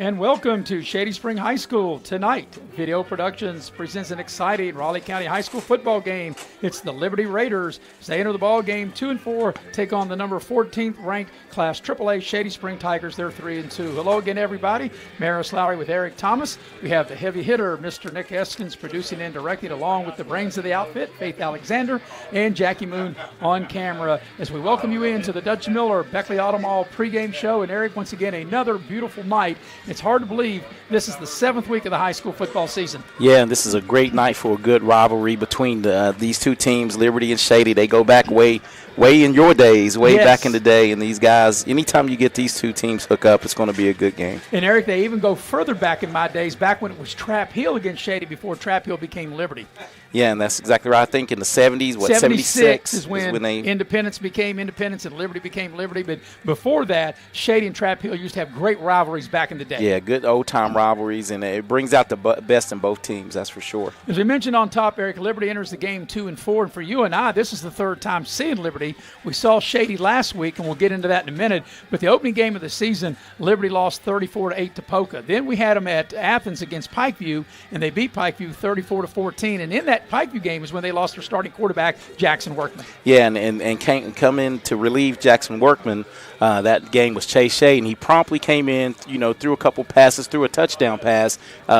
And welcome to Shady Spring High School. Tonight, Video Productions presents an exciting Raleigh County High School football game. It's the Liberty Raiders. As they enter the ball game 2-4, take on the number 14th ranked Class AAA Shady Spring Tigers. They're 3-2. Hello again, everybody. Maris Lowry with Eric Thomas. We have the heavy hitter, Mr. Nick Eskins, producing and directing, along with the brains of the outfit, Faith Alexander, and Jackie Moon on camera. As we welcome you into the Dutch Miller Beckley Auto Mall pregame show. And Eric, once again, another beautiful night. It's hard to believe this is the 7th week of the high school football season. Yeah, and this is a great night for a good rivalry between these two teams, Liberty and Shady. They go back way in your days, back in the day. And these guys, anytime you get these two teams hook up, it's going to be a good game. And, Eric, they even go further back in my days, back when it was Trap Hill against Shady before Trap Hill became Liberty. Yeah, and that's exactly right. I think in the 70s, 76 is when they Independence became Independence and Liberty became Liberty. But before that, Shady and Trap Hill used to have great rivalries back in the day. Yeah, good old-time rivalries, and it brings out the best in both teams, that's for sure. As we mentioned on top, Eric, Liberty enters the game 2-4. And for you and I, this is the third time seeing Liberty. We saw Shady last week, and we'll get into that in a minute. But the opening game of the season, Liberty lost 34-8 to Poca. Then we had them at Athens against Pikeview, and they beat Pikeview 34-14. And in that Pikeview game is when they lost their starting quarterback, Jackson Workman. Yeah, and come in to relieve Jackson Workman. That game was Chase Shea, and he promptly came in, threw a couple passes, threw a touchdown pass.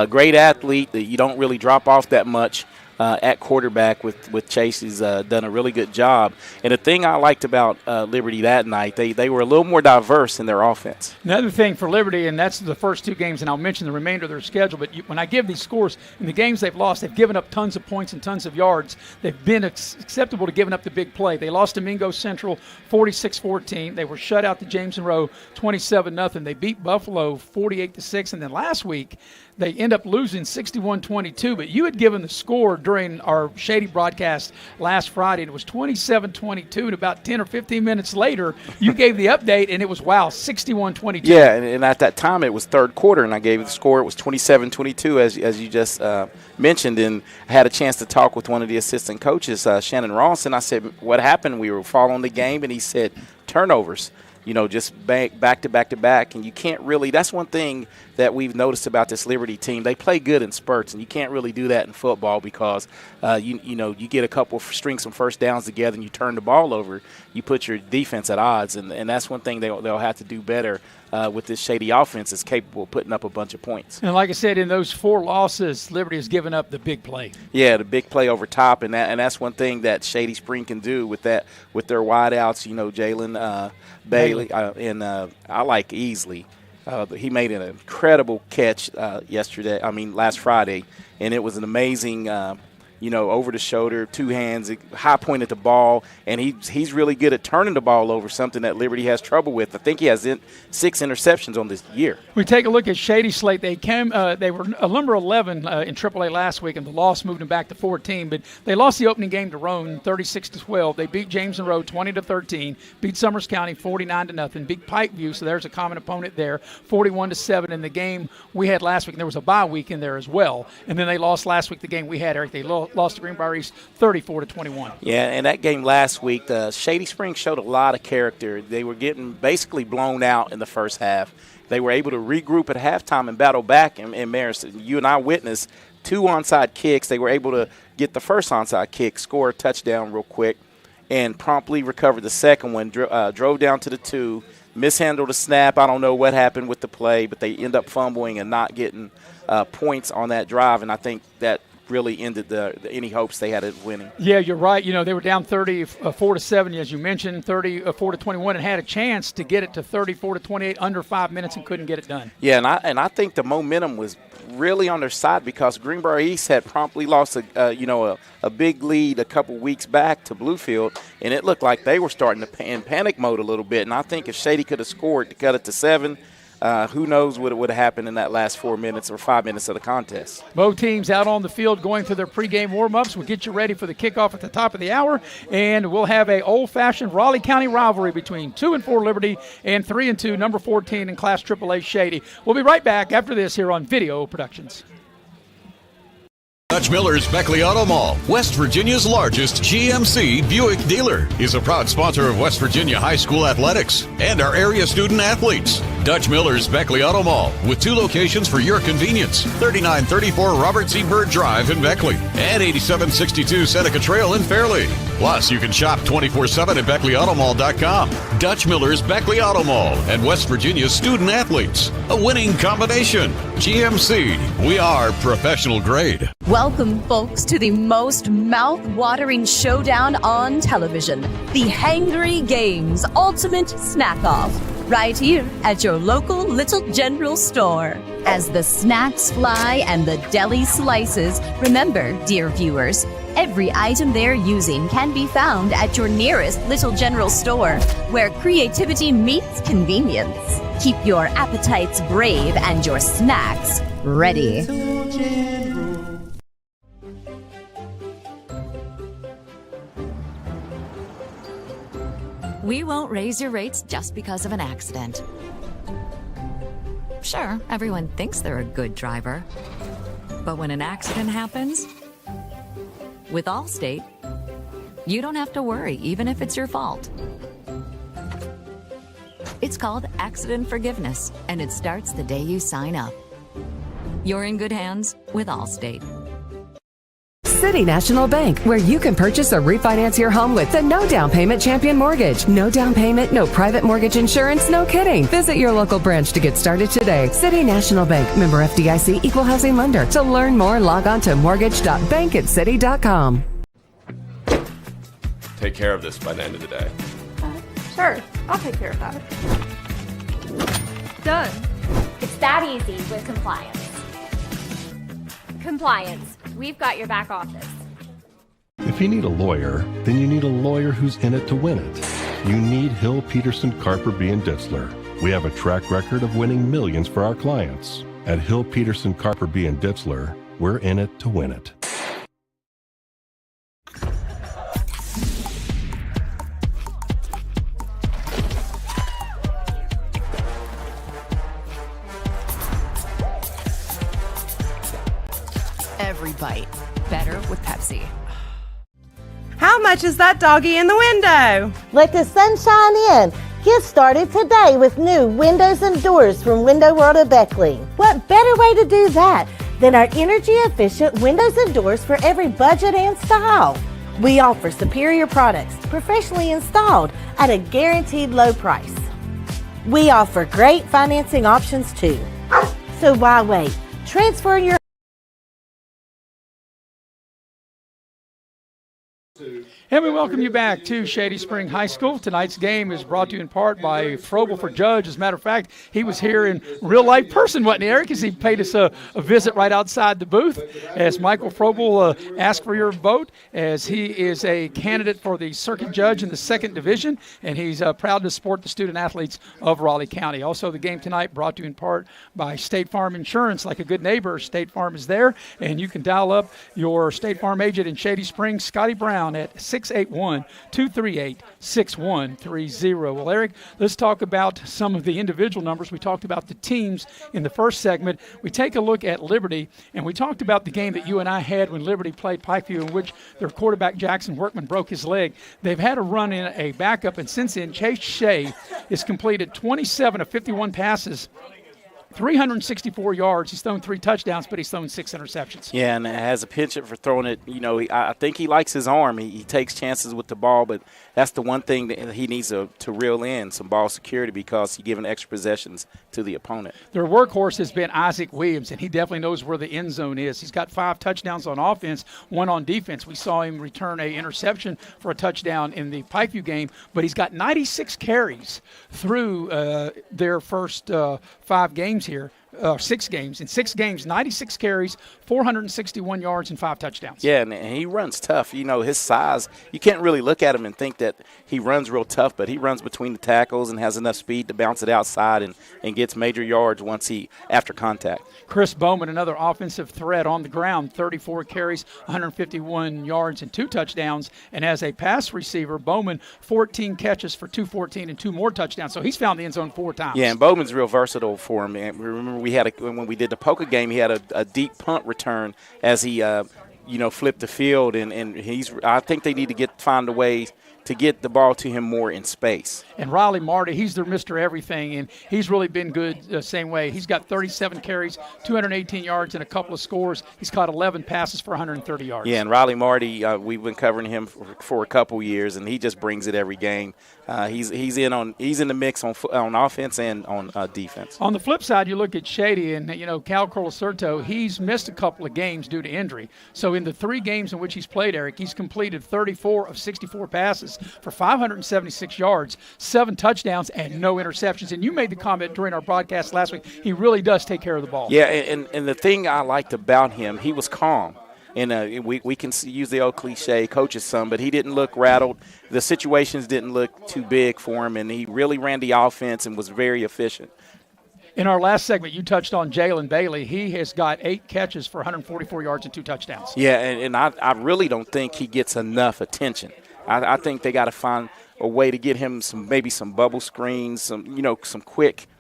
Great athlete that you don't really drop off that much at quarterback with Chase. He's done a really good job. And the thing I liked about Liberty that night, they were a little more diverse in their offense. Another thing for Liberty, and that's the first two games, and I'll mention the remainder of their schedule, but when I give these scores, in the games they've lost, they've given up tons of points and tons of yards. They've been acceptable to giving up the big play. They lost to Mingo Central 46-14. They were shut out to James Monroe 27-0. They beat Buffalo 48-6. And then last week, they end up losing 61-22, but you had given the score during our Shady broadcast last Friday, and it was 27-22, and about 10 or 15 minutes later, you gave the update, and it was, 61-22. Yeah, and at that time, it was third quarter, and I gave the score. It was 27-22, as you just mentioned, and I had a chance to talk with one of the assistant coaches, Shannon Ross, and I said, what happened? We were following the game, and he said, turnovers. Just back to back, and you can't really – that's one thing that we've noticed about this Liberty team. They play good in spurts, and you can't really do that in football because, you get a couple of strings some first downs together and you turn the ball over. You put your defense at odds, and that's one thing they'll have to do better with this Shady offense is capable of putting up a bunch of points. And like I said, in those 4 losses, Liberty has given up the big play. Yeah, the big play over top, and that's one thing that Shady Spring can do with their wideouts, Jalen Bailey, and I like Easley. He made an incredible catch last Friday, and it was an amazing, over the shoulder, 2 hands, high point at the ball, and he's really good at turning the ball over, something that Liberty has trouble with. I think he has 6 interceptions on this year. We take a look at Shady slate. They were number 11 in AAA last week, and the loss moved them back to 14. But they lost the opening game to Roane 36-12. They beat James Monroe 20-13. Beat Summers County 49-0. Beat Pikeview, so there's a common opponent there, 41-7. In the game we had last week, and there was a bye week in there as well. And then they lost last week the game we had, Eric. They lost to Greenbrier East 34-21. Yeah, and that game last week, Shady Spring showed a lot of character. They were getting basically blown out in the first half. They were able to regroup at halftime and battle back. And Maris, you and I witnessed 2 onside kicks. They were able to get the first onside kick, score a touchdown real quick, and promptly recovered the second one, drove down to the 2, mishandled the snap. I don't know what happened with the play, but they end up fumbling and not getting points on that drive, and I think that really ended any hopes they had of winning. Yeah, you're right. They were down 34-7, as you mentioned, 34-21, and had a chance to get it to 34-28 under 5 minutes and couldn't get it done. Yeah, and I think the momentum was really on their side because Greenbrier East had promptly lost a big lead a couple weeks back to Bluefield, and it looked like they were starting to in panic mode a little bit. And I think if Shady could have scored to cut it to 7, who knows what would have happened in that last 4 minutes or 5 minutes of the contest. Both teams out on the field going through their pregame warm-ups. We'll get you ready for the kickoff at the top of the hour, and we'll have a old-fashioned Raleigh County rivalry between 2-4 Liberty and 3-2 number 14 in Class AAA Shady. We'll be right back after this here on Video Productions. Dutch Miller's Beckley Auto Mall, West Virginia's largest GMC Buick dealer, is a proud sponsor of West Virginia High School athletics and our area student athletes. Dutch Miller's Beckley Auto Mall, with 2 locations for your convenience. 3934 Robert C. Byrd Drive in Beckley and 8762 Seneca Trail in Fairleigh. Plus, you can shop 24/7 at BeckleyAutomall.com. Dutch Miller's Beckley Auto Mall and West Virginia's student athletes. A winning combination. GMC, we are professional grade. Welcome, folks, to the most mouth-watering showdown on television, the Hangry Games Ultimate Snack-Off, right here at your local Little General store. As the snacks fly and the deli slices, remember, dear viewers, every item they're using can be found at your nearest Little General store, where creativity meets convenience. Keep your appetites brave and your snacks ready. We won't raise your rates just because of an accident. Sure, everyone thinks they're a good driver. But when an accident happens, with Allstate, you don't have to worry, even if it's your fault. It's called accident forgiveness, and it starts the day you sign up. You're in good hands with Allstate. City National Bank, where you can purchase or refinance your home with the no down payment Champion Mortgage. No down payment, no private mortgage insurance, no kidding. Visit your local branch to get started today. City National Bank, member FDIC, equal housing lender. To learn more, log on to mortgage.bankatcity.com. Take care of this by the end of the day. Sure, I'll take care of that. Done. It's that easy with compliance. Compliance. We've got your back office. If you need a lawyer, then you need a lawyer who's in it to win it. You need Hill, Peterson, Carper, B. and Ditzler. We have a track record of winning millions for our clients. At Hill, Peterson, Carper, B. and Ditzler, we're in it to win it. Every bite better with Pepsi. How much is that doggy in the window? Let the sunshine in. Get started today with new windows and doors from Window World of Beckley. What better way to do that than our energy-efficient windows and doors for every budget and style? We offer superior products, professionally installed at a guaranteed low price. We offer great financing options too. So why wait? Transfer your And we welcome you back to Shady Spring High School. Tonight's game is brought to you in part by Frobel for Judge. As a matter of fact, he was here in real life person, wasn't he, Eric? Because he paid us a visit right outside the booth. As Michael Frobel asked for your vote, as he is a candidate for the circuit judge in the 2nd Division, and he's proud to support the student athletes of Raleigh County. Also, the game tonight brought to you in part by State Farm Insurance. Like a good neighbor, State Farm is there, and you can dial up your State Farm agent in Shady Spring, Scotty Brown, at 681-238-6130. Well, Eric, let's talk about some of the individual numbers. We talked about the teams in the first segment. We take a look at Liberty, and we talked about the game that you and I had when Liberty played Pikeview, in which their quarterback, Jackson Workman, broke his leg. They've had to run in a backup, and since then, Chase Shea has completed 27 of 51 passes, 364 yards. He's thrown 3 touchdowns, but he's thrown 6 interceptions. Yeah, and has a penchant for throwing it. You know, I think he likes his arm. He takes chances with the ball, but that's the one thing that he needs to reel in, some ball security, because he's giving extra possessions to the opponent. Their workhorse has been Isaac Williams, and he definitely knows where the end zone is. He's got 5 touchdowns on offense, 1 on defense. We saw him return a interception for a touchdown in the Pikeview game, but he's got 96 carries through their first 5 games here. 6 games. In 6 games, 96 carries, 461 yards, and 5 touchdowns. Yeah, and he runs tough. You know, his size, you can't really look at him and think that he runs real tough, but he runs between the tackles and has enough speed to bounce it outside and gets major yards after contact. Chris Bowman, another offensive threat on the ground, 34 carries, 151 yards, and 2 touchdowns. And as a pass receiver, Bowman, 14 catches for 214 and 2 more touchdowns. So he's found the end zone 4 times. Yeah, and Bowman's real versatile for him. And remember, when we did the poker game, he had a deep punt return as he flipped the field, and I think they need to find a way to get the ball to him more in space. And Riley Marty, he's their Mr. Everything, and he's really been good the same way. He's got 37 carries, 218 yards, and a couple of scores. He's caught 11 passes for 130 yards. Yeah, and Riley Marty, we've been covering him for a couple years, and he just brings it every game. He's in the mix on offense and on defense. On the flip side, you look at Shady, and Cal Colacerto, he's missed a couple of games due to injury. So in the 3 games in which he's played, Eric, he's completed 34 of 64 passes for 576 yards, 7 touchdowns, and no interceptions. And you made the comment during our broadcast last week, he really does take care of the ball. Yeah, and the thing I liked about him, he was calm. And we can use the old cliche, coach's son, but he didn't look rattled. The situations didn't look too big for him, and he really ran the offense and was very efficient. In our last segment, you touched on Jalen Bailey. He has got 8 catches for 144 yards and 2 touchdowns. Yeah, and I really don't think he gets enough attention. I think they got to find a way to get him maybe some bubble screens, some quick –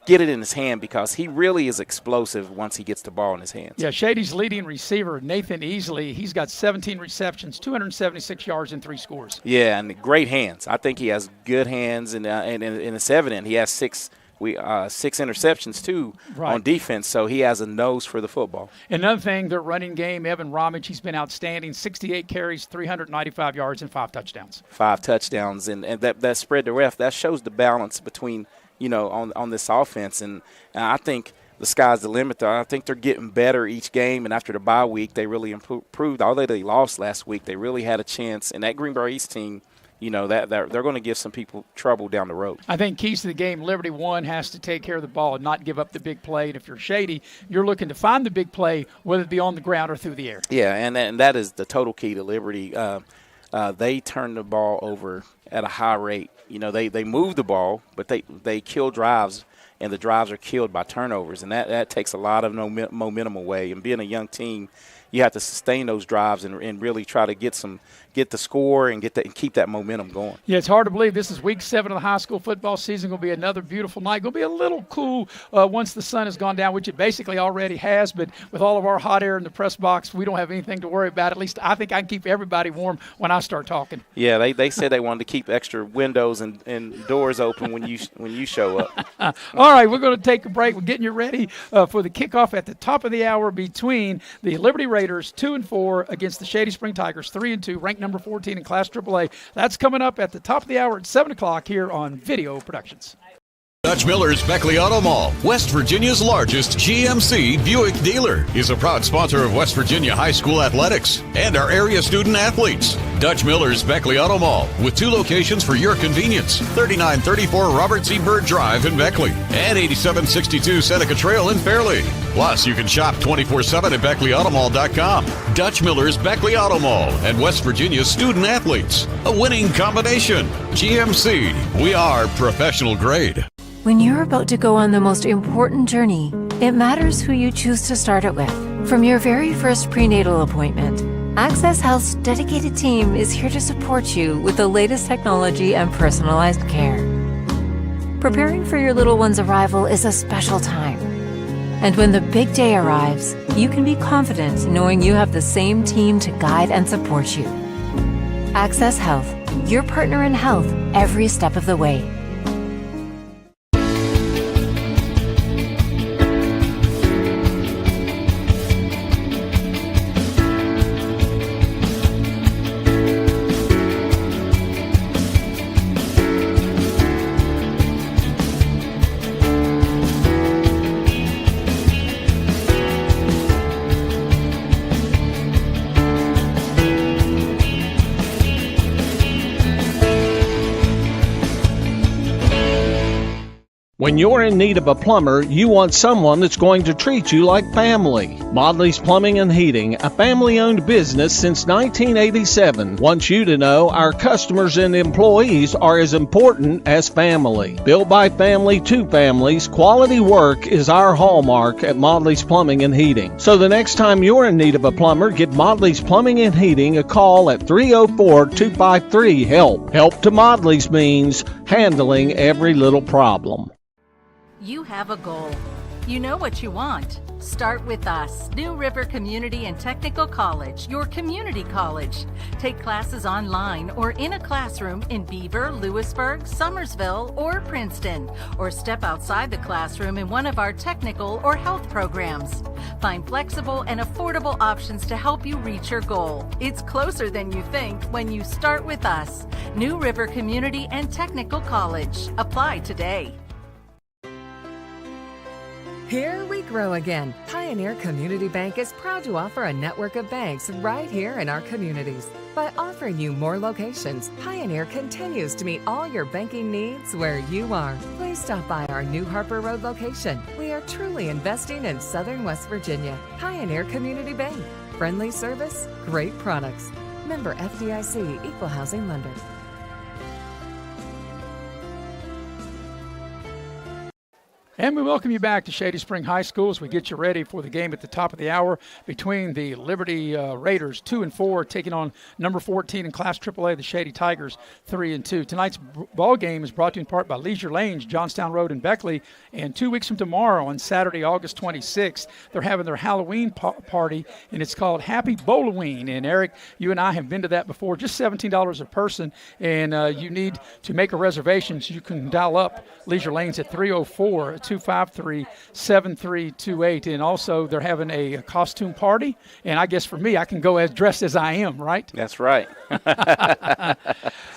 get it in his hand, because he really is explosive once he gets the ball in his hands. Yeah, Shady's leading receiver, Nathan Easley, he's got 17 receptions, 276 yards, and 3 scores. Yeah, and great hands. I think he has good hands, and it's evident. He has 6 interceptions, too, on defense, so he has a nose for the football. Another thing, their running game, Evan Ramage, he's been outstanding, 68 carries, 395 yards, and 5 touchdowns. 5 touchdowns, and that spread the ref, that shows the balance between – on this offense. And I think the sky's the limit, though. I think they're getting better each game, and after the bye week, they really improved. Although they lost last week, they really had a chance. And that Greenboro East team, that they're going to give some people trouble down the road. I think keys to the game, Liberty One has to take care of the ball and not give up the big play. And if you're Shady, you're looking to find the big play, whether it be on the ground or through the air. Yeah, and that is the total key to Liberty. They turn the ball over at a high rate. They move the ball, but they kill drives, and the drives are killed by turnovers, and that takes a lot of momentum away. And being a young team, you have to sustain those drives and really try to get the score and keep that momentum going. Yeah, it's hard to believe this is week 7 of the high school football season. Going to be another beautiful night. Going to be a little cool once the sun has gone down, which it basically already has. But with all of our hot air in the press box, we don't have anything to worry about. At least I think I can keep everybody warm when I start talking. Yeah, they said they wanted to keep extra windows and doors open when you show up. All right, we're going to take a break. We're getting you ready for the kickoff at the top of the hour between the Liberty Raiders 2-4 against the Shady Spring Tigers 3-2, ranked number 14 in Class AAA. That's coming up at the top of the hour at 7 o'clock here on Video Productions. Dutch Miller's Beckley Auto Mall, West Virginia's largest GMC Buick dealer, is a proud sponsor of West Virginia high school athletics and our area student athletes. Dutch Miller's Beckley Auto Mall, with 2 locations for your convenience, 3934 Robert C. Byrd Drive in Beckley and 8762 Seneca Trail in Fairleigh. Plus, you can shop 24/7 at BeckleyAutomall.com. Dutch Miller's Beckley Auto Mall and West Virginia's student athletes. A winning combination. GMC, we are professional grade. When you're about to go on the most important journey, it matters who you choose to start it with. From your very first prenatal appointment, Access Health's dedicated team is here to support you with the latest technology and personalized care. Preparing for your little one's arrival is a special time. And when the big day arrives, you can be confident knowing you have the same team to guide and support you. Access Health, your partner in health every step of the way. When you're in need of a plumber, you want someone that's going to treat you like family. Modley's Plumbing and Heating, a family-owned business since 1987, wants you to know our customers and employees are as important as family. Built by family to families, quality work is our hallmark at Modley's Plumbing and Heating. So the next time you're in need of a plumber, give Modley's Plumbing and Heating a call at 304-253-HELP. Help to Modley's means handling every little problem. You have a goal. You know what you want. Start with us, New River Community and Technical College, your community college. Take classes online or in a classroom in Beaver, Lewisburg, Summersville, or Princeton, or step outside the classroom in one of our technical or health programs. Find flexible and affordable options to help you reach your goal. It's closer than you think when you start with us, New River Community and Technical College. Apply today. Here we grow again. Pioneer Community Bank is proud to offer a network of banks right here in our communities. By offering you more locations, Pioneer continues to meet all your banking needs where you are. Please stop by our new Harper Road location. We are truly investing in Southern West Virginia. Pioneer Community Bank. Friendly service, great products. Member FDIC, Equal Housing Lender. And we welcome you back to Shady Spring High School as we get you ready for the game at the top of the hour between the Liberty Raiders, 2-4, taking on number 14 in Class AAA, the Shady Tigers, 3-2. Tonight's ball game is brought to you in part by Leisure Lanes, Johnstown Road in Beckley. And 2 weeks from tomorrow, on Saturday, August 26th, they're having their Halloween party, and it's called Happy Bowloween. And Eric, you and I have been to that before, just $17 a person. And you need to make a reservation, so you can dial up Leisure Lanes at 304-253-7328. And also they're having a costume party, and I guess for me, I can go as dressed as I am, right? That's right.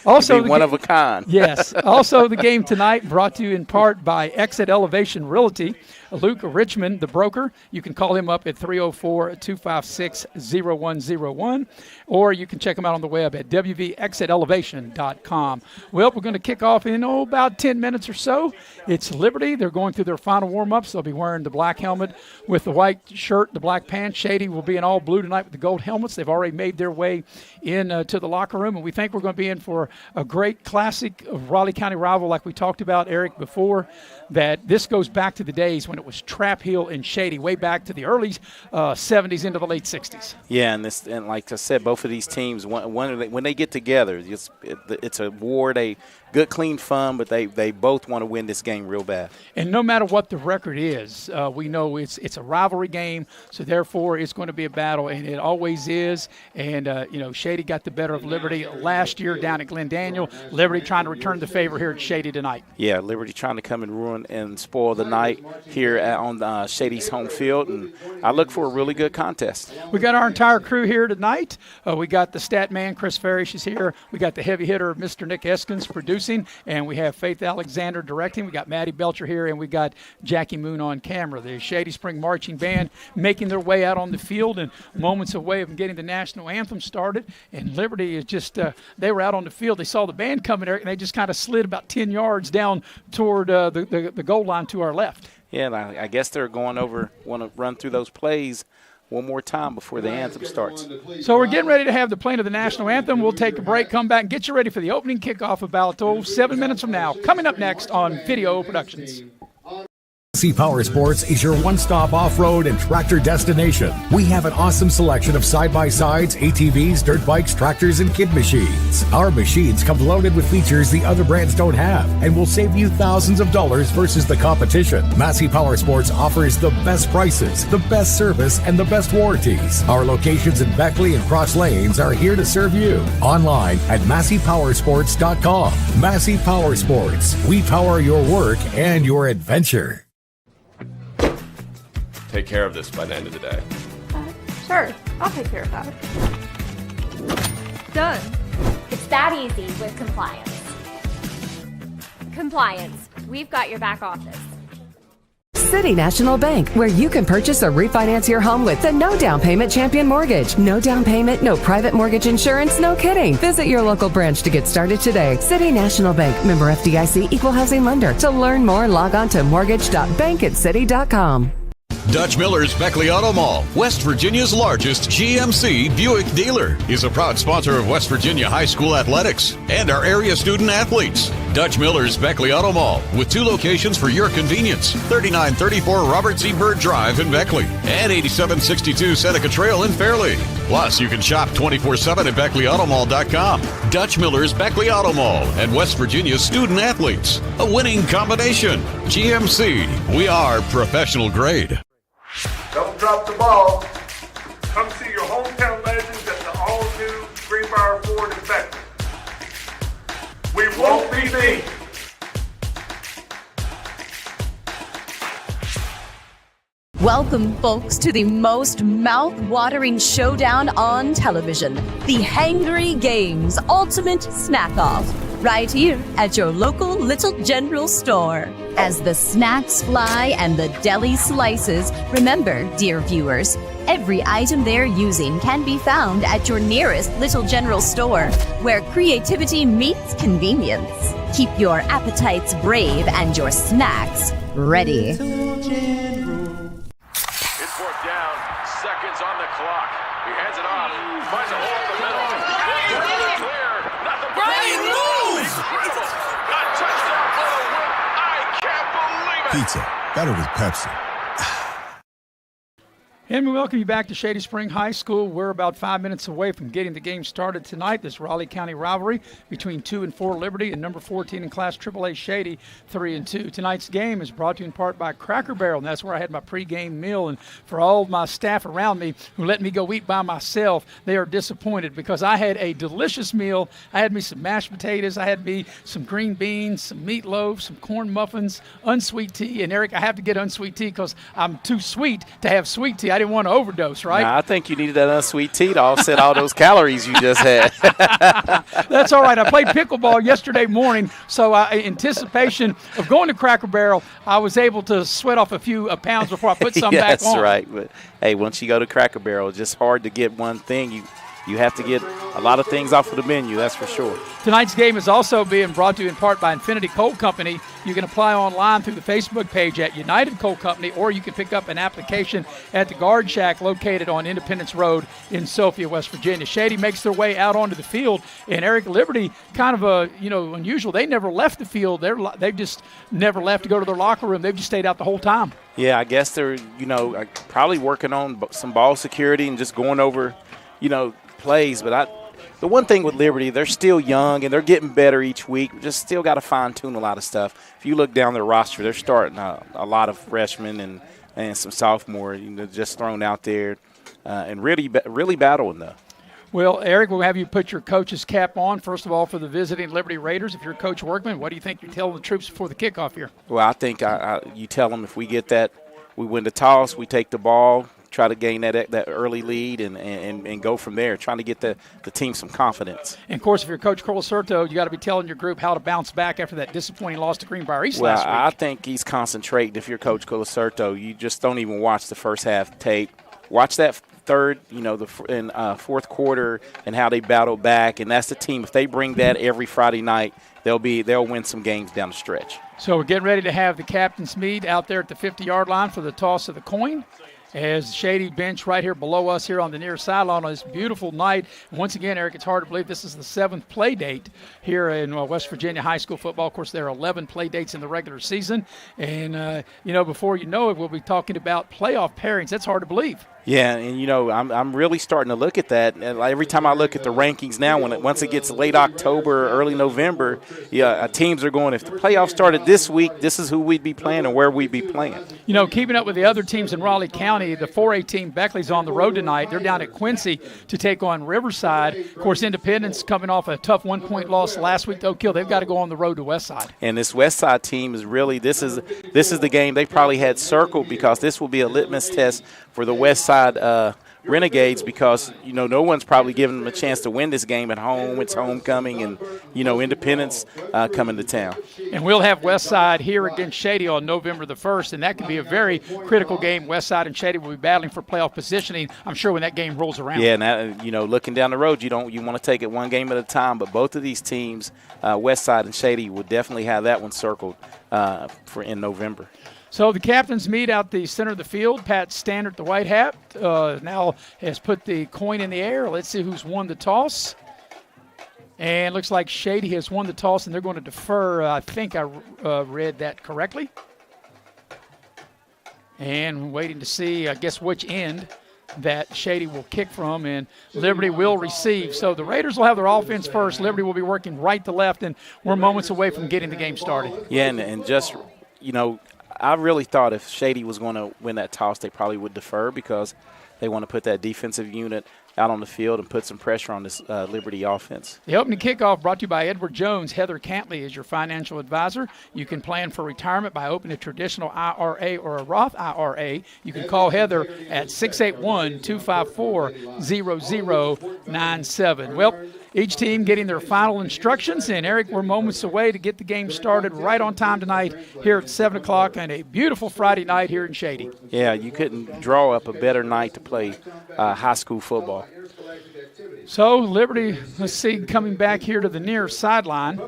Also, one of a kind. Yes. Also, the game tonight brought to you in part by Exit Elevation Realty. Luke Richmond, the broker. You can call him up at 304-256-0101, or you can check him out on the web at wvexitelevation.com. Well, we're going to kick off in about 10 minutes or so. It's Liberty. They're going through their final warm-ups. They'll be wearing the black helmet with the white shirt, the black pants. Shady will be in all blue tonight with the gold helmets. They've already made their way in to the locker room, and we think we're going to be in for a great classic Raleigh County rival like we talked about, Eric, before, that this goes back to the days when it was Trap Hill and Shady, way back to the early 70s into the late 60s. Yeah, and like I said, both of these teams, when they get together, it's a war. They good, clean fun, but they both want to win this game real bad. And no matter what the record is, we know it's a rivalry game, so therefore it's going to be a battle, and it always is. And, Shady got the better of Liberty last year down at Glen Daniel. Liberty trying to return the favor here at Shady tonight. Yeah, Liberty trying to come and ruin and spoil the night here on Shady's home field, and I look for a really good contest. We got our entire crew here tonight. We got the stat man, Chris Farish, is here. We got the heavy hitter, Mr. Nick Eskins, producing, and we have Faith Alexander directing. We got Maddie Belcher here, and we got Jackie Moon on camera. The Shady Spring Marching Band making their way out on the field and moments away from getting the national anthem started. And Liberty is just, they were out on the field. They saw the band coming there, and they just kind of slid about 10 yards down toward the goal line to our left. Yeah, and I guess they're want to run through those plays one more time before the anthem starts. So we're getting ready to have the playing of the national anthem. We'll take a break, come back, and get you ready for the opening kickoff about 7 minutes from now. Coming up next on Video Productions. Massey Power Sports is your one-stop off-road and tractor destination. We have an awesome selection of side-by-sides, ATVs, dirt bikes, tractors, and kid machines. Our machines come loaded with features the other brands don't have and will save you thousands of dollars versus the competition. Massey Power Sports offers the best prices, the best service, and the best warranties. Our locations in Beckley and Cross Lanes are here to serve you. Online at MasseyPowersports.com. Massey Power Sports. We power your work and your adventure. Take care of this by the end of the day. Sure, I'll take care of that. Done. It's that easy with compliance. Compliance. We've got your back office. City National Bank, where you can purchase or refinance your home with the no down payment champion mortgage. No down payment, no private mortgage insurance, no kidding. Visit your local branch to get started today. City National Bank, member FDIC, equal housing lender. To learn more, log on to mortgage.bankatcity.com. Dutch Miller's Beckley Auto Mall, West Virginia's largest GMC Buick dealer, is a proud sponsor of West Virginia High School athletics and our area student athletes. Dutch Miller's Beckley Auto Mall, with 2 locations for your convenience, 3934 Robert C. Byrd Drive in Beckley and 8762 Seneca Trail in Fairleigh. Plus, you can shop 24/7 at BeckleyAutomall.com. Dutch Miller's Beckley Auto Mall and West Virginia's student athletes. A winning combination. GMC, we are professional grade. Don't drop the ball. Come see your hometown legends at the all-new Greenbrier Ford in Beckley. We won't be beat. Welcome, folks, to the most mouth-watering showdown on television, the Hangry Games Ultimate Snack-Off, right here at your local Little General store. As the snacks fly and the deli slices, remember, dear viewers, every item they're using can be found at your nearest Little General store, where creativity meets convenience. Keep your appetites brave and your snacks ready. Seconds on the clock. He hands it off. Finds a hole in the middle. Clear. Nothing but Brian moves! Incredible. A touchdown for the win. I can't believe it. Pizza, better with Pepsi. And we welcome you back to Shady Spring High School. We're about 5 minutes away from getting the game started tonight. This Raleigh County rivalry between 2 and 4 Liberty and number 14 in Class AAA Shady 3 and 2. Tonight's game is brought to you in part by Cracker Barrel, and that's where I had my pregame meal. And for all of my staff around me who let me go eat by myself, they are disappointed because I had a delicious meal. I had me some mashed potatoes. I had me some green beans, some meatloaf, some corn muffins, unsweet tea. And Eric, I have to get unsweet tea because I'm too sweet to have sweet tea. I didn't want to overdose, right? Nah, I think you needed that unsweet tea to offset all those calories you just had. That's all right. I played pickleball yesterday morning, so in anticipation of going to Cracker Barrel, I was able to sweat off a few pounds before I put some back on. That's right. But, hey, once you go to Cracker Barrel, it's just hard to get one thing. You have to get a lot of things off of the menu, that's for sure. Tonight's game is also being brought to you in part by Infinity Coal Company. You can apply online through the Facebook page at United Coal Company, or you can pick up an application at the Guard Shack located on Independence Road in Sophia, West Virginia. Shady makes their way out onto the field, and Eric Liberty, kind of unusual. They never left the field. They've just never left to go to their locker room. They've just stayed out the whole time. Yeah, I guess they're, probably working on some ball security and just going over, plays. But the one thing with Liberty, they're still young and they're getting better each week. Just still got to fine-tune a lot of stuff. If you look down their roster, they're starting a lot of freshmen and some sophomore, just thrown out there and really battling though. Well, Eric, we'll have you put your coach's cap on, first of all, for the visiting Liberty Raiders. If you're Coach Workman, what do you think you're telling the troops before the kickoff here? Well, I think you tell them if we get that, we win the toss, we take the ball, try to gain that early lead and go from there, trying to get the team some confidence. And, of course, if you're Coach Colasurto, you got to be telling your group how to bounce back after that disappointing loss to Greenbrier East last week. Well, I think he's concentrating. If you're Coach Colasurto, you just don't even watch the first half tape. Watch that third, fourth quarter and how they battle back, and that's the team. If they bring that every Friday night, they'll win some games down the stretch. So we're getting ready to have the captain's meet out there at the 50-yard line for the toss of the coin. As Shady bench right here below us here on the near sideline on this beautiful night. And once again, Eric, it's hard to believe this is the 7th play date here in West Virginia high school football. Of course, there are 11 play dates in the regular season. And, before you know it, we'll be talking about playoff pairings. That's hard to believe. Yeah, and I'm really starting to look at that. And every time I look at the rankings now, once it gets late October, early November, teams are going, if the playoffs started this week, this is who we'd be playing and where we'd be playing. Keeping up with the other teams in Raleigh County, the 4A team, Beckley's on the road tonight. They're down at Quincy to take on Riverside. Of course, Independence coming off a tough 1-point loss last week to Oak Hill. They've got to go on the road to Westside. And this Westside team is really, this is the game they probably had circled, because this will be a litmus test for the Westside Renegades, because no one's probably giving them a chance to win this game at home. It's homecoming, and Independence coming to town. And we'll have Westside here against Shady on November the 1st, and that could be a very critical game. Westside and Shady will be battling for playoff positioning, I'm sure, when that game rolls around. Yeah, and looking down the road, you want to take it one game at a time, but both of these teams, Westside and Shady, will definitely have that one circled in November. So the captains meet out the center of the field. Pat Standard, the white hat, now has put the coin in the air. Let's see who's won the toss. And looks like Shady has won the toss, and they're going to defer. I think I read that correctly. And waiting to see, I guess, which end that Shady will kick from, and Liberty will receive. So the Raiders will have their offense first. Liberty will be working right to left, and we're moments away from getting the game started. Yeah, and just, I really thought if Shady was going to win that toss, they probably would defer because they want to put that defensive unit out on the field and put some pressure on this Liberty offense. The opening kickoff brought to you by Edward Jones. Heather Cantley is your financial advisor. You can plan for retirement by opening a traditional IRA or a Roth IRA. You can call Heather at 681-254-0097. Well, each team getting their final instructions. And, Eric, we're moments away to get the game started right on time tonight here at 7 o'clock on a beautiful Friday night here in Shady. Yeah, you couldn't draw up a better night to play high school football. So Liberty, let's see, coming back here to the near sideline.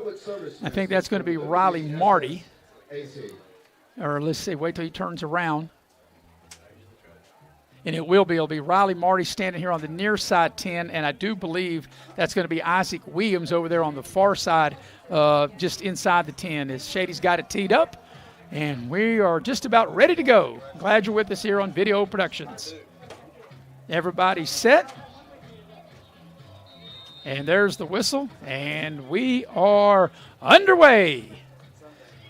I think that's going to be Riley Marty. Or let's see, wait till he turns around. And it'll be Riley Marty standing here on the near side 10, and I do believe that's going to be Isaac Williams over there on the far side, just inside the 10, as Shady's got it teed up. And we are just about ready to go. Glad you're with us here on Video Productions. Everybody's set. And there's the whistle, and we are underway.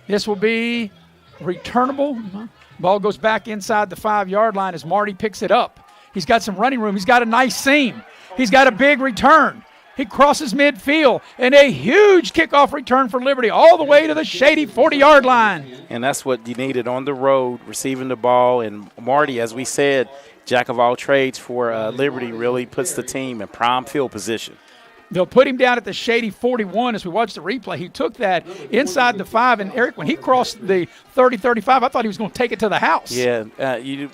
This will be returnable. Ball goes back inside the 5-yard line as Marty picks it up. He's got some running room. He's got a nice seam. He's got a big return. He crosses midfield, and a huge kickoff return for Liberty all the way to the Shady 40-yard line. And that's what you needed on the road, receiving the ball. And Marty, as we said, jack of all trades for Liberty, really puts the team in prime field position. They'll put him down at the Shady 41 as we watch the replay. He took that inside the 5, and, Eric, when he crossed the 30-35, I thought he was going to take it to the house. Yeah,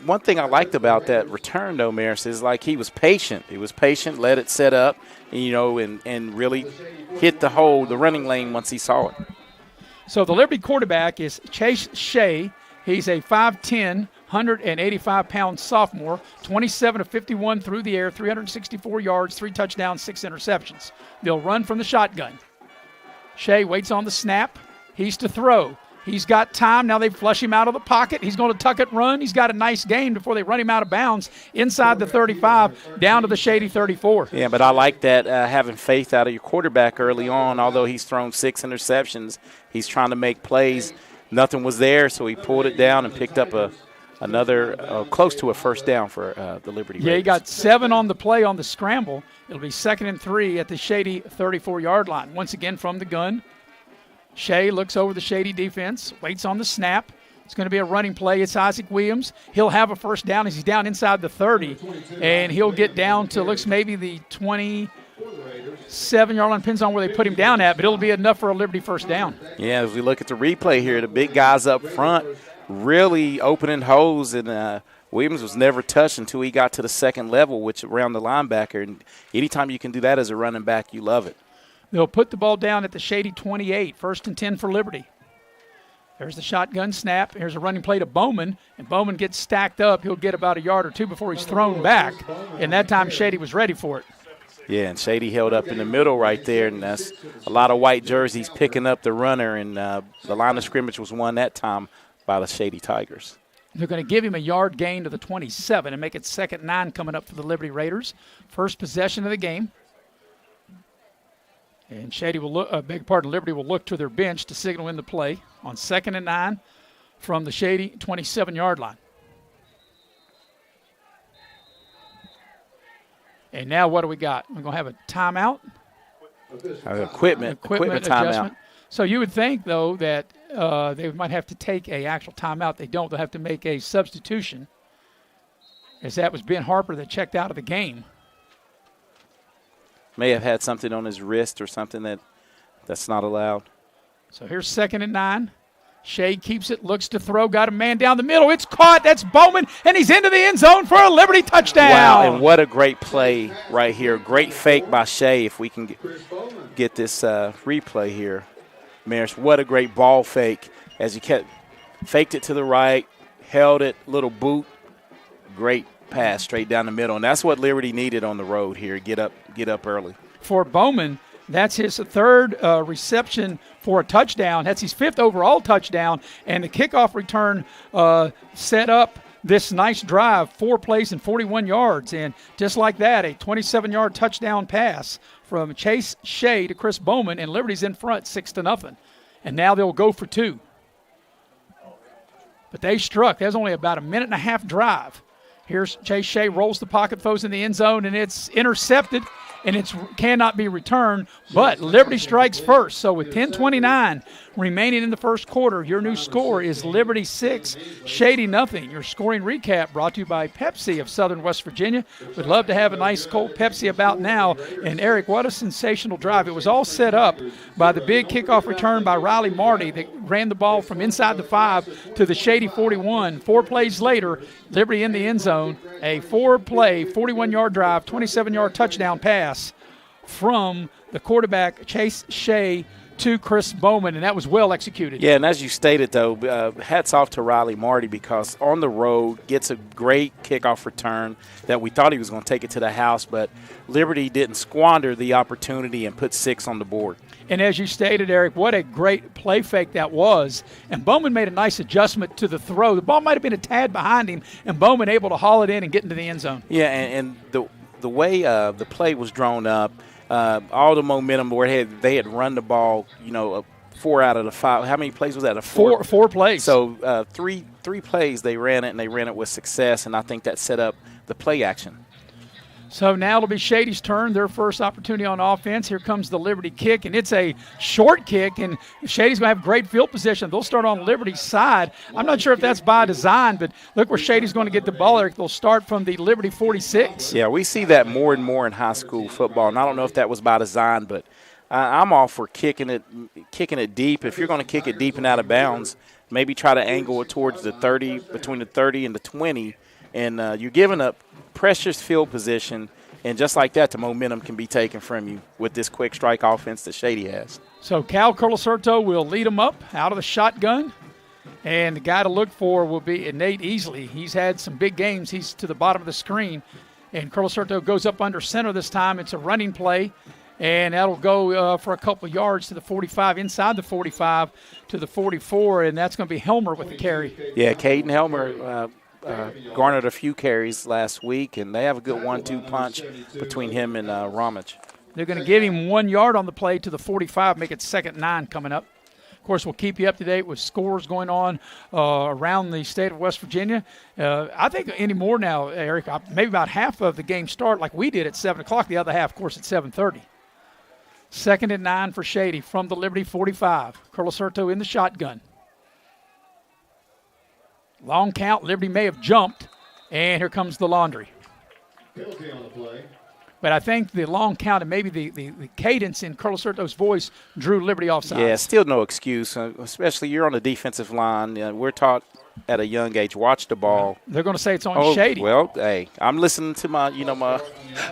one thing I liked about that return, though, Maris, is like he was patient. He was patient, let it set up, and really hit the running lane once he saw it. So the Liberty quarterback is Chase Shea. He's a 5'10", 185-pound sophomore, 27 of 51 through the air, 364 yards, 3 touchdowns, 6 interceptions. They'll run from the shotgun. Shea waits on the snap. He's to throw. He's got time. Now they flush him out of the pocket. He's going to tuck it run. He's got a nice gain before they run him out of bounds inside the 35 down to the Shady 34. Yeah, but I like that having faith out of your quarterback early on. Although he's thrown 6 interceptions, he's trying to make plays. Nothing was there, so he pulled it down and picked up another close to a first down for the Liberty Raiders. Yeah, he got 7 on the play on the scramble. It'll be 2nd and 3 at the Shady 34-yard line. Once again from the gun. Shea looks over the Shady defense, waits on the snap. It's going to be a running play. It's Isaac Williams. He'll have a first down as he's down inside the 30, and he'll get down to, looks maybe the 27-yard line. Depends on where they put him down at, but it'll be enough for a Liberty first down. Yeah, as we look at the replay here, the big guys up front really opening holes, and Williams was never touched until he got to the second level, which around the linebacker. And anytime you can do that as a running back, you love it. They'll put the ball down at the Shady 28, 1st and 10 for Liberty. There's the shotgun snap. Here's a running play to Bowman, and Bowman gets stacked up. He'll get about a yard or 2 before he's thrown back, and that time Shady was ready for it. Yeah, and Shady held up in the middle right there, and that's a lot of white jerseys picking up the runner, and the line of scrimmage was won that time by the Shady Tigers. They're going to give him a yard gain to the 27 and make it 2nd and 9 coming up for the Liberty Raiders. First possession of the game. And Shady will look, Liberty will look to their bench to signal in the play on 2nd and 9 from the Shady 27-yard line. And now what do we got? We're going to have a timeout. Equipment timeout. So you would think, though, that they might have to take an actual timeout. They don't. They'll have to make a substitution, as that was Ben Harper that checked out of the game. May have had something on his wrist or something that's not allowed. So here's 2nd and 9. Shea keeps it, looks to throw, got a man down the middle. It's caught. That's Bowman, and he's into the end zone for a Liberty touchdown. Wow, and what a great play right here. Great fake by Shea. If we can get this replay here. Maris, what a great ball fake as he kept faked it to the right, held it, little boot, great pass straight down the middle. And that's what Liberty needed on the road here, get up early. For Bowman, that's his third reception for a touchdown. That's his fifth overall touchdown. And the kickoff return set up this nice drive, 4 plays and 41 yards. And just like that, a 27-yard touchdown pass from Chase Shea to Chris Bowman, and Liberty's in front 6-0. And now they'll go for 2. But they struck. There's only about a minute and a half drive. Here's Chase Shea, rolls the pocket, throws in the end zone, and it's intercepted, and it cannot be returned. But Liberty strikes first. So with 10:29 remaining in the first quarter, your new score is Liberty 6, Shady nothing. Your scoring recap brought to you by Pepsi of Southern West Virginia. We'd love to have a nice cold Pepsi about now. And Eric, what a sensational drive. It was all set up by the big kickoff return by Riley Marty that ran the ball from inside the 5 to the Shady 41. 4 plays later, Liberty in the end zone. A 4-play, 41-yard drive, 27-yard touchdown pass from the quarterback Chase Shea to Chris Bowman, and that was well executed. Yeah, and as you stated, though, hats off to Riley Marty, because on the road gets a great kickoff return that we thought he was going to take it to the house, but Liberty didn't squander the opportunity and put 6 on the board. And as you stated, Eric, what a great play fake that was. And Bowman made a nice adjustment to the throw. The ball might have been a tad behind him, and Bowman able to haul it in and get into the end zone. Yeah, and the way the play was drawn up, all the momentum where they had run the ball, 4 out of the 5. How many plays was that? Four plays. So three plays they ran it, and they ran it with success, and I think that set up the play action. So now it'll be Shady's turn, their first opportunity on offense. Here comes the Liberty kick, and it's a short kick, and Shady's going to have great field position. They'll start on Liberty's side. I'm not sure if that's by design, but look where Shady's going to get the ball, Eric. They'll start from the Liberty 46. Yeah, we see that more and more in high school football, and I don't know if that was by design, but I'm all for kicking it deep. If you're going to kick it deep and out of bounds, maybe try to angle it towards the 30, between the 30 and the 20, and you're giving up precious field position, and just like that, the momentum can be taken from you with this quick strike offense that Shady has. So Cal Curlicerto will lead them up out of the shotgun, and the guy to look for will be Nate Easley. He's had some big games. He's to the bottom of the screen, and Curlicerto goes up under center this time. It's a running play, and that'll go for a couple of yards to the 45, inside the 45 to the 44, and that's going to be Helmer with the carry. Yeah, Caden Helmer garnered a few carries last week, and they have a good 1-2 punch between him and Ramage. They're going to give him 1 yard on the play to the 45, make it 2nd and 9 coming up. Of course, we'll keep you up to date with scores going on around the state of West Virginia. I think anymore now, Eric, maybe about half of the game start like we did at 7 o'clock, the other half, of course, at 7:30. 2nd and 9 for Shady from the Liberty 45. Curlicerto in the shotgun. Long count, Liberty may have jumped, and here comes the laundry. Penalty on the play. But I think the long count and maybe the cadence in Curlicerto's voice drew Liberty offside. Yeah, still no excuse, especially you're on the defensive line. We're taught at a young age, watch the ball. They're going to say it's on Shady. Well, hey, I'm listening to my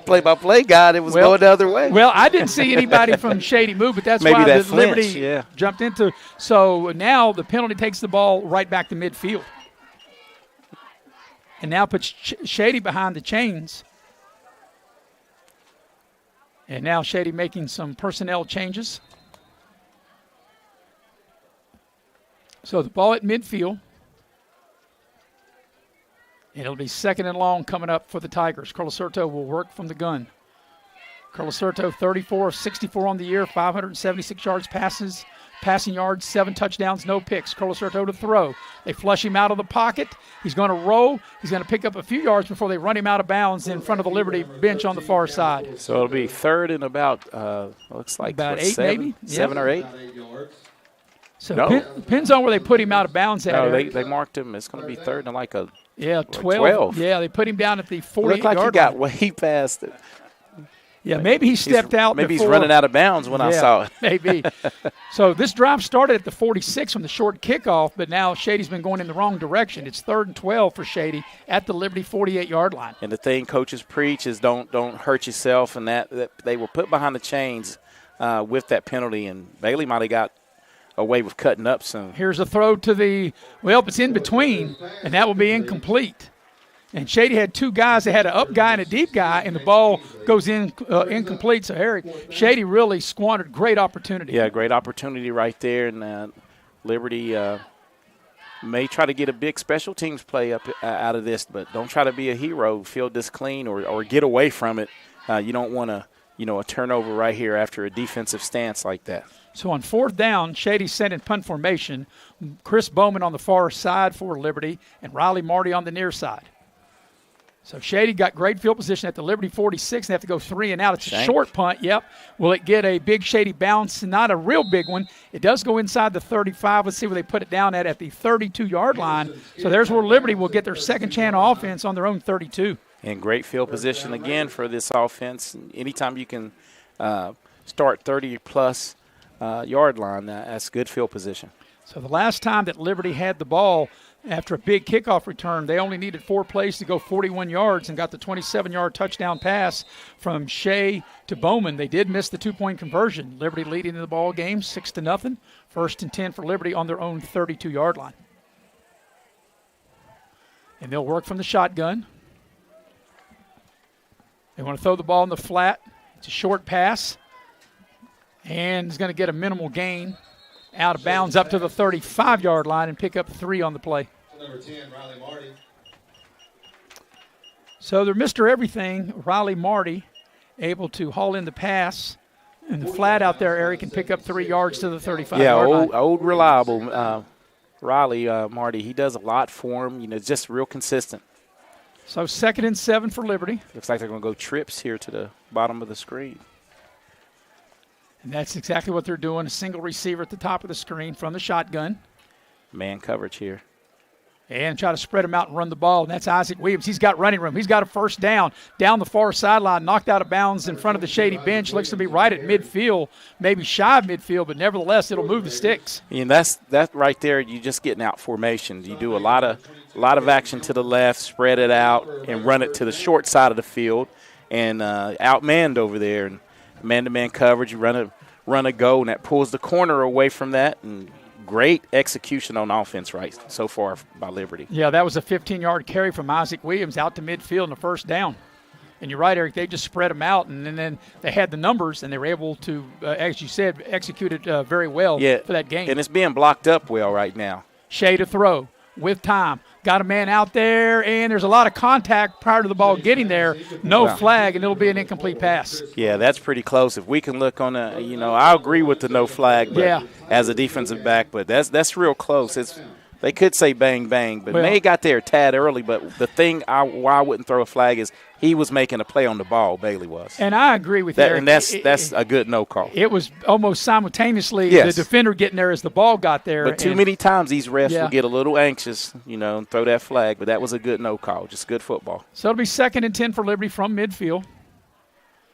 play-by-play guy. It was going the other way. Well, I didn't see anybody from Shady move, but that's maybe why that the Liberty jumped into. So now the penalty takes the ball right back to midfield. And now puts Shady behind the chains. And now Shady making some personnel changes. So the ball at midfield. And it'll be 2nd and long coming up for the Tigers. Curlicerto will work from the gun. Curlicerto 34 of 64 on the year, 576 yards passing yards, 7 touchdowns, no picks. Curlicerto to throw. They flush him out of the pocket. He's going to roll. He's going to pick up a few yards before they run him out of bounds in front of the Liberty bench on the far side. So it'll be 3rd and about, looks like about 8 7, maybe? 7 or 8. So depends on where they put him out of bounds at. No, they marked him. It's going to be 3rd and like a 12. Yeah, they put him down at the 48-yard line. Looked like he got way past it. Yeah, maybe he stepped out. Maybe he's running out of bounds when I saw it. Maybe. So this drive started at the 46 from the short kickoff, but now Shady's been going in the wrong direction. It's 3rd and 12 for Shady at the Liberty 48-yard line. And the thing coaches preach is don't hurt yourself, and that they were put behind the chains with that penalty, and Bailey might have got away with cutting up soon. Here's a throw to it's in between, and that will be incomplete. And Shady had two guys. They had an up guy and a deep guy, and the ball goes in incomplete. So, Harry, Shady really squandered great opportunity. Yeah, great opportunity right there. And Liberty may try to get a big special teams play up out of this, but don't try to be a hero, field this clean, or get away from it. You don't want to, a turnover right here after a defensive stance like that. So on 4th down, Shady sent in punt formation. Chris Bowman on the far side for Liberty, and Riley Marty on the near side. So Shady got great field position at the Liberty 46. They have to go 3 and out. It's a short punt, yep. Will it get a big Shady bounce? Not a real big one. It does go inside the 35. Let's see where they put it down at the 32-yard line. So there's where Liberty will get their second chance offense on their own 32. And great field position again for this offense. Anytime you can start 30-plus yard line, that's good field position. So the last time that Liberty had the ball after a big kickoff return, they only needed 4 plays to go 41 yards and got the 27-yard touchdown pass from Shea to Bowman. They did miss the 2-point conversion. Liberty leading the ball game 6-0. 1st and 10 for Liberty on their own 32-yard line. And they'll work from the shotgun. They want to throw the ball in the flat. It's a short pass. And he's going to get a minimal gain. Out of bounds up to the 35-yard line and pick up 3 on the play. Number 10, Riley Marty. So they're Mr. Everything. Riley Marty able to haul in the pass. And the flat out there, Eric, can pick up 3 yards to the 35-yard line. Yeah, old reliable Riley Marty. He does a lot for him. Just real consistent. So 2nd and 7 for Liberty. Looks like they're going to go trips here to the bottom of the screen. And that's exactly what they're doing, a single receiver at the top of the screen from the shotgun. Man coverage here. And try to spread him out and run the ball. And that's Isaac Williams. He's got running room. He's got a first down the far sideline, knocked out of bounds in front of the Shady bench. Looks to be right at midfield, maybe shy of midfield, but nevertheless, it'll move the sticks. And that's right there. You just getting out formations. You do a lot of action to the left, spread it out, and run it to the short side of the field, and outmanned over there. And man-to-man coverage, you run a go, and that pulls the corner away from that. And great execution on offense so far by Liberty. Yeah, that was a 15-yard carry from Isaac Williams out to midfield and a first down. And you're right, Eric, they just spread them out, and then they had the numbers, and they were able to, as you said, execute it very well for that game. And it's being blocked up well right now. Shea to throw with time. Got a man out there, and there's a lot of contact prior to the ball getting there. No flag, and it'll be an incomplete pass. Yeah, that's pretty close. If we can look on I agree with the no flag as a defensive back, but that's real close. They could say bang, bang, but May got there a tad early. But the thing why I wouldn't throw a flag is he was making a play on the ball, Bailey was. And I agree with that. And that's a good no call. It was almost simultaneously the defender getting there as the ball got there. But too many times these refs will get a little anxious, and throw that flag. But that was a good no call, just good football. So it'll be 2nd and 10 for Liberty from midfield.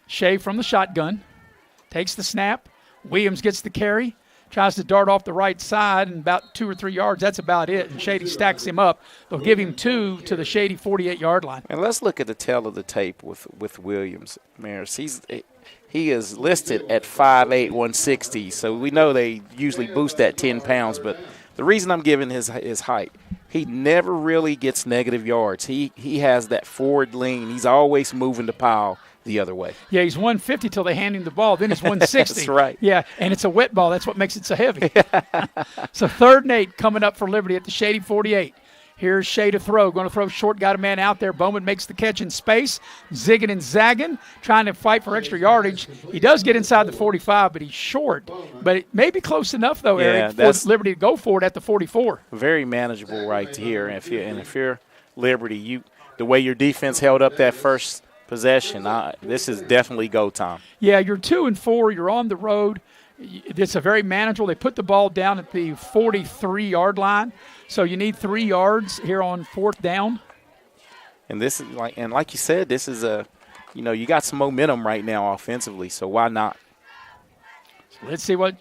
Shea from the shotgun. Takes the snap. Williams gets the carry. Tries to dart off the right side, and about 2 or 3 yards, that's about it. And Shady stacks him up. They'll give him 2 to the Shady 48-yard line. And let's look at the tail of the tape with Williams. Maris, he is listed at 5'8", 160, so we know they usually boost that 10 pounds. But the reason I'm giving his height, he never really gets negative yards. He has that forward lean. He's always moving the pile the other way. Yeah, he's 150 till they hand him the ball. Then it's 160. That's right. Yeah, and it's a wet ball. That's what makes it so heavy. So 3rd and 8 coming up for Liberty at the Shady 48. Here's Shea to throw. Going to throw short. Got a man out there. Bowman makes the catch in space. Zigging and zagging. Trying to fight for extra yardage. He does get inside the 45, but he's short. But it may be close enough, though, Eric, for Liberty to go for it at the 44. Very manageable right here. And if you're Liberty, the way your defense held up that first possession, this is definitely go time. Yeah, you're 2 and 4. You're on the road. It's a very manageable. They put the ball down at the 43-yard line, so you need 3 yards here on 4th down. And this is like you said, this is you got some momentum right now offensively, so why not? So let's see what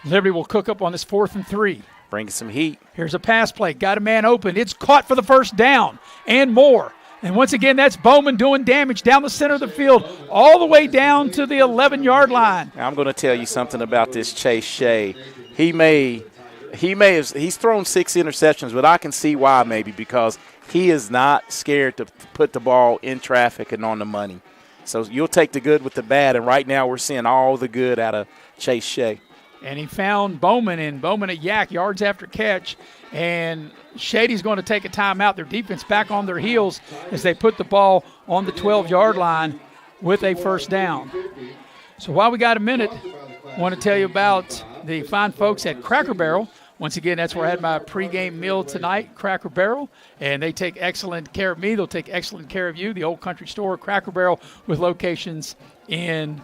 Liberty will cook up on this 4th and 3. Bring some heat. Here's a pass play. Got a man open. It's caught for the first down and more. And once again, that's Bowman doing damage down the center of the field, all the way down to the 11-yard line. Now, I'm going to tell you something about this Chase Shea. he's thrown 6 interceptions, but I can see why maybe, because he is not scared to put the ball in traffic and on the money. So you'll take the good with the bad, and right now we're seeing all the good out of Chase Shea. And he found Bowman, and Bowman at Yak, yards after catch. And Shady's going to take a timeout. Their defense back on their heels as they put the ball on the 12-yard line with a first down. So while we got a minute, I want to tell you about the fine folks at Cracker Barrel. Once again, that's where I had my pregame meal tonight, Cracker Barrel, and they take excellent care of me. They'll take excellent care of you. The Old Country Store, Cracker Barrel, with locations in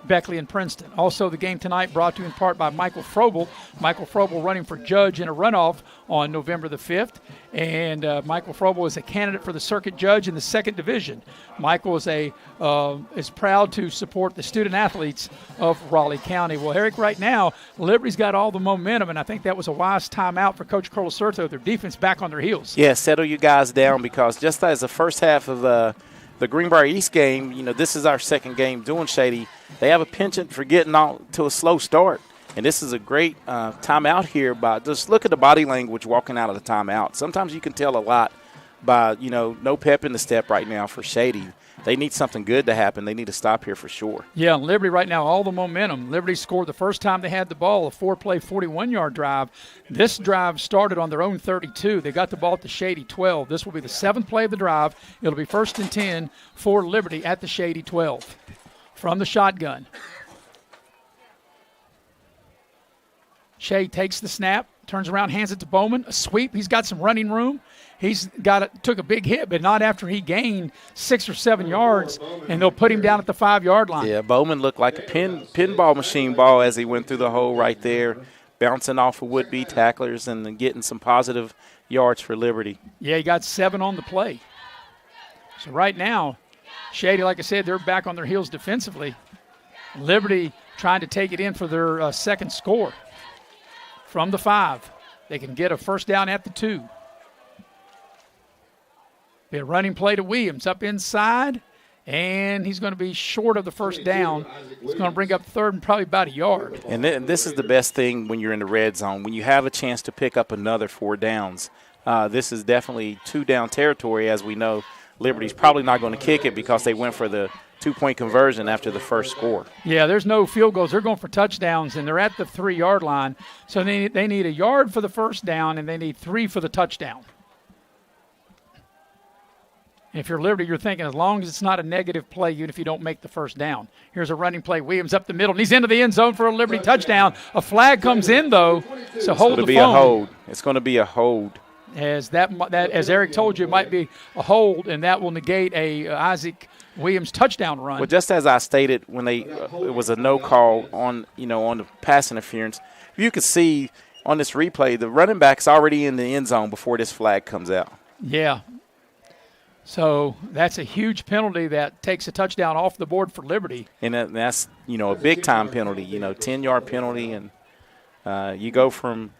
Beckley and Princeton. Also, the game tonight brought to you in part by Michael Frobel. Michael Frobel running for judge in a runoff on November the 5th. And Michael Frobel is a candidate for the circuit judge in the 2nd division. Michael is proud to support the student athletes of Raleigh County. Well, Eric, right now, Liberty's got all the momentum, and I think that was a wise timeout for Coach Colasurto. Their defense back on their heels. Yeah, settle you guys down, because just as the first half of the Greenbrier East game, this is our second game doing Shady. They have a penchant for getting out to a slow start. And this is a great timeout here. Just look at the body language walking out of the timeout. Sometimes you can tell a lot by, no pep in the step right now for Shady. They need something good to happen. They need to stop here for sure. Yeah, Liberty right now, all the momentum. Liberty scored the first time they had the ball, a 4-play, 41-yard drive. This drive started on their own 32. They got the ball at the Shady 12. This will be the 7th play of the drive. It'll be 1st and 10 for Liberty at the Shady 12. From the shotgun. Shea takes the snap, turns around, hands it to Bowman. A sweep. He's got some running room. Took a big hit, but not after he gained 6 or 7 yards, and they'll put him down at the 5-yard line. Yeah, Bowman looked like a pinball machine ball as he went through the hole right there, bouncing off of would-be tacklers and then getting some positive yards for Liberty. Yeah, he got 7 on the play. So right now, Shady, like I said, they're back on their heels defensively. Liberty trying to take it in for their second score. From the 5, they can get a first down at the 2. Be a running play to Williams up inside, and he's going to be short of the first down. It's going to bring up 3rd and probably about a yard. And this is the best thing when you're in the red zone. When you have a chance to pick up another 4 downs, this is definitely 2-down territory. As we know, Liberty's probably not going to kick it because they went for the 2-point conversion after the first score. Yeah, there's no field goals. They're going for touchdowns, and they're at the 3-yard line. So they need a yard for the first down, and they need 3 for the touchdown. If you're Liberty, you're thinking as long as it's not a negative play, even if you don't make the first down. Here's a running play. Williams up the middle, and he's into the end zone for a Liberty touchdown. A flag comes in, though, so hold the phone. It's going to be a hold. As as Eric told you, it might be a hold, and that will negate a Isaac Williams touchdown run. Well, just as I stated when it was a no call on the pass interference, you could see on this replay the running back's already in the end zone before this flag comes out. Yeah. So that's a huge penalty that takes a touchdown off the board for Liberty. And that's, a big-time penalty, 10-yard penalty. And you go from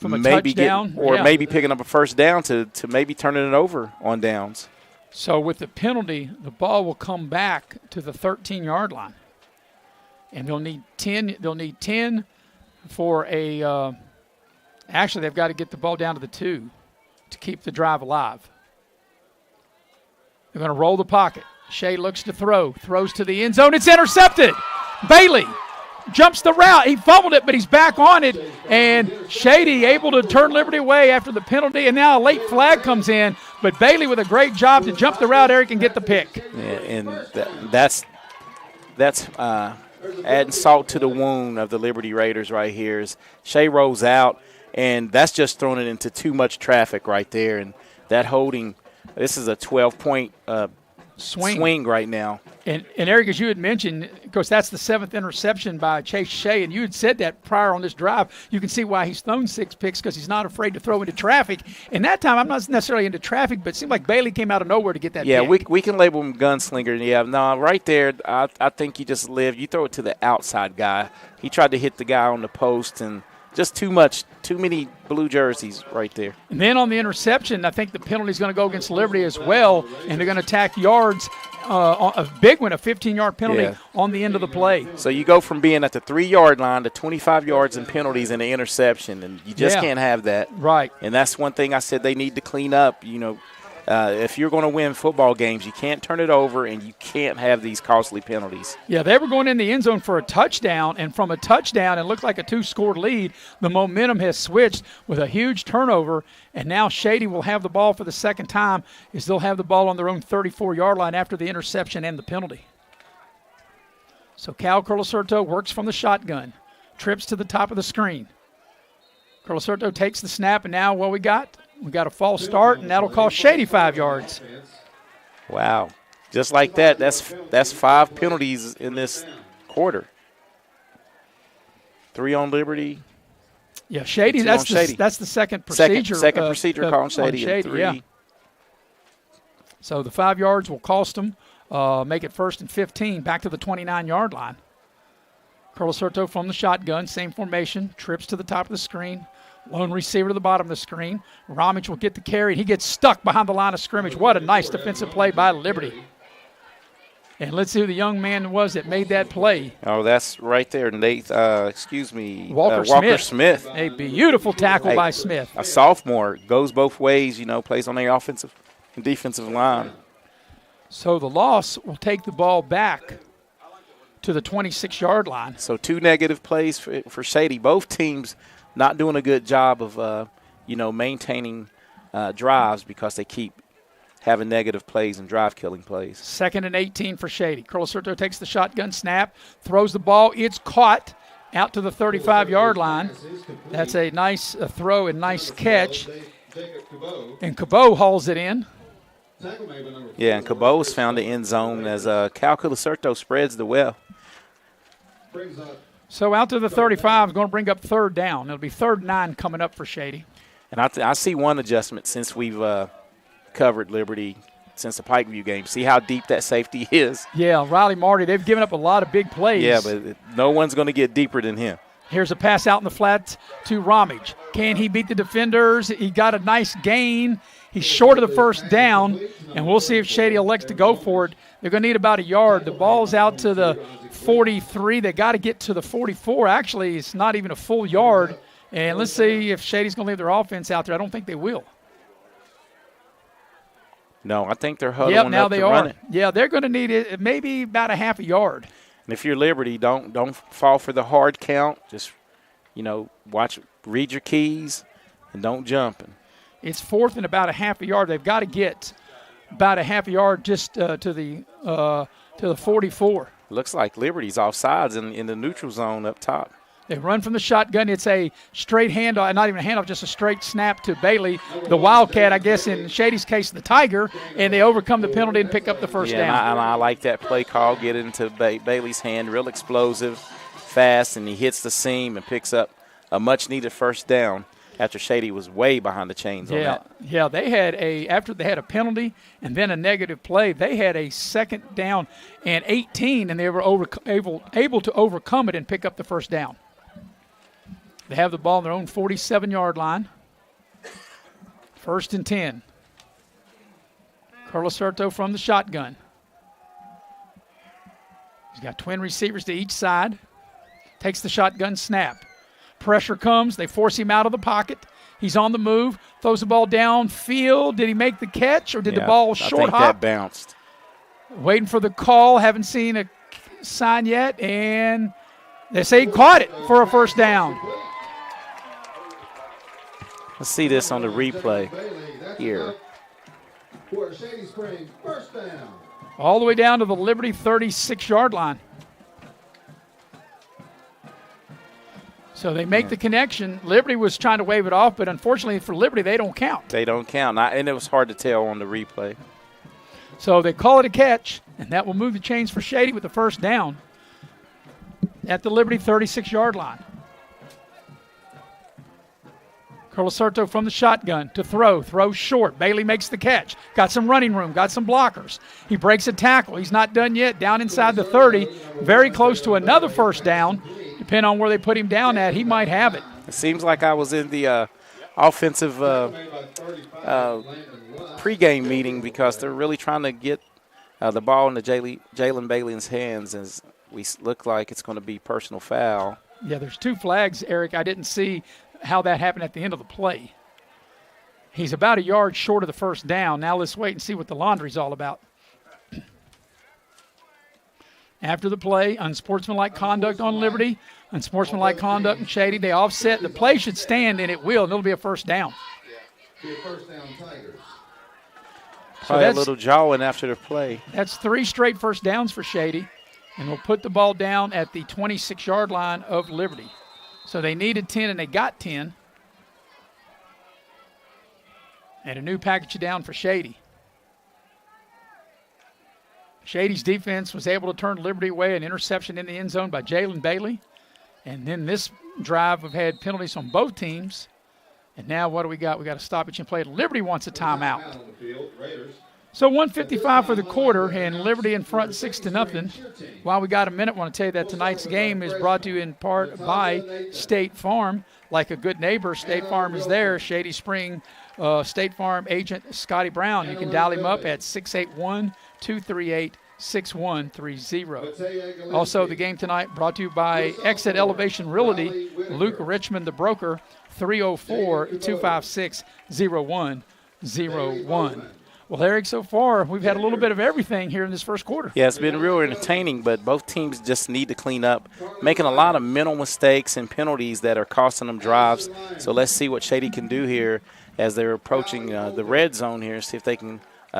a maybe touchdown, maybe picking up a first down to maybe turning it over on downs. So with the penalty, the ball will come back to the 13-yard line. And they'll need 10. They'll need 10 for a actually, they've got to get the ball down to the 2 to keep the drive alive. They're going to roll the pocket. Shea looks to throws to the end zone. It's intercepted. Bailey jumps the route. He fumbled it, but he's back on it. And Shady able to turn Liberty away after the penalty, and now a late flag comes in. But Bailey with a great job to jump the route, Eric, and get the pick. Yeah, and that's adding salt to the wound of the Liberty Raiders right here. As Shea rolls out, and that's just throwing it into too much traffic right there. And that holding, this is a 12-point swing right now. And Eric, as you had mentioned, of course, that's the 7th interception by Chase Shea, and you had said that prior on this drive. You can see why he's thrown 6 picks, because he's not afraid to throw into traffic. And that time, I'm not necessarily into traffic, but it seemed like Bailey came out of nowhere to get that pick. we can label him gunslinger. Yeah, no, right there, I think you just you throw it to the outside guy. He tried to hit the guy on the post, and just too many blue jerseys right there. And then on the interception, I think the penalty is going to go against Liberty as well, and they're going to attack yards a big one, a 15-yard penalty on the end of the play. So you go from being at the 3-yard line to 25 yards and penalties and an interception, and you just can't have that. Right. And that's one thing I said they need to clean up. If you're going to win football games, you can't turn it over, and you can't have these costly penalties. Yeah, they were going in the end zone for a touchdown, and from a touchdown, it looked like a 2-score lead. The momentum has switched with a huge turnover, and now Shady will have the ball for the second time as they'll have the ball on their own 34-yard line after the interception and the penalty. So Cal Curlicerto works from the shotgun, trips to the top of the screen. Curlicerto takes the snap, and now what we got? We got a false start, and that'll cost Shady 5 yards. Wow. Just like that, that's 5 penalties in this quarter. 3 on Liberty. Yeah, Shady, that's the second procedure. Second procedure call on Shady. Yeah. So the 5 yards will cost them, make it 1st and 15, back to the 29-yard line. Curlicerto from the shotgun, same formation, trips to the top of the screen. Lone receiver to the bottom of the screen. Ramich will get the carry, and he gets stuck behind the line of scrimmage. What a nice defensive play by Liberty. And let's see who the young man was that made that play. Oh, that's right there, Walker Smith. A beautiful tackle by Smith. A sophomore, goes both ways, plays on the offensive and defensive line. So the loss will take the ball back to the 26-yard line. So 2 negative plays for Shady. Both teams not doing a good job of, maintaining drives because they keep having negative plays and drive-killing plays. 2nd and 18 for Shady. Curlicerto takes the shotgun snap, throws the ball. It's caught out to the 35-yard line. That's a nice throw and nice catch. And Cabot hauls it in. Yeah, and Cabot's found the end zone as Cal Curlicerto spreads the well. So out to the 35 is going to bring up 3rd down. It'll be 3rd and 9 coming up for Shady. And I see one adjustment since we've covered Liberty since the Pikeview game. See how deep that safety is? Yeah, Riley Marty, they've given up a lot of big plays. Yeah, but no one's going to get deeper than him. Here's a pass out in the flat to Ramage. Can he beat the defenders? He got a nice gain. He's short of the 1st down, and we'll see if Shady elects to go for it. They're going to need about a yard. The ball's out to the 43. They got to get to the 44. Actually, it's not even a full yard. And let's see if Shady's going to leave their offense out there. I don't think they will. No, I think they're huddling now up they to are. run it. Yeah, they're going to need it maybe about a half a yard. And if you're Liberty, don't fall for the hard count. Just, read your keys and don't jump. It's 4th and about a half a yard. They've got to get about a half a yard just to the 44. Looks like Liberty's offsides in the neutral zone up top. They run from the shotgun. It's a straight handoff, not even a handoff, just a straight snap to Bailey, the Wildcat, I guess in Shady's case, the Tiger, and they overcome the penalty and pick up the 1st down. And I like that play call, get it into Bailey's hand, real explosive, fast, and he hits the seam and picks up a much-needed 1st down after Shady was way behind the chains on that. Yeah, after they had a penalty and then a negative play, they had a 2nd down and 18, and they were able to overcome it and pick up the 1st down. They have the ball on their own 47-yard line. 1st and 10. Curlicerto from the shotgun. He's got twin receivers to each side. Takes the shotgun snap. Pressure comes. They force him out of the pocket. He's on the move. Throws the ball downfield. Did he make the catch, or did the ball short hop? I think that bounced. Waiting for the call. Haven't seen a sign yet, and they say he caught it for a 1st down. Let's see this on the replay here. For Shady Spring, 1st down. All the way down to the Liberty 36-yard line. So they make the connection. Liberty was trying to wave it off, but unfortunately for Liberty, they don't count. They don't count, and it was hard to tell on the replay. So they call it a catch, and that will move the chains for Shady with the 1st down at the Liberty 36-yard line. Curlicerto from the shotgun to throws short. Bailey makes the catch. Got some running room, got some blockers. He breaks a tackle. He's not done yet. Down inside the 30, very close to another 1st down. Depending on where they put him down at, he might have it. It seems like I was in the offensive pregame meeting because they're really trying to get The ball in the Jalen Bailey's hands, as we look like it's going to be personal foul. Yeah, there's 2 flags, Eric. I didn't see how that happened at the end of the play. He's about a yard short of the first down. Now let's wait and see what the laundry's all about. After the play, unsportsmanlike conduct on Liberty, unsportsmanlike conduct in Shady. They offset. The play should stand, and it will, and it'll be a first down. Be a first down, Tigers. Probably a little jawing after the play. That's 3 straight first downs for Shady, and we'll put the ball down at the 26-yard line of Liberty. So they needed 10, and they got 10. And a new package down for Shady. Shady's defense was able to turn Liberty away, an interception in the end zone by Jalen Bailey. And then this drive, we've had penalties on both teams. And now what do we got? We got a stoppage in play. Liberty wants a timeout. So 1:55 for the quarter, and Liberty in front 6-0. While we got a minute, I want to tell you that tonight's game is brought to you in part by State Farm. Like a good neighbor, State Farm is there. Shady Spring State Farm agent Scotty Brown. You can dial him up at 681-238-6130. Also, the game tonight brought to you by Exit Elevation Realty, Luke Richmond, the broker, 304-256-0101. Well, Eric, so far we've had a little bit of everything here in this first quarter. Yeah, it's been real entertaining, but both teams just need to clean up, making a lot of mental mistakes and penalties that are costing them drives. So let's see what Shady can do here as they're approaching the red zone here, see if they can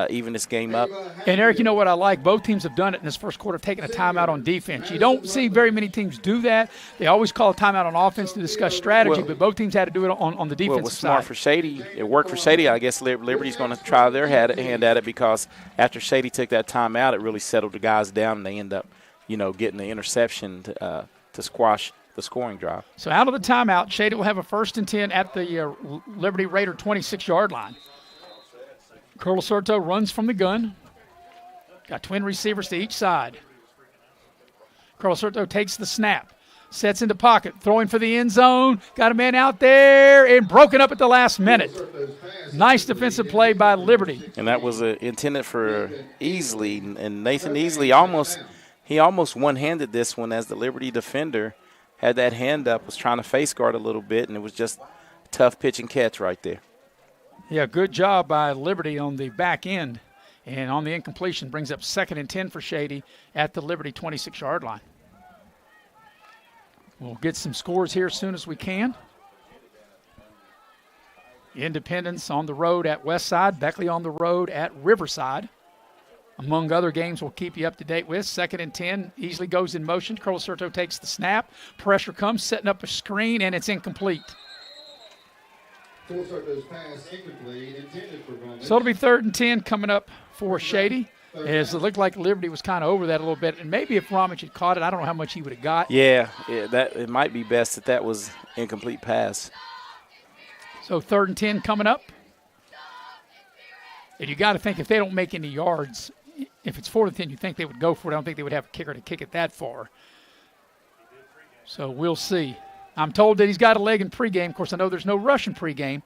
even this game up. And, Eric, you know what I like? Both teams have done it in this first quarter, taking a timeout on defense. You don't see very many teams do that. They always call a timeout on offense to discuss strategy, but both teams had to do it on the defensive well, it was smart side. For Shady. It worked for Shady. I guess Liberty's going to try their hand at it because after Shady took that timeout, it really settled the guys down, and they end up, getting the interception to squash the scoring drive. So out of the timeout, Shady will have a 1st and 10 at the Liberty Raider 26-yard line. Curl Sorto runs from the gun. Got twin receivers to each side. Curl Sorto takes the snap. Sets into pocket. Throwing for the end zone. Got a man out there and broken up at the last minute. Nice defensive play by Liberty. And that was intended for Easley. And Nathan Easley almost one-handed this one as the Liberty defender had that hand up, was trying to face guard a little bit, and it was just a tough pitch and catch right there. Yeah, good job by Liberty on the back end. And on the incompletion, brings up 2nd and 10 for Shady at the Liberty 26-yard line. We'll get some scores here as soon as we can. Independence on the road at Westside, Beckley on the road at Riverside. Among other games we'll keep you up to date with. 2nd and 10, Easley goes in motion. Curl Sorto takes the snap. Pressure comes, setting up a screen, and it's incomplete. So it'll be 3rd and 10 coming up for Shady, as it looked like Liberty was kind of over that a little bit. And maybe if Ramich had caught it, I don't know how much he would have got. Yeah, that it might be best that was incomplete pass. So 3rd and 10 coming up. And you got to think if they don't make any yards, if it's 4th and 10, you think they would go for it. I don't think they would have a kicker to kick it that far. So we'll see. I'm told that he's got a leg in pregame. Of course, I know there's no rush in pregame,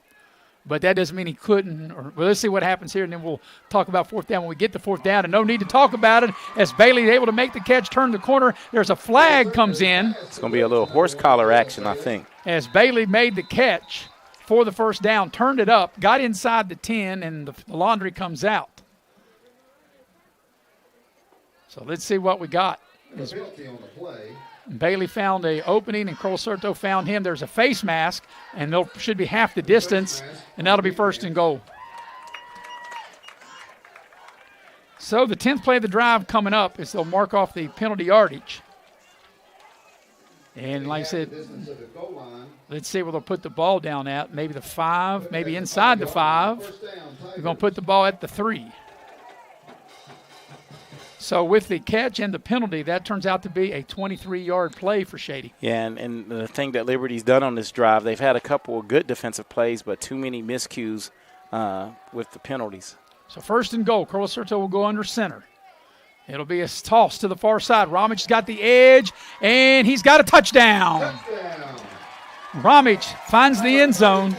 but that doesn't mean he couldn't. Well, let's see what happens here, and then we'll talk about 4th down when we get to 4th down. And no need to talk about it as Bailey is able to make the catch, turn the corner. There's a flag comes in. It's going to be a little horse collar action, I think. As Bailey made the catch for the 1st down, turned it up, got inside the 10, and the laundry comes out. So let's see what we got. Bailey found an opening, and Curl Sorto found him. There's a face mask, and there should be half the distance, and that'll be 1st and goal. So the 10th play of the drive coming up is they'll mark off the penalty yardage. And like I said, let's see where they'll put the ball down at. Maybe the 5, maybe inside the 5. We're going to put the ball at the 3. So with the catch and the penalty, that turns out to be a 23-yard play for Shady. Yeah, and the thing that Liberty's done on this drive, they've had a couple of good defensive plays, but too many miscues with the penalties. So 1st and goal. Curl Sorto will go under center. It'll be a toss to the far side. Ramich got the edge, and he's got a touchdown. Ramich finds the end zone,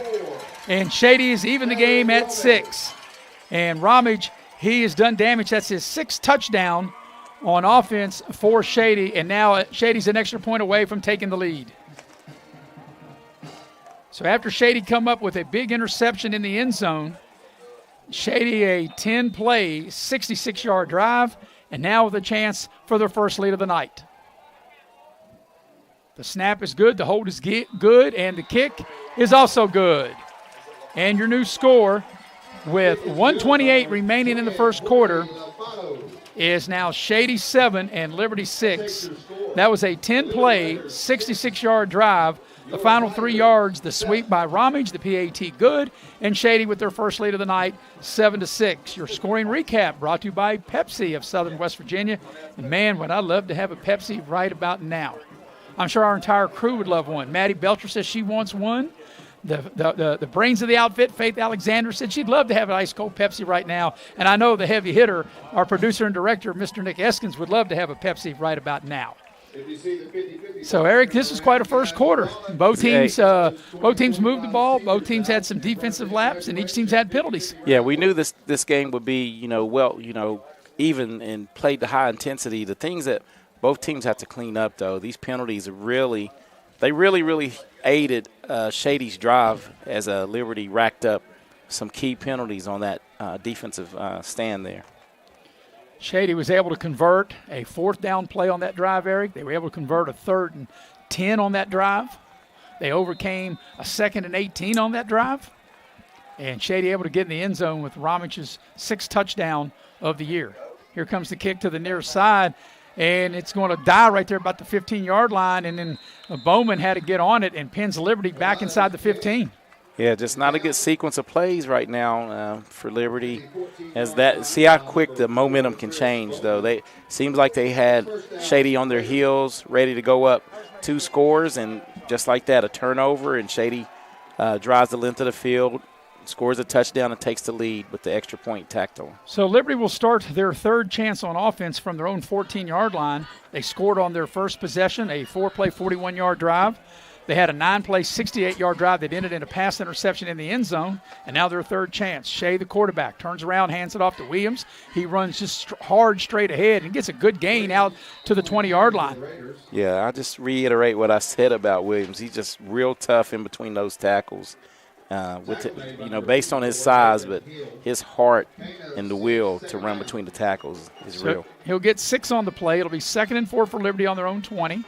and Shady is even the game at 6. And Ramich He has done damage. That's his 6th touchdown on offense for Shady, and now Shady's an extra point away from taking the lead. So after Shady come up with a big interception in the end zone, Shady a 10-play, 66-yard drive, and now with a chance for their first lead of the night. The snap is good, the hold is good, and the kick is also good. And your new score with 1:28 remaining in the first quarter is now Shady 7 and Liberty 6. That was a 10-play, 66-yard drive. The final 3 yards, the sweep by Ramage, the PAT good, and Shady with their first lead of the night, 7-6. Your scoring recap brought to you by Pepsi of Southern West Virginia. And man, would I love to have a Pepsi right about now. I'm sure our entire crew would love one. Maddie Belcher says she wants one. The brains of the outfit, Faith Alexander, said she'd love to have an ice-cold Pepsi right now. And I know the heavy hitter, our producer and director, Mr. Nick Eskins, would love to have a Pepsi right about now. So, Eric, this was quite a first quarter. Both teams moved the ball. Both teams had some defensive laps, and each team's had penalties. Yeah, we knew this game would be, even and played the high intensity. The things that both teams have to clean up, though, these penalties really aided Shady's drive as Liberty racked up some key penalties on that defensive stand there. Shady was able to convert a 4th down play on that drive, Eric. They were able to convert a 3rd and 10 on that drive. They overcame a 2nd and 18 on that drive. And Shady able to get in the end zone with Ramage's 6th touchdown of the year. Here comes the kick to the near side. And it's going to die right there about the 15-yard line. And then Bowman had to get on it and pins Liberty back inside the 15. Yeah, just not a good sequence of plays right now for Liberty. See how quick the momentum can change, though. They seems like they had Shady on their heels, ready to go up 2 scores, and just like that, a turnover, and Shady drives the length of the field, scores a touchdown, and takes the lead with the extra point tacked on. So Liberty will start their 3rd chance on offense from their own 14-yard line. They scored on their first possession, a 4-play, 41-yard drive. They had a 9-play, 68-yard drive that ended in a pass interception in the end zone, and now their 3rd chance. Shea, the quarterback, turns around, hands it off to Williams. He runs just hard straight ahead and gets a good gain out to the 20-yard line. Yeah, I just reiterate what I said about Williams. He's just real tough in between those tackles. Based on his size, but his heart and the will to run between the tackles is real. He'll get 6 on the play. It'll be 2nd and 4 for Liberty on their own 20.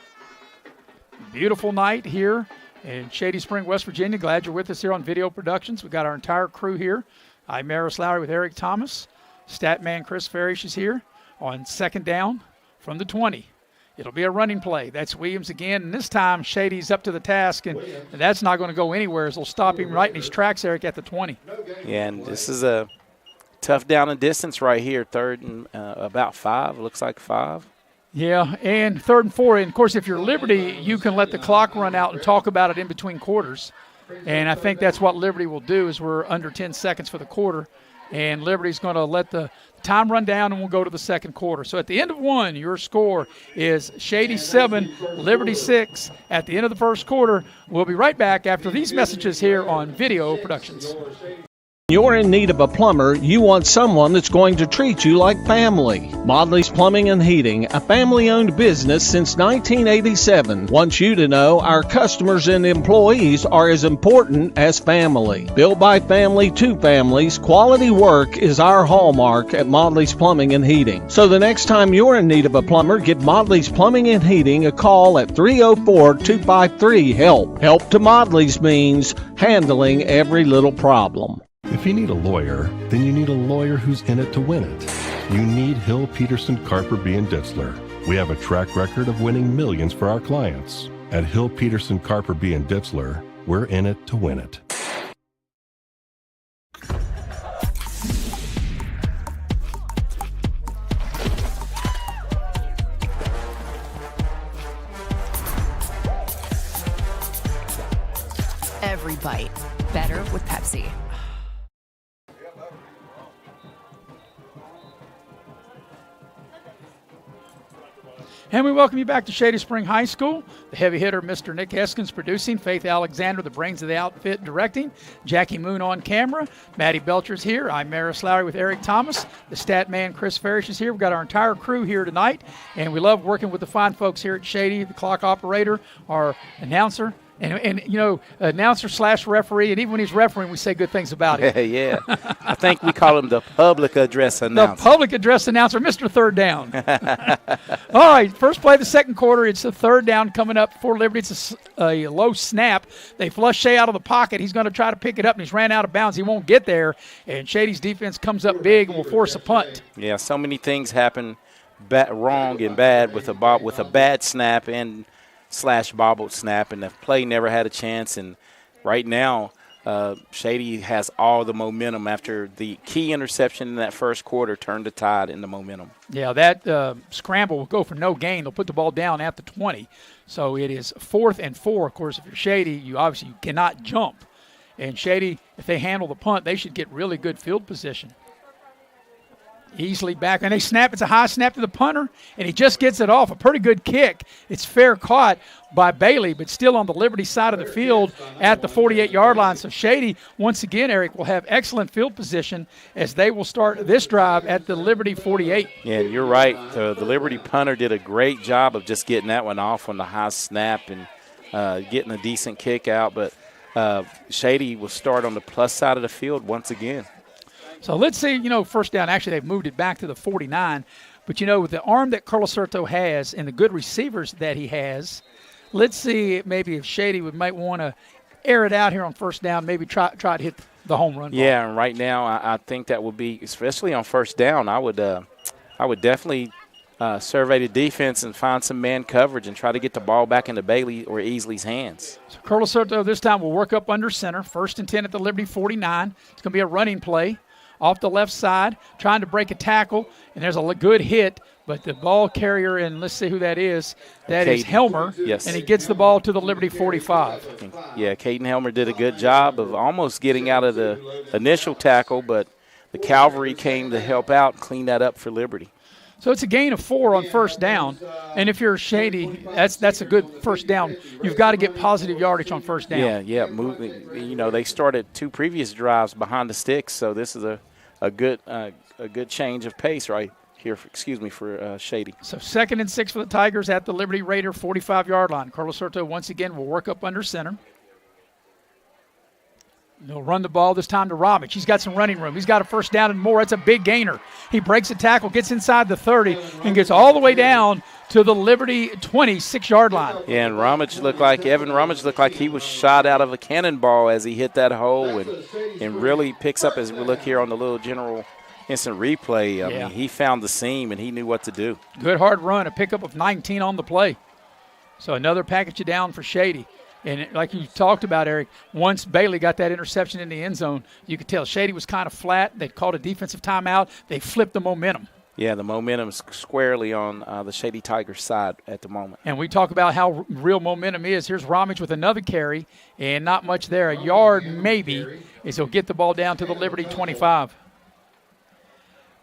Beautiful night here in Shady Spring, West Virginia. Glad you're with us here on Video Productions. We've got our entire crew here. I'm Maris Lowry with Eric Thomas. Statman Chris Farish is here on 2nd down from the 20. It'll be a running play. That's Williams again, and this time Shady's up to the task, and that's not going to go anywhere as they'll stop him right in his tracks, Eric, at the 20. Yeah, and this is a tough down and distance right here, 3rd and about 5, looks like 5. Yeah, and 3rd and 4. And, of course, if you're Liberty, you can let the clock run out and talk about it in between quarters. And I think that's what Liberty will do is we're under 10 seconds for the quarter. And Liberty's going to let the time run down, and we'll go to the 2nd quarter. So at the end of 1, your score is Shady 7, Liberty 6. At the end of the first quarter, we'll be right back after these messages here on Video Productions. You're in need of a plumber, you want someone that's going to treat you like family. Modley's Plumbing and Heating, a family-owned business since 1987, wants you to know our customers and employees are as important as family. Built by family to families, quality work is our hallmark at Modley's Plumbing and Heating. So the next time you're in need of a plumber, give Modley's Plumbing and Heating a call at 304-253-HELP. Help to Modley's means handling every little problem. If you need a lawyer, then you need a lawyer who's in it to win it. You need Hill, Peterson, Carper, B. & Ditzler. We have a track record of winning millions for our clients. At Hill, Peterson, Carper, B. & Ditzler, we're in it to win it. Every bite better with Pepsi. And we welcome you back to Shady Spring High School. The heavy hitter, Mr. Nick Heskins, producing. Faith Alexander, the brains of the outfit, directing. Jackie Moon on camera. Maddie Belcher's here. I'm Maris Lowry with Eric Thomas. The stat man, Chris Farish, is here. We've got our entire crew here tonight, and we love working with the fine folks here at Shady, the clock operator, our announcer, and announcer/referee, and even when he's refereeing, we say good things about him. Yeah. I think we call him the public address announcer. The public address announcer, Mr. Third Down. All right, first play of the second quarter. It's a third down coming up for Liberty. It's a low snap. They flush Shea out of the pocket. He's going to try to pick it up, and he's ran out of bounds. He won't get there, and Shady's defense comes up big and will force a punt. Yeah, so many things happen wrong and bad with a bad snap and – /bobbled snap, and the play never had a chance. And right now, Shady has all the momentum after the key interception in that first quarter turned the tide in the momentum. Yeah, that scramble will go for no gain. They'll put the ball down at the 20. So it is 4th and 4. Of course, if you're Shady, you obviously cannot jump. And Shady, if they handle the punt, they should get really good field position. Easily back, and they snap. It's a high snap to the punter, and he just gets it off. A pretty good kick. It's fair caught by Bailey, but still on the Liberty side of the field at the 48-yard line. So Shady, once again, Eric, will have excellent field position as they will start this drive at the Liberty 48. Yeah, you're right. The Liberty punter did a great job of just getting that one off on the high snap and getting a decent kick out, but Shady will start on the plus side of the field once again. So let's see, first down. Actually, they've moved it back to the 49. But, with the arm that Carlos Soto has and the good receivers that he has, let's see maybe if Shady might want to air it out here on first down, maybe try to hit the home run ball. Yeah, and right now I think that would be, especially on first down, I would definitely survey the defense and find some man coverage and try to get the ball back into Bailey or Easley's hands. So Carlos Soto this time will work up under center. 1st and 10 at the Liberty 49. It's going to be a running play. Off the left side, trying to break a tackle, and there's a good hit, but the ball carrier, and let's see who that is. That is Helmer, yes. And he gets the ball to the Liberty 45. Yeah, Caden Helmer did a good job of almost getting out of the initial tackle, but the Cavalry came to help out, clean that up for Liberty. So it's a gain of 4 on first down, and if you're Shady, that's a good first down. You've got to get positive yardage on first down. Yeah, moving. They started 2 previous drives behind the sticks, so this is a good change of pace right here. For Shady. So 2nd and 6 for the Tigers at the Liberty Raider 45-yard line. Carlos Soto once again will work up under center. They'll run the ball this time to Robbins. He's got some running room. He's got a first down and more. That's a big gainer. He breaks a tackle, gets inside the 30, and gets all the way down to the Liberty 26-yard line. Yeah, and Evan Rummage looked like he was shot out of a cannonball as he hit that hole and really picks up as we look here on the little general instant replay. I mean, he found the seam and he knew what to do. Good hard run, a pickup of 19 on the play. So another package down for Shady. And like you talked about, Eric, once Bailey got that interception in the end zone, you could tell Shady was kind of flat. They called a defensive timeout. They flipped the momentum. Yeah, the momentum's squarely on the Shady Tigers side at the moment. And we talk about how real momentum is. Here's Ramage with another carry, and not much there. A yard maybe as he'll get the ball down to the Liberty 25.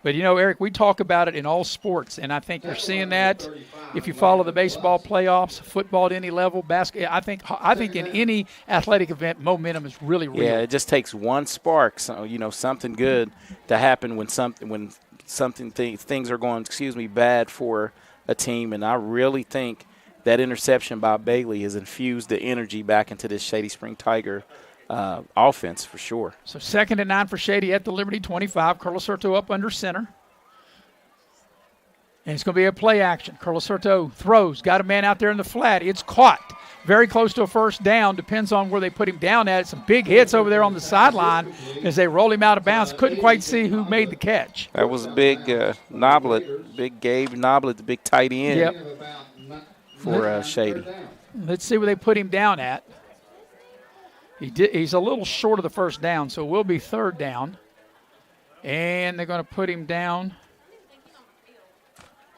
But, Eric, we talk about it in all sports, and I think you're seeing that if you follow the baseball playoffs, football at any level, basketball. I think in any athletic event, momentum is really real. Yeah, it just takes one spark, something good to happen when things are going, bad for a team. And I really think that interception by Bailey has infused the energy back into this Shady Spring Tiger offense for sure. So 2nd and 9 for Shady at the Liberty 25. Carlos Soto up under center. And it's going to be a play action. Carlos Soto throws, got a man out there in the flat. It's caught. Very close to a first down. Depends on where they put him down at. Some big hits over there on the sideline as they roll him out of bounds. Couldn't quite see who made the catch. That was a big Noblet, big Gabe Noblet, the big tight end for Shady. Let's see where they put him down at. He's a little short of the first down, so it will be 3rd down. And they're going to put him down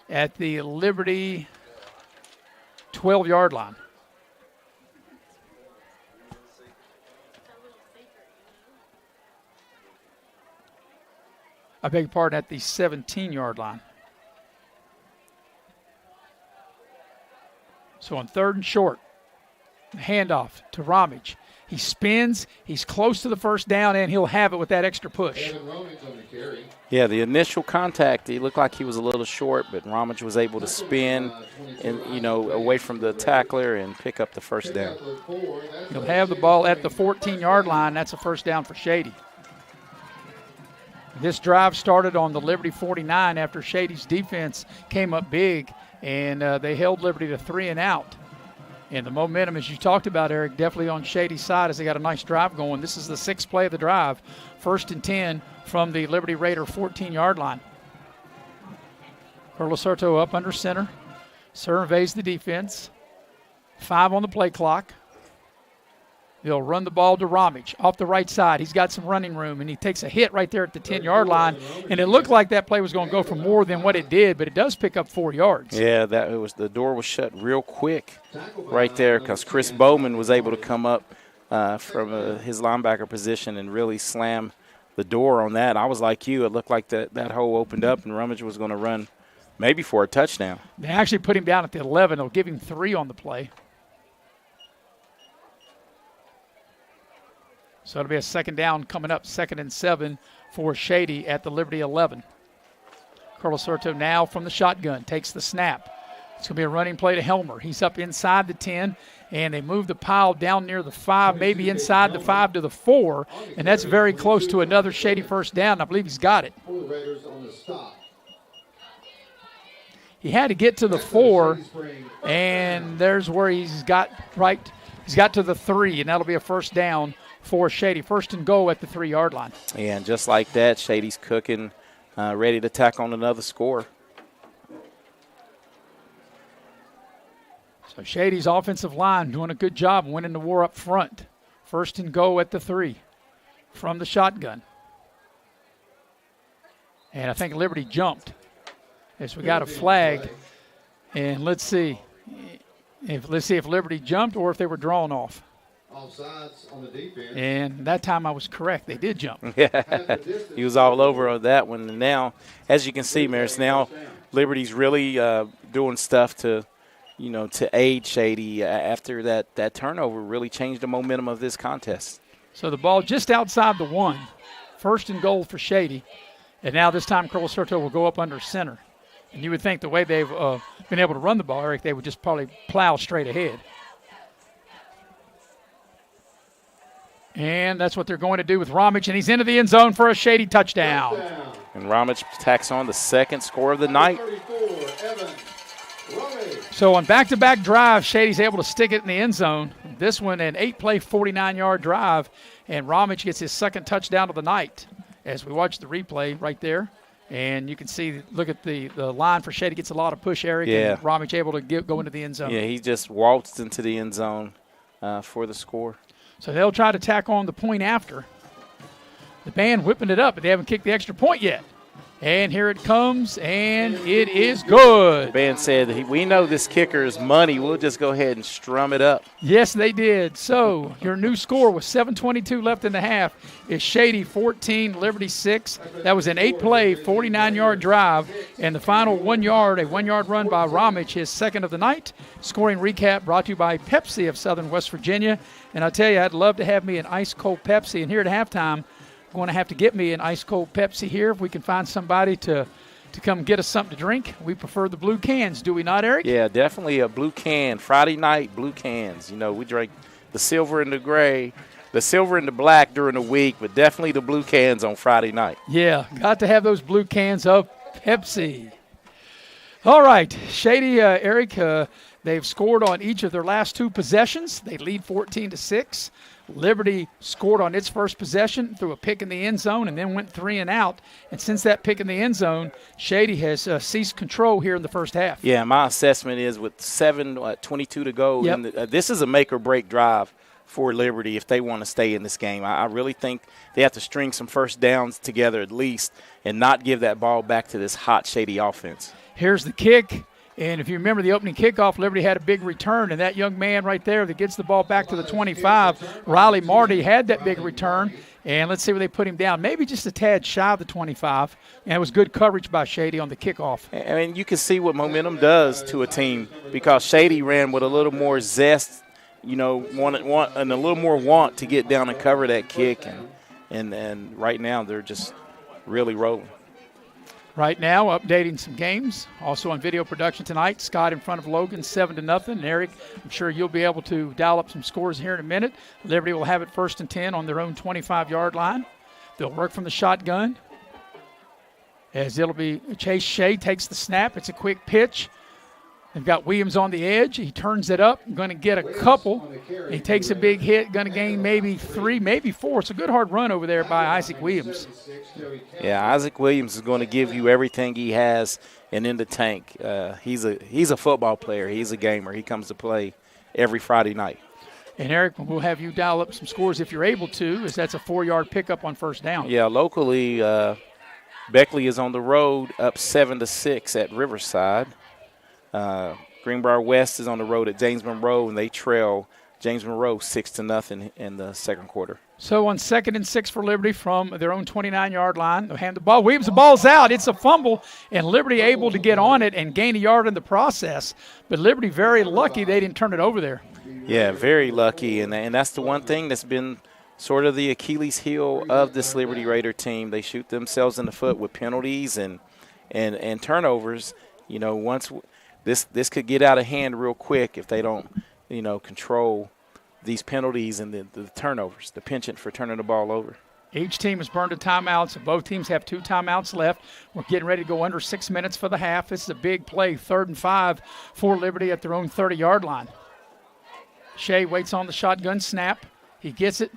at the Liberty 12-yard line. I beg your pardon, at the 17-yard line. So on 3rd and short, handoff to Ramage. He spins. He's close to the first down, and he'll have it with that extra push. Yeah, the initial contact, he looked like he was a little short, but Ramage was able to spin and, away from the tackler and pick up the first down. He'll have the ball at the 14-yard line. That's a first down for Shady. This drive started on the Liberty 49 after Shady's defense came up big, and they held Liberty to 3 and out. And the momentum, as you talked about, Eric, definitely on Shady's side as they got a nice drive going. This is the 6th play of the drive. 1st and 10 from the Liberty Raider 14-yard line. Curlicerto up under center. Surveys the defense. 5 on the play clock. They'll run the ball to Ramage off the right side. He's got some running room, and he takes a hit right there at the 10-yard line. And it looked like that play was going to go for more than what it did, but it does pick up 4 yards. Yeah, the door was shut real quick right there because Chris Bowman was able to come up from his linebacker position and really slam the door on that. I was like you. It looked like that hole opened up, and Ramage was going to run maybe for a touchdown. They actually put him down at the 11. They'll give him 3 on the play. So it'll be a 2nd down coming up, 2nd and 7 for Shady at the Liberty 11. Curlicerto now from the shotgun, takes the snap. It's going to be a running play to Helmer. He's up inside the 10, and they move the pile down near the 5, maybe inside the 5 to the 4, and that's very close to another Shady first down. I believe he's got it. He had to get to the 4, and there's where he's got to the 3, and that'll be a first down for Shady. 1st and goal at the 3-yard line. Yeah, and just like that, Shady's cooking, ready to tack on another score. So Shady's offensive line doing a good job winning the war up front. 1st and goal at the 3 from the shotgun. And I think Liberty jumped as we got a flag. And let's see if Liberty jumped or if they were drawn off. Offsides on the defense. And that time I was correct. They did jump. Yeah, he was all over on that one. And now, as you can see, Maris, now Liberty's really doing stuff to aid Shady after that turnover really changed the momentum of this contest. So the ball just outside the 1. 1st and goal for Shady. And now this time Curlicerto will go up under center. And you would think the way they've been able to run the ball, Eric, they would just probably plow straight ahead. And that's what they're going to do with Ramage, and he's into the end zone for a Shady touchdown. And Ramage tacks on the 2nd score of the night. So on back-to-back drives, Shady's able to stick it in the end zone. This one an 8-play, 49-yard drive, and Ramage gets his 2nd touchdown of the night. As we watch the replay right there, and you can see, look at the line for Shady gets a lot of push, Eric, yeah. And Ramage able to go into the end zone. Yeah, he just waltzed into the end zone for the score. So they'll try to tack on the point after. The band whipping it up, but they haven't kicked the extra point yet. And here it comes, and it is good. The band said, we know this kicker is money. We'll just go ahead and strum it up. Yes, they did. So your new score with 7:22 left in the half is Shady 14, Liberty 6. That was an 8-play, 49-yard drive. And the final 1 yard, a 1-yard run by Ramage, his 2nd of the night. Scoring recap brought to you by Pepsi of Southern West Virginia. And I tell you, I'd love to have me an ice-cold Pepsi. And here at halftime, I'm going to have to get me an ice-cold Pepsi here if we can find somebody to come get us something to drink. We prefer the blue cans, do we not, Eric? Yeah, definitely a blue can. Friday night, blue cans. We drink the silver and the gray, the silver and the black during the week, but definitely the blue cans on Friday night. Yeah, got to have those blue cans of Pepsi. All right, Shady, Eric, they've scored on each of their last 2 possessions. They lead 14-6. Liberty scored on its first possession through a pick in the end zone and then went 3 and out. And since that pick in the end zone, Shady has ceased control here in the first half. Yeah, my assessment is with 7:22 to go, yep. And this is a make-or-break drive for Liberty if they want to stay in this game. I really think they have to string some first downs together at least and not give that ball back to this hot Shady offense. Here's the kick. And if you remember the opening kickoff, Liberty had a big return, and that young man right there that gets the ball back to the 25, Riley Marty, had that big return, And let's see where they put him down. Maybe just a tad shy of the 25. And it was good coverage by Shady on the kickoff. I mean, you can see what momentum does to a team because Shady ran with a little more zest, and a little more want to get down and cover that kick. And right now they're just really rolling. Right now, updating some games. Also on video production tonight, Scott in front of Logan, 7-0. And Eric, I'm sure you'll be able to dial up some scores here in a minute. Liberty will have it 1st and 10 on their own 25-yard line. They'll work from the shotgun. As it'll be Chase Shea takes the snap. It's a quick pitch. They've got Williams on the edge. He turns it up, going to get a couple. He takes a big hit, going to gain maybe 3, maybe 4. It's a good hard run over there by Isaac Williams. Yeah, Isaac Williams is going to give you everything he has and in the tank. He's a football player. He's a gamer. He comes to play every Friday night. And, Eric, we'll have you dial up some scores if you're able to, as that's a 4-yard pickup on 1st down. Yeah, locally, Beckley is on the road up 7-6 at Riverside. Greenbrier West is on the road at James Monroe, and they trail James Monroe 6-0 in the second quarter. So on 2nd and 6 for Liberty from their own 29-yard line, they'll hand the ball. Williams, the ball's out. It's a fumble, and Liberty able to get on it and gain a yard in the process. But Liberty very lucky they didn't turn it over there. Yeah, very lucky, and that's the one thing that's been sort of the Achilles heel of this Liberty Raider team. They shoot themselves in the foot with penalties and turnovers. Once this could get out of hand real quick if they don't, control these penalties and the turnovers, the penchant for turning the ball over. Each team has burned a timeout, so both teams have 2 timeouts left. We're getting ready to go under 6 minutes for the half. This is a big play, 3rd and 5 for Liberty at their own 30-yard line. Shea waits on the shotgun snap. He gets it.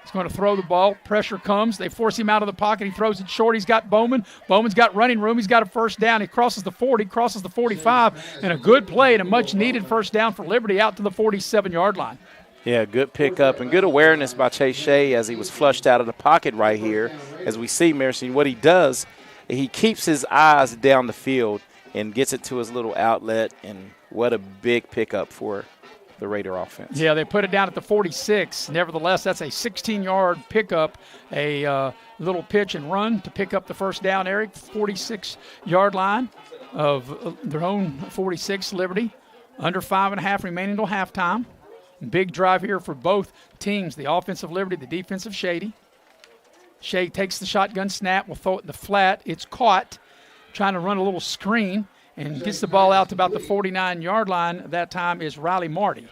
He's going to throw the ball. Pressure comes. They force him out of the pocket. He throws it short. He's got Bowman. Bowman's got running room. He's got a 1st down. He crosses the 40, crosses the 45, and a good play and a much-needed 1st down for Liberty out to the 47-yard line. Yeah, good pickup and good awareness by Chase Shea as he was flushed out of the pocket right here. As we see, Mercy, what he does, he keeps his eyes down the field and gets it to his little outlet, and what a big pickup for the Raider offense. Yeah, they put it down at the 46. Nevertheless, that's a 16-yard pickup, a little pitch and run to pick up the 1st down, Eric. 46-yard line of their own 46, Liberty. Under 5.5 remaining till halftime. Big drive here for both teams, the offensive Liberty, the defensive Shady. Shea takes the shotgun snap, will throw it in the flat. It's caught, trying to run a little screen, and gets the ball out to about the 49-yard line. That time is Riley Marty.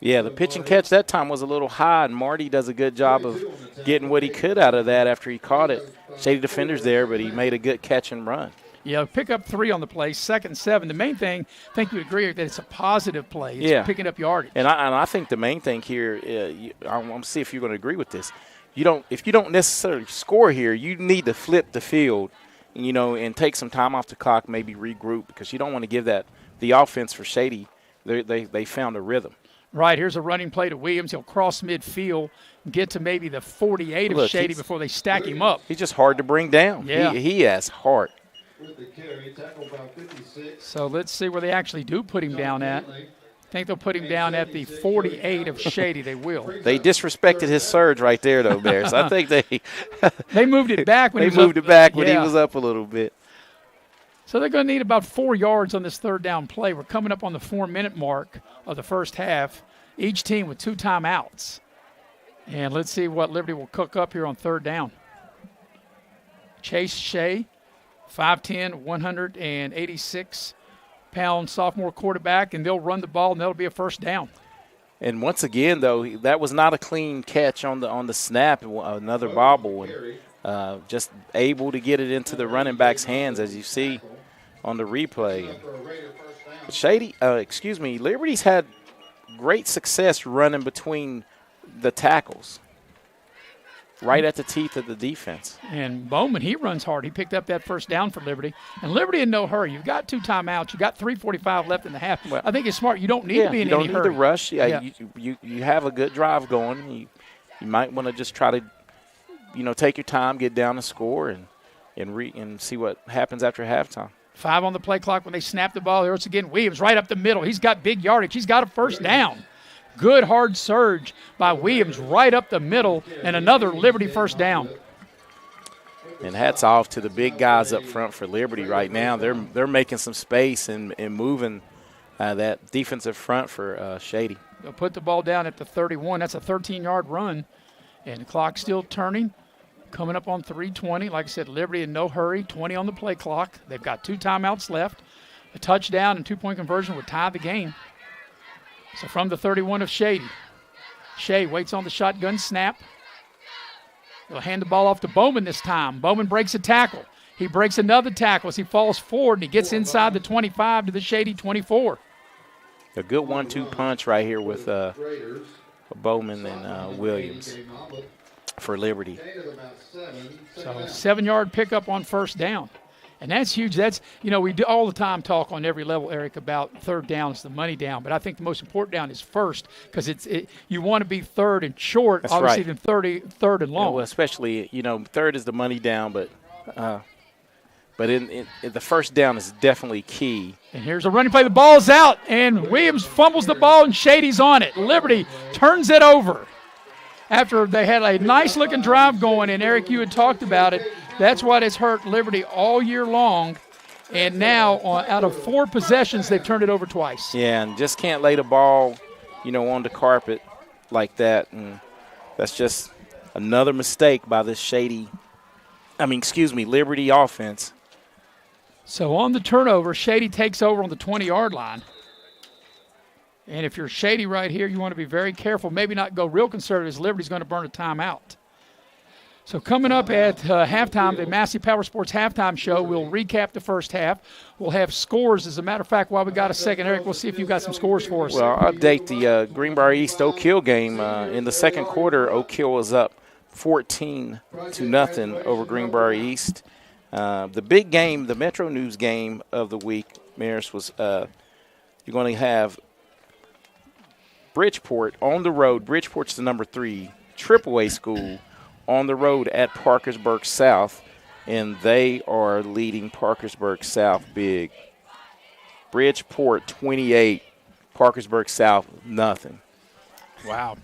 Yeah, the pitch and catch that time was a little high, and Marty does a good job of getting what he could out of that after he caught it. Shady defender's there, but he made a good catch and run. Yeah, pick up 3 on the play, 2nd and 7. The main thing, I think you would agree that it's a positive play. It's picking up yardage. And I think the main thing here, I want to see if you're going to agree with this. If you don't necessarily score here, you need to flip the field, and take some time off the clock, maybe regroup, because you don't want to give the offense for Shady. They found a rhythm. Right, here's a running play to Williams. He'll cross midfield, get to maybe the 48 of Shady before they stack him up. He's just hard to bring down. Yeah. He has heart. So let's see where they actually do put him down at. I think they'll put him down at the 48 of Shady. They will. They disrespected his surge right there, though, Bears. I think they moved it back when he was up a little bit. So they're going to need about 4 yards on this 3rd down play. We're coming up on the 4-minute mark of the first half. Each team with 2 timeouts. And let's see what Liberty will cook up here on 3rd down. Chase Shea, 5'10", 186-pound sophomore quarterback, and they'll run the ball, and that'll be a 1st down. And once again, though, that was not a clean catch on the snap. Another bobble, and just able to get it into the running back's hands, as you see on the replay. Liberty's had great success running between the tackles, right at the teeth of the defense. And Bowman, he runs hard. He picked up that 1st down for Liberty. And Liberty in no hurry. You've got 2 timeouts. You've got 3:45 left in the half. I think it's smart. You don't need to be in any hurry. You don't need to rush. You have a good drive going. You might want to just try to, take your time, get down and score, and see what happens after halftime. 5 on the play clock when they snap the ball. There's again Williams right up the middle. He's got big yardage. He's got a 1st down. Good hard surge by Williams right up the middle, and another Liberty first down. And hats off to the big guys up front for Liberty right now. They're making some space and moving that defensive front for Shady. They'll put the ball down at the 31. That's a 13-yard run, and the clock's still turning. Coming up on 3:20. Like I said, Liberty in no hurry, 20 on the play clock. They've got 2 timeouts left. A touchdown and 2-point conversion would tie the game. So from the 31 of Shady, Shea waits on the shotgun snap. They'll hand the ball off to Bowman this time. Bowman breaks a tackle. He breaks another tackle as he falls forward, and he gets inside the 25 to the Shady 24. A good 1-2 punch right here with Bowman and Williams for Liberty. So 7-yard pickup on first down. And that's huge. That's, we do all the time talk on every level, Eric, about third down is the money down. But I think the most important down is first, because you want to be third and short, That's obviously, right. than third and long. Well, especially, third is the money down, but in the first down is definitely key. And here's a running play. The ball's out, and Williams fumbles the ball, and Shady's on it. Liberty turns it over. After they had a nice-looking drive going, and, Eric, you had talked about it, that's what has hurt Liberty all year long. And now, out of 4 possessions, they've turned it over twice. Yeah, and just can't lay the ball, on the carpet like that. And that's just another mistake by this Liberty offense. So on the turnover, Shady takes over on the 20-yard line. And if you're Shady right here, you want to be very careful. Maybe not go real conservative, as Liberty's going to burn a timeout. So coming up at halftime, the Massey Power Sports halftime show, we'll recap the first half. We'll have scores. As a matter of fact, while we got a second, Eric, we'll see if you've got some scores for us. Well, I'll update the Greenbrier East Oak Hill game. In the second quarter, Oak Hill was up 14-0 over Greenbrier East. The big game, the Metro News game of the week, Maris, was you're going to have Bridgeport on the road. Bridgeport's the number 3 AAA school on the road at Parkersburg South, and they are leading Parkersburg South big. Bridgeport 28, Parkersburg South nothing. Wow.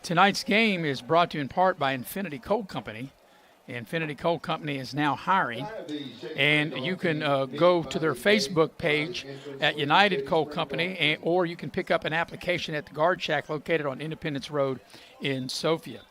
Tonight's game is brought to you in part by Infinity Coal Company. Infinity Coal Company is now hiring, and you can go to their Facebook page at United Coal Company, or you can pick up an application at the Guard Shack located on Independence Road in Sophia.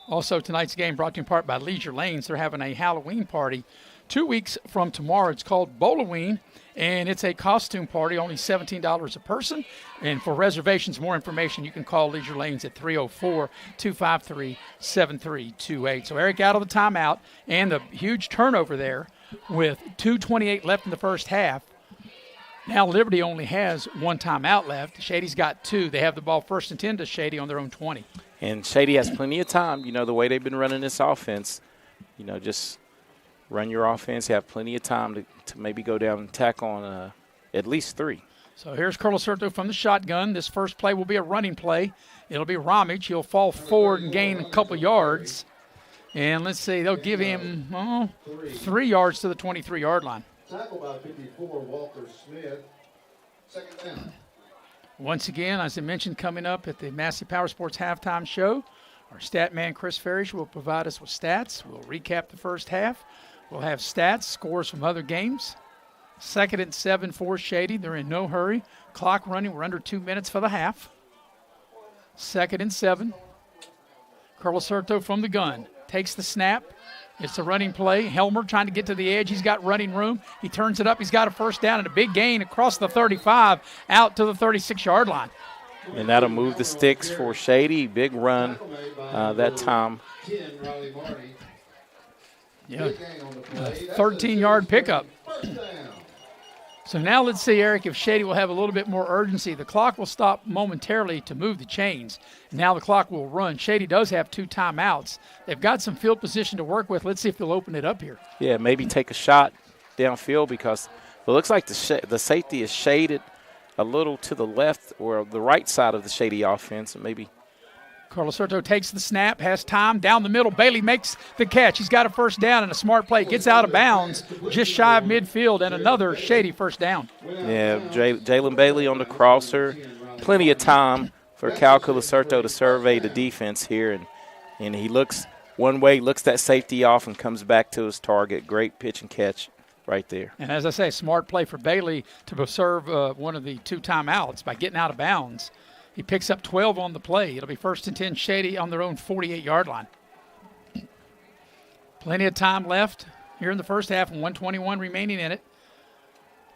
Also, tonight's game brought to you in part by Leisure Lanes. They're having a Halloween party 2 weeks from tomorrow. It's called Bowloween, and it's a costume party, only $17 a person. And for reservations, more information, you can call Leisure Lanes at 304-253-7328. So Eric out of the timeout, and the huge turnover there with 2:28 left in the first half. Now Liberty only has 1 timeout left. Shady's got 2. They have the ball first and 10 to Shady on their own 20. And Shady has plenty of time. The way they've been running this offense, just run your offense. You have plenty of time to maybe go down and tack on at least 3. So here's Carlos Serto from the shotgun. This first play will be a running play. It'll be Ramage. He'll fall forward and gain a couple yards. And let's see, they'll give him 3 yards to the 23-yard line. Tackle by 54, Walter Smith. Second down. Once again, as I mentioned, coming up at the Massey Power Sports halftime show, our stat man Chris Farish will provide us with stats. We'll recap the first half. We'll have stats, scores from other games. 2nd and 7 for Shady. They're in no hurry. Clock running. We're under 2 minutes for the half. 2nd and 7. Carlos Serto from the gun. Takes the snap. It's a running play. Helmer trying to get to the edge. He's got running room. He turns it up. He's got a first down and a big gain across the 35 out to the 36-yard line. And that'll move the sticks for Shady. Big run that time. Yeah, 13-yard pickup. So now let's see, Eric, if Shady will have a little bit more urgency. The clock will stop momentarily to move the chains. Now the clock will run. Shady does have 2 timeouts. They've got some field position to work with. Let's see if they'll open it up here. Yeah, maybe take a shot downfield, because it looks like the safety is shaded a little to the left or the right side of the Shady offense. And maybe Carlos Serto takes the snap, has time, down the middle. Bailey makes the catch. He's got a first down and a smart play. Gets out of bounds just shy of midfield, and another Shady first down. Yeah, Jalen Bailey on the crosser. Plenty of time for Cal Colasurto to survey the defense here, and he looks one way, looks that safety off, and comes back to his target. Great pitch and catch right there. And as I say, smart play for Bailey to serve one of the 2 timeouts by getting out of bounds. He picks up 12 on the play. It'll be 1st and 10, Shady on their own 48-yard line. Plenty of time left here in the first half, and 1:21 remaining in it.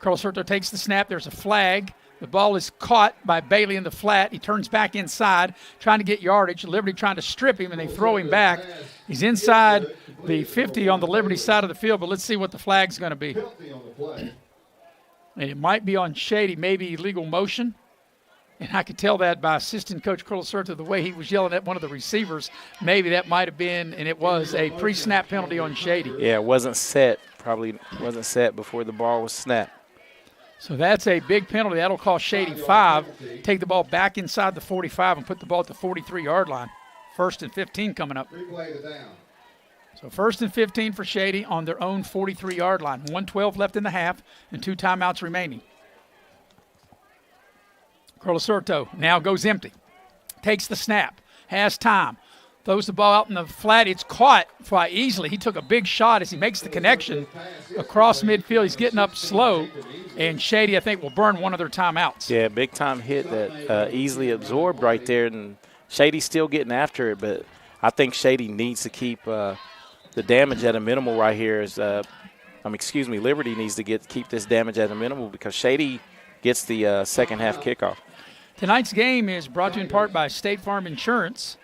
Colasurto takes the snap. There's a flag. The ball is caught by Bailey in the flat. He turns back inside, trying to get yardage. Liberty trying to strip him, and they throw him back. He's inside the 50 on the Liberty side of the field, but let's see what the flag's going to be. And it might be on Shady, maybe illegal motion. And I could tell that by assistant coach Colasurto, the way he was yelling at one of the receivers. Maybe that might have been, and it was, a pre-snap penalty on Shady. Yeah, it wasn't set. Probably wasn't set before the ball was snapped. So that's a big penalty. That'll cost Shady 5. Take the ball back inside the 45 and put the ball at the 43-yard line. 1st and 15 coming up. So 1st and 15 for Shady on their own 43-yard line. 1:12 left in the half and 2 timeouts remaining. Colasurto now goes empty. Takes the snap. Has time. Throws the ball out in the flat. It's caught quite easily. He took a big shot as he makes the connection across midfield. He's getting up slow, and Shady, I think, will burn one of their timeouts. Yeah, big-time hit that easily absorbed right there, and Shady's still getting after it, but I think Shady needs to keep the damage at a minimal right here. Liberty needs to keep this damage at a minimal because Shady gets the second-half kickoff. Tonight's game is brought to you in part by State Farm Insurance.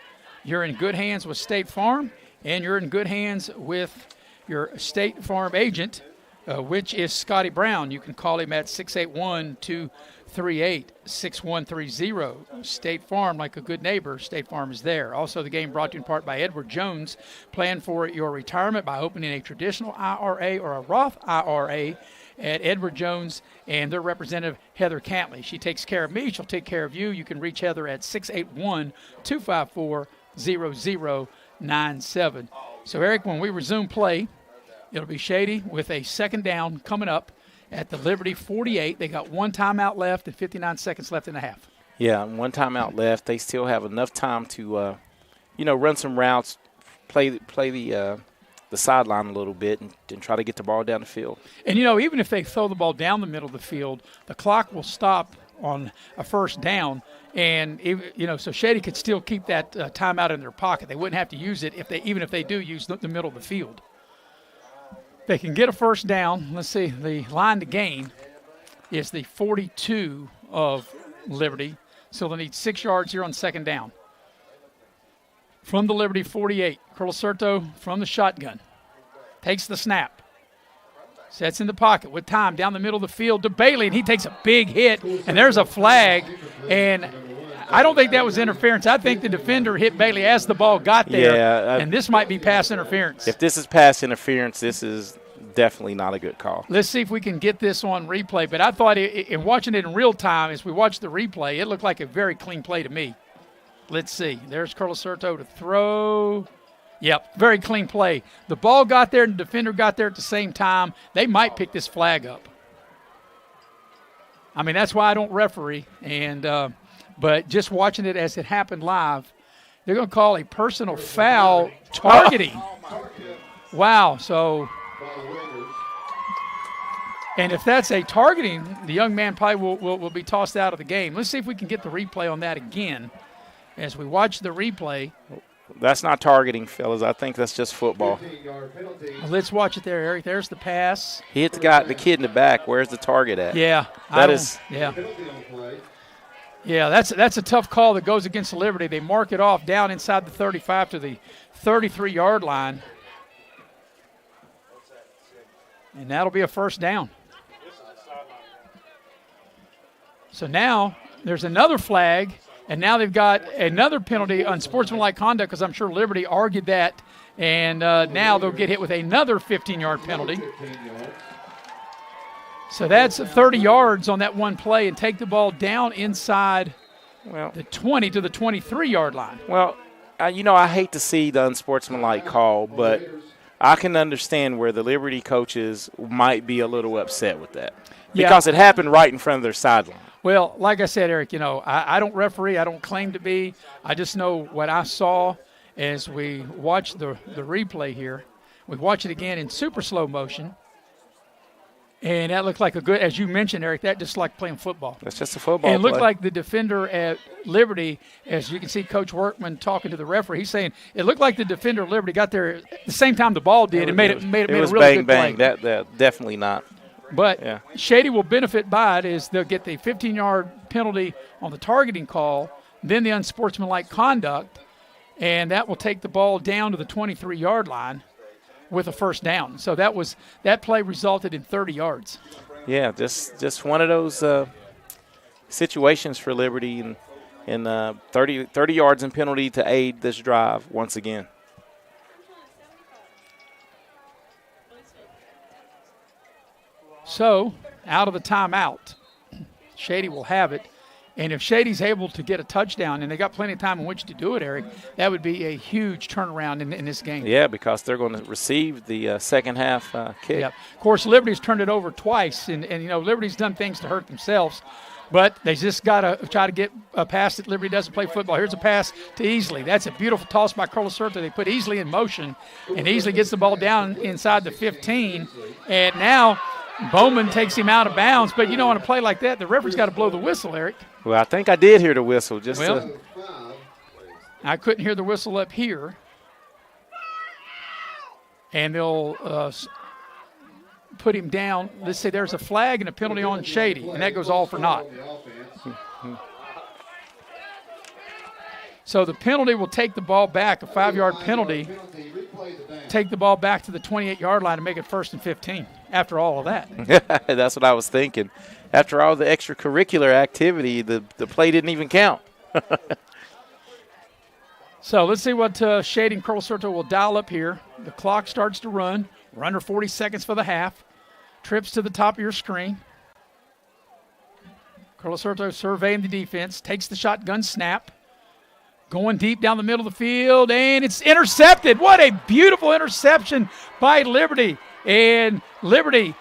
You're in good hands with State Farm, and you're in good hands with your State Farm agent, which is Scotty Brown. You can call him at 681-238-6130. State Farm, like a good neighbor, State Farm is there. Also, the game brought to you in part by Edward Jones. Plan for your retirement by opening a traditional IRA or a Roth IRA at Edward Jones and their representative, Heather Cantley. She takes care of me. She'll take care of you. You can reach Heather at 681-254-0097. So, Eric, when we resume play, it'll be Shady with a second down coming up at the Liberty 48. They got 1 timeout left and 59 seconds left in the half. Yeah, 1 timeout left. They still have enough time to, run some routes, play the sideline a little bit and try to get the ball down the field. And, even if they throw the ball down the middle of the field, the clock will stop on a first down. And, so Shady could still keep that timeout in their pocket. They wouldn't have to use it even if they do use the middle of the field. They can get a first down. Let's see, the line to gain is the 42 of Liberty. So they need 6 yards here on second down. From the Liberty 48, Colasurto from the shotgun. Takes the snap. Sets in the pocket with time down the middle of the field to Bailey, and he takes a big hit, and there's a flag. And I don't think that was interference. I think the defender hit Bailey as the ball got there, and this might be pass interference. If this is pass interference, this is definitely not a good call. Let's see if we can get this on replay. But I thought in watching it in real time, as we watched the replay, it looked like a very clean play to me. Let's see. There's Colasurto to throw. Yep, very clean play. The ball got there and the defender got there at the same time. They might pick this flag up. I mean, that's why I don't referee. But just watching it as it happened live, they're going to call a personal foul targeting. Wow. So, and if that's a targeting, the young man probably will be tossed out of the game. Let's see if we can get the replay on that again. As we watch the replay. That's not targeting, fellas. I think that's just football. Let's watch it there, Eric. There's the pass. He hit the kid in the back. Where's the target at? Yeah. Yeah, that's a tough call that goes against the Liberty. They mark it off down inside the 35 to the 33-yard line. And that'll be a first down. So now there's another flag. And now they've got another penalty on sportsmanlike conduct because I'm sure Liberty argued that. And now they'll get hit with another 15-yard penalty. So that's 30 yards on that one play and take the ball down inside the 20 to the 23-yard line. Well, I hate to see the unsportsmanlike call, but I can understand where the Liberty coaches might be a little upset with that because it happened right in front of their sideline. Well, like I said, Eric, I don't referee. I don't claim to be. I just know what I saw as we watched the replay here. We watch it again in super slow motion. And that looked like a good, as you mentioned, Eric, that just like playing football. That's just a football And it looked play. like the defender at Liberty, as you can see Coach Workman talking to the referee, he's saying it looked like the defender at Liberty got there at the same time the ball did and made it a was really bang, good play. That definitely not. But Shady will benefit by it is they'll get the 15-yard penalty on the targeting call, then the unsportsmanlike conduct, and that will take the ball down to the 23-yard line with a first down. So that play resulted in 30 yards. Yeah, just one of those situations for Liberty, and 30 yards in penalty to aid this drive once again. So out of the timeout, Shady will have it. And if Shady's able to get a touchdown, and they got plenty of time in which to do it, Eric, that would be a huge turnaround in this game. Yeah, because they're going to receive the second half kick. Yep. Of course, Liberty's turned it over twice, and Liberty's done things to hurt themselves. But they just got to try to get a pass that Liberty doesn't play football. Here's a pass to Easley. That's a beautiful toss by Colasurta. They put Easley in motion, and Easley gets the ball down inside the 15. And now Bowman takes him out of bounds. But, on a play like that, the referee's got to blow the whistle, Eric. Well, I think I did hear the whistle. I couldn't hear the whistle up here. And they'll put him down. Let's say there's a flag and a penalty on Shady, and that goes all for naught. So the penalty will take the ball back, a 5-yard penalty, take the ball back to the 28-yard line and make it 1st and 15 after all of that. That's what I was thinking. After all the extracurricular activity, the play didn't even count. So let's see what Shady and Colasurta will dial up here. The clock starts to run. We're under 40 seconds for the half. Trips to the top of your screen. Colasurta surveying the defense, takes the shotgun snap. Going deep down the middle of the field, and it's intercepted. What a beautiful interception by Liberty. And Liberty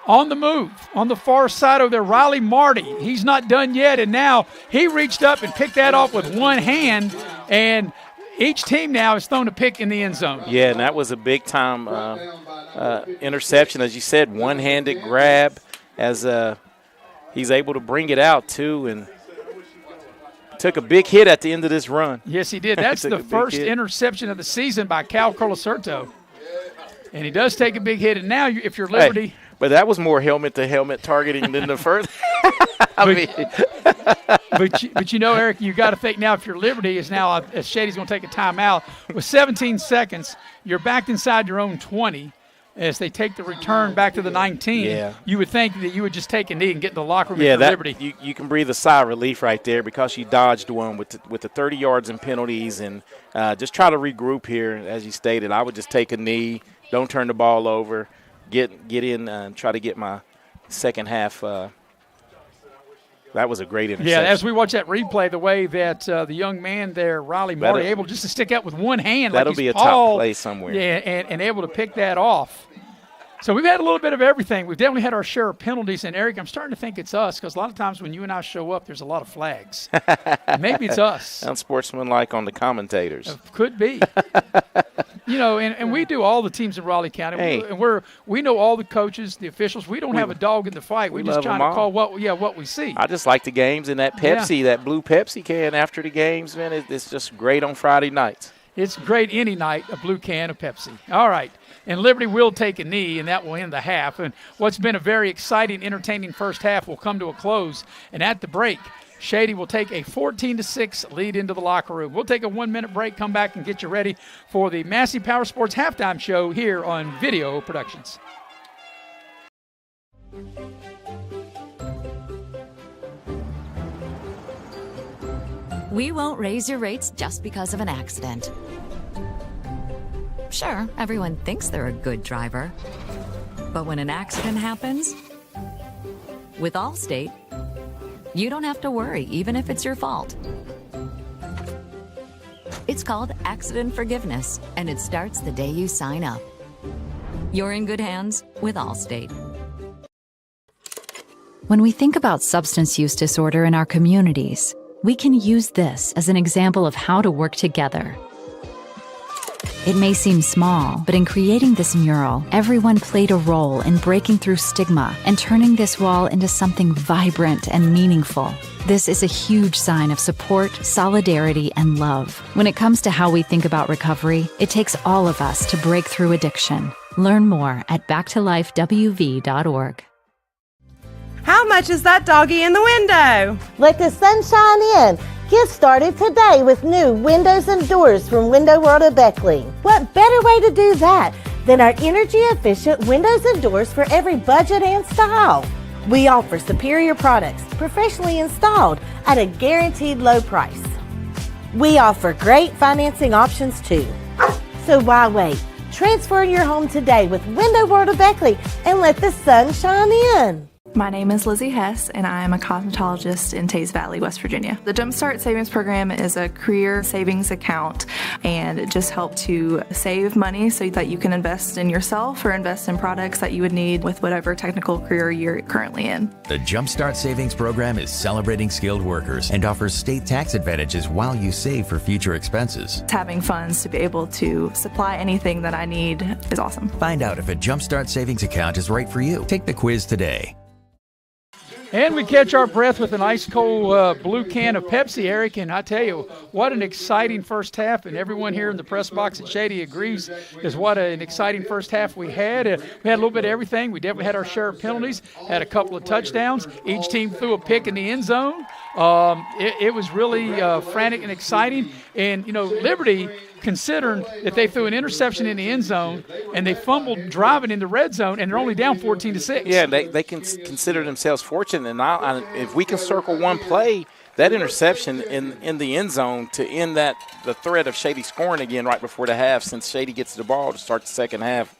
on the move on the far side of their Riley Marty. He's not done yet, and now he reached up and picked that off with one hand, and each team now is thrown a pick in the end zone. Yeah, and that was a big-time interception. As you said, one-handed grab as he's able to bring it out, too, and took a big hit at the end of this run. Yes, he did. That's the first interception of the season by Cal Colasurta. And he does take a big hit. And now, if you're Liberty. Hey, but that was more helmet-to-helmet targeting than the first. But Eric, you got to think now if you're Liberty is now, as Shady's going to take a timeout, with 17 seconds, you're backed inside your own 20. As they take the return back to the 19, you would think that you would just take a knee and get in the locker room for Liberty. You can breathe a sigh of relief right there because you dodged one with the 30 yards and penalties, and just try to regroup here. As you stated, I would just take a knee, don't turn the ball over, get in and try to get my second half. That was a great interception. Yeah, as we watch that replay, the way that the young man there, Riley Marty, able just to stick out with one hand. That'll be a top play somewhere. Yeah, and able to pick that off. So we've had a little bit of everything. We've definitely had our share of penalties. And, Eric, I'm starting to think it's us because a lot of times when you and I show up, there's a lot of flags. Maybe it's us. Unsportsmanlike on the commentators. Could be. And we do all the teams in Raleigh County. And we know all the coaches, the officials. We don't have a dog in the fight. We're just trying to call what we see. I just like the games and that Pepsi, that blue Pepsi can after the games, man. It's just great on Friday nights. It's great any night, a blue can of Pepsi. All right. And Liberty will take a knee, and that will end the half. And what's been a very exciting, entertaining first half will come to a close. And at the break, Shady will take a 14-6 lead into the locker room. We'll take a 1-minute break, come back, and get you ready for the Massey Power Sports halftime show here on Video Productions. We won't raise your rates just because of an accident. Sure, everyone thinks they're a good driver. But when an accident happens, with Allstate, you don't have to worry, even if it's your fault. It's called accident forgiveness, and it starts the day you sign up. You're in good hands with Allstate. When we think about substance use disorder in our communities, we can use this as an example of how to work together. It may seem small, but in creating this mural, everyone played a role in breaking through stigma and turning this wall into something vibrant and meaningful. This is a huge sign of support, solidarity, and love. When it comes to how we think about recovery, it takes all of us to break through addiction. Learn more at backtolifewv.org. How much is that doggy in the window? Let the sunshine in. Get started today with new windows and doors from Window World of Beckley. What better way to do that than our energy-efficient windows and doors for every budget and style? We offer superior products, professionally installed at a guaranteed low price. We offer great financing options too. So why wait? Transfer your home today with Window World of Beckley and let the sun shine in. My name is Lizzie Hess, and I am a cosmetologist in Taze Valley, West Virginia. The Jumpstart Savings Program is a career savings account, and it just helps to save money so that you can invest in yourself or invest in products that you would need with whatever technical career you're currently in. The Jumpstart Savings Program is celebrating skilled workers and offers state tax advantages while you save for future expenses. Having funds to be able to supply anything that I need is awesome. Find out if a Jumpstart Savings account is right for you. Take the quiz today. And we catch our breath with an ice cold blue can of Pepsi, Eric. And I tell you, what an exciting first half. And everyone here in the press box at Shady agrees is what an exciting first half we had. We had a little bit of everything. We definitely had our share of penalties, had a couple of touchdowns. Each team threw a pick in the end zone. It was really frantic and exciting. And, you know, Liberty, considering that they threw an interception in the end zone and they fumbled driving in the red zone, and they're only down 14-6. Yeah, they can consider themselves fortunate. And if we can circle one play, that interception in the end zone to end the threat of Shady scoring again right before the half, since Shady gets the ball to start the second half,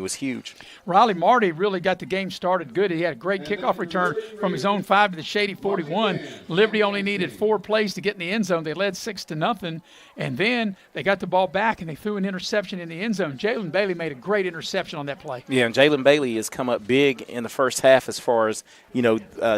was huge. Riley Marty really got the game started good. He had a great kickoff return from his own 5 to the Shady 41. Liberty only needed 4 plays to get in the end zone. They led 6-0, and then they got the ball back and they threw an interception in the end zone. Jalen Bailey made a great interception on that play. Yeah, and Jalen Bailey has come up big in the first half as far as,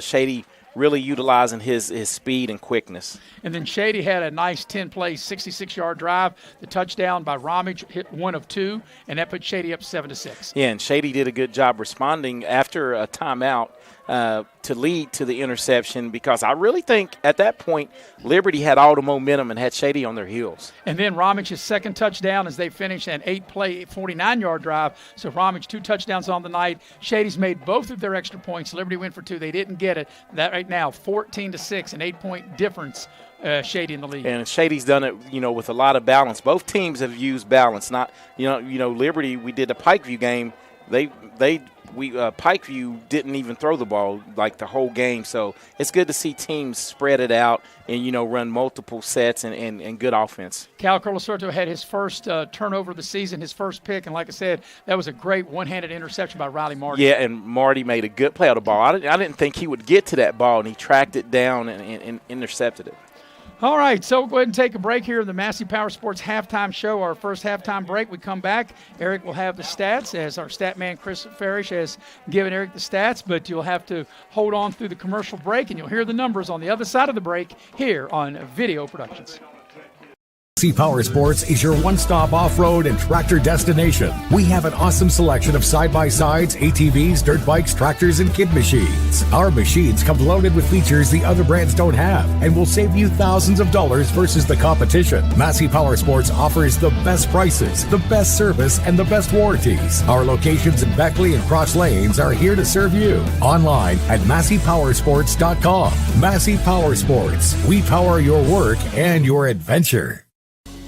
Shady really utilizing his speed and quickness. And then Shady had a nice 10-play, 66-yard drive. The touchdown by Ramage hit 1 of 2, and that put Shady up 7-6. Yeah, and Shady did a good job responding after a timeout to lead to the interception, because I really think at that point Liberty had all the momentum and had Shady on their heels. And then Ramage's second touchdown as they finished an 8-play, 49-yard drive. So Ramage 2 touchdowns on the night. Shady's made both of their extra points. Liberty went for 2. They didn't get it. That right now, 14-6, an 8-point difference. Shady in the league. And Shady's done it, with a lot of balance. Both teams have used balance. Not, Liberty, we did the Pikeview game. Pikeview didn't even throw the ball like the whole game. So it's good to see teams spread it out and, run multiple sets and good offense. Cal Colasorto had his first turnover of the season, his first pick. And like I said, that was a great one-handed interception by Riley Marty. Yeah, and Marty made a good play on the ball. I didn't think he would get to that ball, and he tracked it down and intercepted it. All right, so we'll go ahead and take a break here in the Massey Power Sports halftime show, our first halftime break. We come back. Eric will have the stats, as our stat man Chris Farish has given Eric the stats, but you'll have to hold on through the commercial break, and you'll hear the numbers on the other side of the break here on Video Productions. Massey Power Sports is your one-stop off-road and tractor destination. We have an awesome selection of side-by-sides, ATVs, dirt bikes, tractors, and kid machines. Our machines come loaded with features the other brands don't have and will save you thousands of dollars versus the competition. Massey Power Sports offers the best prices, the best service, and the best warranties. Our locations in Beckley and Cross Lanes are here to serve you. Online at MasseyPowersports.com. Massey Power Sports. We power your work and your adventure.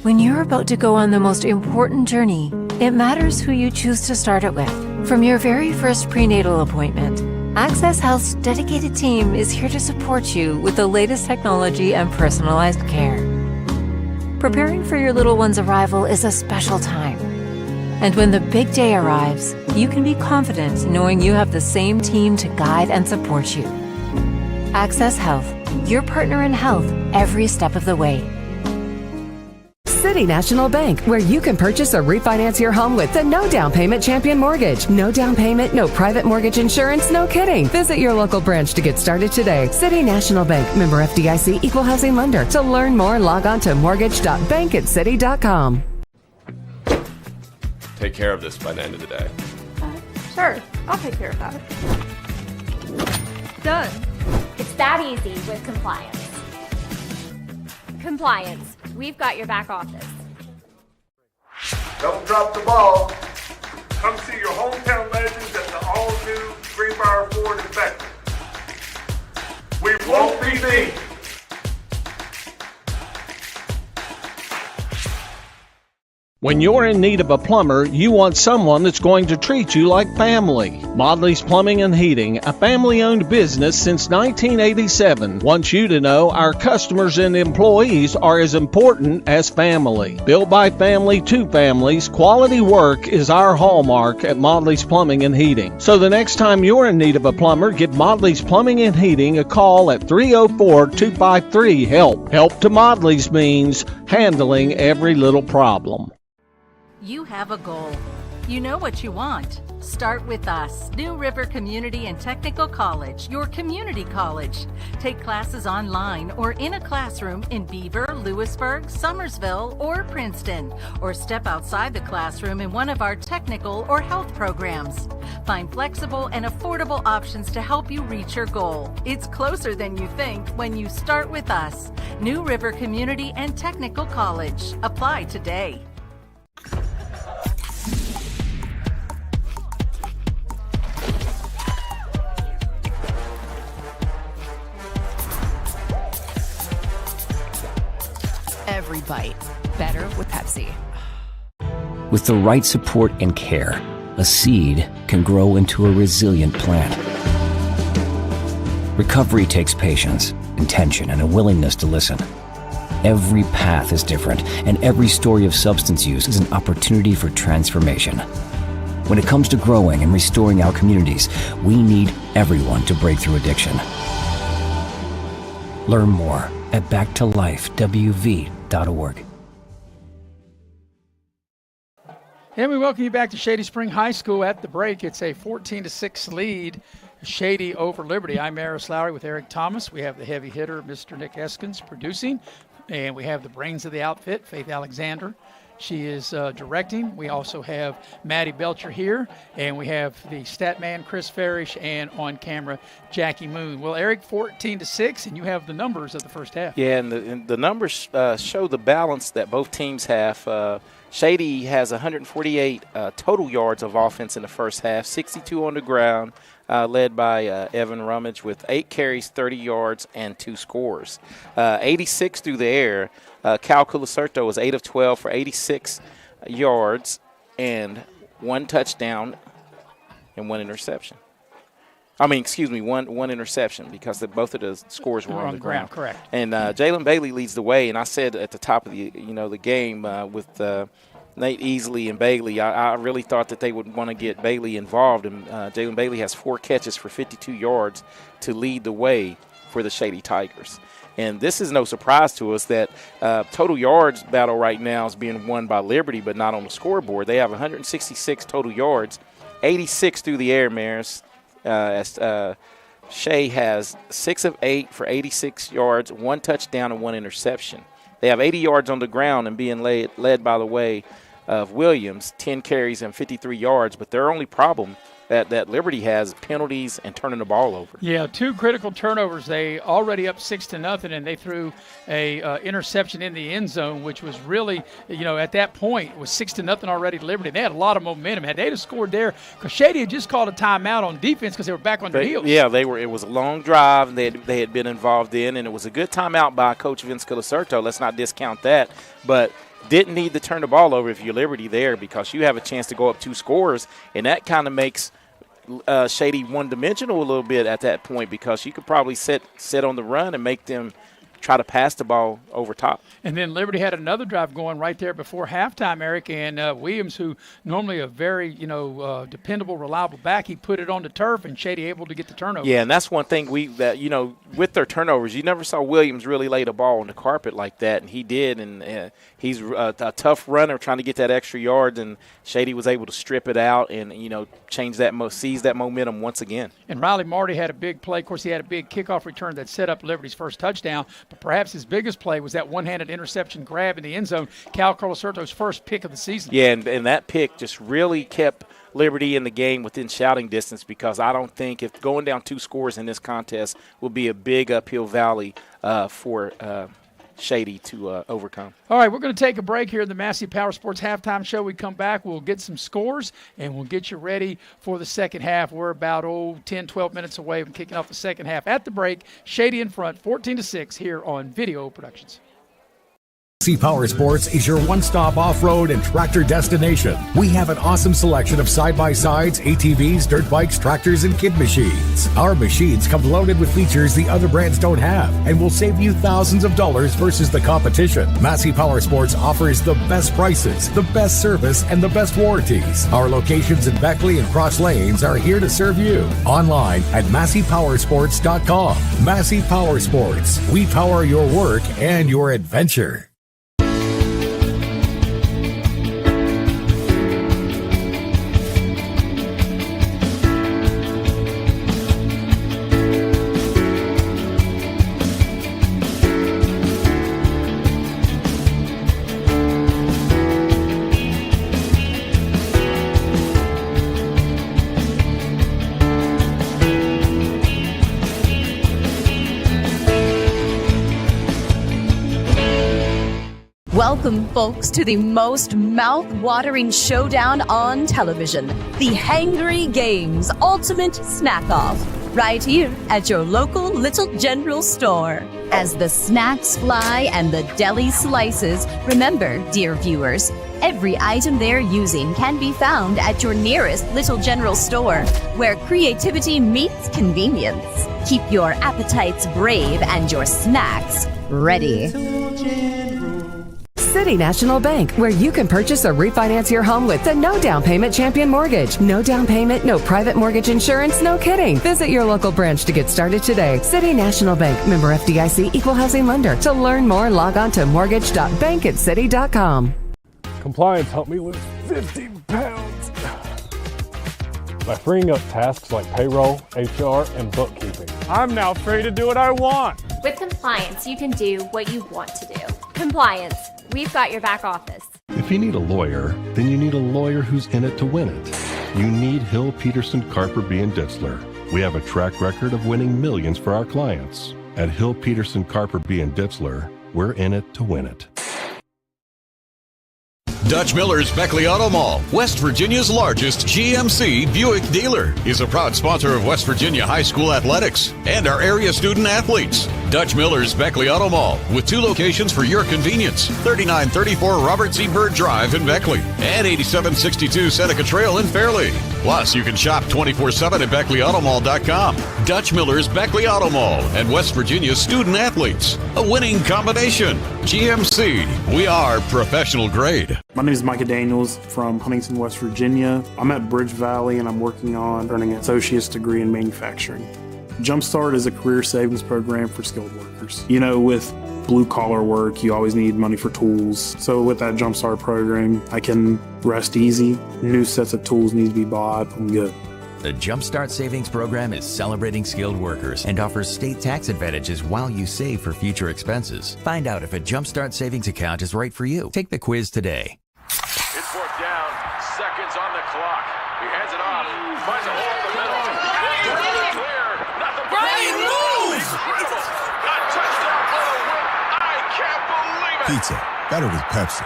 When you're about to go on the most important journey, it matters who you choose to start it with. From your very first prenatal appointment, Access Health's dedicated team is here to support you with the latest technology and personalized care. Preparing for your little one's arrival is a special time. And when the big day arrives, you can be confident knowing you have the same team to guide and support you. Access Health, your partner in health every step of the way. City National Bank, where you can purchase or refinance your home with the no down payment champion mortgage. No down payment, no private mortgage insurance, no kidding. Visit your local branch to get started today. City National Bank, member FDIC, equal housing lender. To learn more, log on to mortgage.bankatcity.com. Take care of this by the end of the day. Sure, I'll take care of that. Done. It's that easy with compliance. Compliance. We've got your back office. Don't drop the ball. Come see your hometown legends at the all-new Greenbrier Ford in Beckley. We won't be beat. When you're in need of a plumber, you want someone that's going to treat you like family. Modley's Plumbing and Heating, a family-owned business since 1987, wants you to know our customers and employees are as important as family. Built by family to families, quality work is our hallmark at Modley's Plumbing and Heating. So the next time you're in need of a plumber, give Modley's Plumbing and Heating a call at 304-253-HELP. Help to Modley's means handling every little problem. You have a goal. You know what you want. Start with us, New River Community and Technical College, your community college. Take classes online or in a classroom in Beaver, Lewisburg, Summersville, or Princeton, or step outside the classroom in one of our technical or health programs. Find flexible and affordable options to help you reach your goal. It's closer than you think when you start with us, New River Community and Technical College. Apply today. Every bite better with Pepsi. With the right support and care, a seed can grow into a resilient plant. Recovery takes patience, intention, and a willingness to listen. Every path is different, and every story of substance use is an opportunity for transformation. When it comes to growing and restoring our communities, we need everyone to break through addiction. Learn more at backtolifewv.org. And we welcome you back to Shady Spring High School. At the break, it's a 14-6 lead, Shady over Liberty. I'm Maris Lowry with Eric Thomas. We have the heavy hitter, Mr. Nick Eskins, producing. And we have the brains of the outfit, Faith Alexander. She is directing. We also have Maddie Belcher here, and we have the stat man, Chris Farish, and on camera, Jackie Moon. Well, Eric, 14-6, and you have the numbers of the first half. Yeah, and the numbers show the balance that both teams have. Shady has 148 total yards of offense in the first half, 62 on the ground, led by Evan Rummage with 8 carries, 30 yards, and 2 scores. 86 through the air. Cal Culacerto was 8 of 12 for 86 yards and 1 touchdown and 1 interception. One interception because both of the scores were on the ground. Correct. And Jalen Bailey leads the way. And I said at the top of the game with Nate Easley and Bailey, I really thought that they would want to get Bailey involved. And Jalen Bailey has 4 catches for 52 yards to lead the way for the Shady Tigers. And this is no surprise to us that total yards battle right now is being won by Liberty, but not on the scoreboard. They have 166 total yards, 86 through the air, Maris. Shea has 6 of 8 for 86 yards, 1 touchdown and 1 interception. They have 80 yards on the ground and being led by the way of Williams, 10 carries and 53 yards. But their only problem that Liberty has penalties and turning the ball over. Yeah, 2 critical turnovers. They already up 6-0, and they threw a interception in the end zone, which was really, at that point, it was 6-0 already to Liberty. They had a lot of momentum. Had they scored there, because Shady had just called a timeout on defense because they were back on their heels. Yeah, they were. It was a long drive they had been involved in, and it was a good timeout by Coach Vince Culacerto. Let's not discount that, but didn't need to turn the ball over if you're Liberty there, because you have a chance to go up 2 scores, and that kind of makes Shady one-dimensional a little bit at that point, because you could probably sit on the run and make them try to pass the ball over top. And then Liberty had another drive going right there before halftime, Eric, and Williams, who normally a very, dependable, reliable back, he put it on the turf, and Shady able to get the turnover. Yeah, and that's one thing with their turnovers, you never saw Williams really lay the ball on the carpet like that, and he did. And he's a tough runner trying to get that extra yard, and Shady was able to strip it out and, change that, seize that momentum once again. And Riley Marty had a big play. Of course, he had a big kickoff return that set up Liberty's first touchdown, but perhaps his biggest play was that one-handed interception grab in the end zone, Cal Colasurto's first pick of the season. Yeah, and that pick just really kept Liberty in the game within shouting distance, because I don't think if going down 2 scores in this contest will be a big uphill valley for Shady to overcome. All right, we're going to take a break here in the Massey Power Sports Halftime Show. We come back, we'll get some scores, and we'll get you ready for the second half. We're about 10, 12 minutes away from kicking off the second half. At the break, Shady in front, 14-6 here on Video Productions. Massey Power Sports is your one-stop off-road and tractor destination. We have an awesome selection of side-by-sides, ATVs, dirt bikes, tractors, and kid machines. Our machines come loaded with features the other brands don't have and will save you thousands of dollars versus the competition. Massey Power Sports offers the best prices, the best service, and the best warranties. Our locations in Beckley and Cross Lanes are here to serve you. Online at MasseyPowersports.com. Massey Power Sports. We power your work and your adventure. Welcome, folks, to the most mouth-watering showdown on television, the Hangry Games Ultimate Snack-Off, right here at your local Little General store. As the snacks fly and the deli slices, remember, dear viewers, every item they're using can be found at your nearest Little General store, where creativity meets convenience. Keep your appetites brave and your snacks ready. City National Bank, where you can purchase or refinance your home with the no down payment champion mortgage. No down payment, no private mortgage insurance, no kidding. Visit your local branch to get started today. City National Bank, member FDIC, equal housing lender. To learn more, log on to mortgage.bankatcity.com. Compliance helped me lose 50 pounds by freeing up tasks like payroll, HR, and bookkeeping. I'm now free to do what I want. With compliance, you can do what you want to do. Compliance. We've got your back office. If you need a lawyer, then you need a lawyer who's in it to win it. You need Hill, Peterson, Carper, B. & Ditzler. We have a track record of winning millions for our clients. At Hill, Peterson, Carper, B. & Ditzler, we're in it to win it. Dutch Miller's Beckley Auto Mall, West Virginia's largest GMC Buick dealer, is a proud sponsor of West Virginia High School athletics and our area student athletes. Dutch Miller's Beckley Auto Mall, with 2 locations for your convenience: 3934 Robert C. Byrd Drive in Beckley and 8762 Seneca Trail in Fairleigh. Plus, you can shop 24/7 at BeckleyAutomall.com. Dutch Miller's Beckley Auto Mall and West Virginia's student athletes. A winning combination. GMC, we are professional grade. My name is Micah Daniels from Huntington, West Virginia. I'm at Bridge Valley and I'm working on earning an associate's degree in manufacturing. Jumpstart is a career savings program for skilled workers. You know, with blue-collar work, you always need money for tools. So with that Jumpstart program, I can rest easy. New sets of tools need to be bought. I'm good. The Jumpstart Savings Program is celebrating skilled workers and offers state tax advantages while you save for future expenses. Find out if a Jumpstart Savings account is right for you. Take the quiz today. It's 4th down, seconds on the clock. He hands it off, finds a hole in the middle. Clear, nothing but Brian moves! A touchdown for the win. I can't believe it. Pizza, better with Pepsi.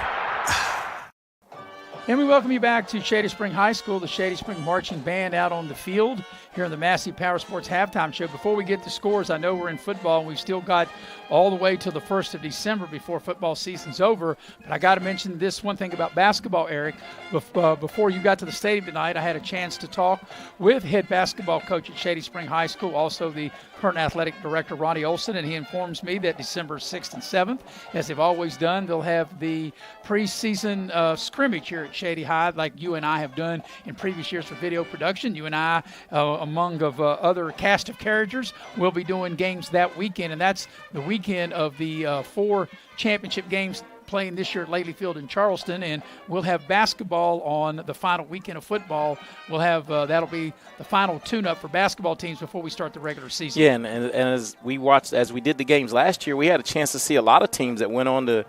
And we welcome you back to Shady Spring High School, the Shady Spring Marching Band out on the field here in the Massey Power Sports Halftime Show. Before we get to scores, I know we're in football and we've still got all the way to the 1st of December before football season's over. But I got to mention this one thing about basketball, Eric. Before you got to the stadium tonight, I had a chance to talk with head basketball coach at Shady Spring High School, also the current athletic director, Ronnie Olson, and he informs me that December 6th and 7th, as they've always done, they'll have the preseason scrimmage here at Shady High, like you and I have done in previous years for video production. You and I, among of other cast of characters, will be doing games that weekend, and that's the weekend of the 4 championship games playing this year at Lately Field in Charleston, and we'll have basketball on the final weekend of football. We'll have that'll be the final tune-up for basketball teams before we start the regular season. Yeah, and as we watched, as we did the games last year, we had a chance to see a lot of teams that went on to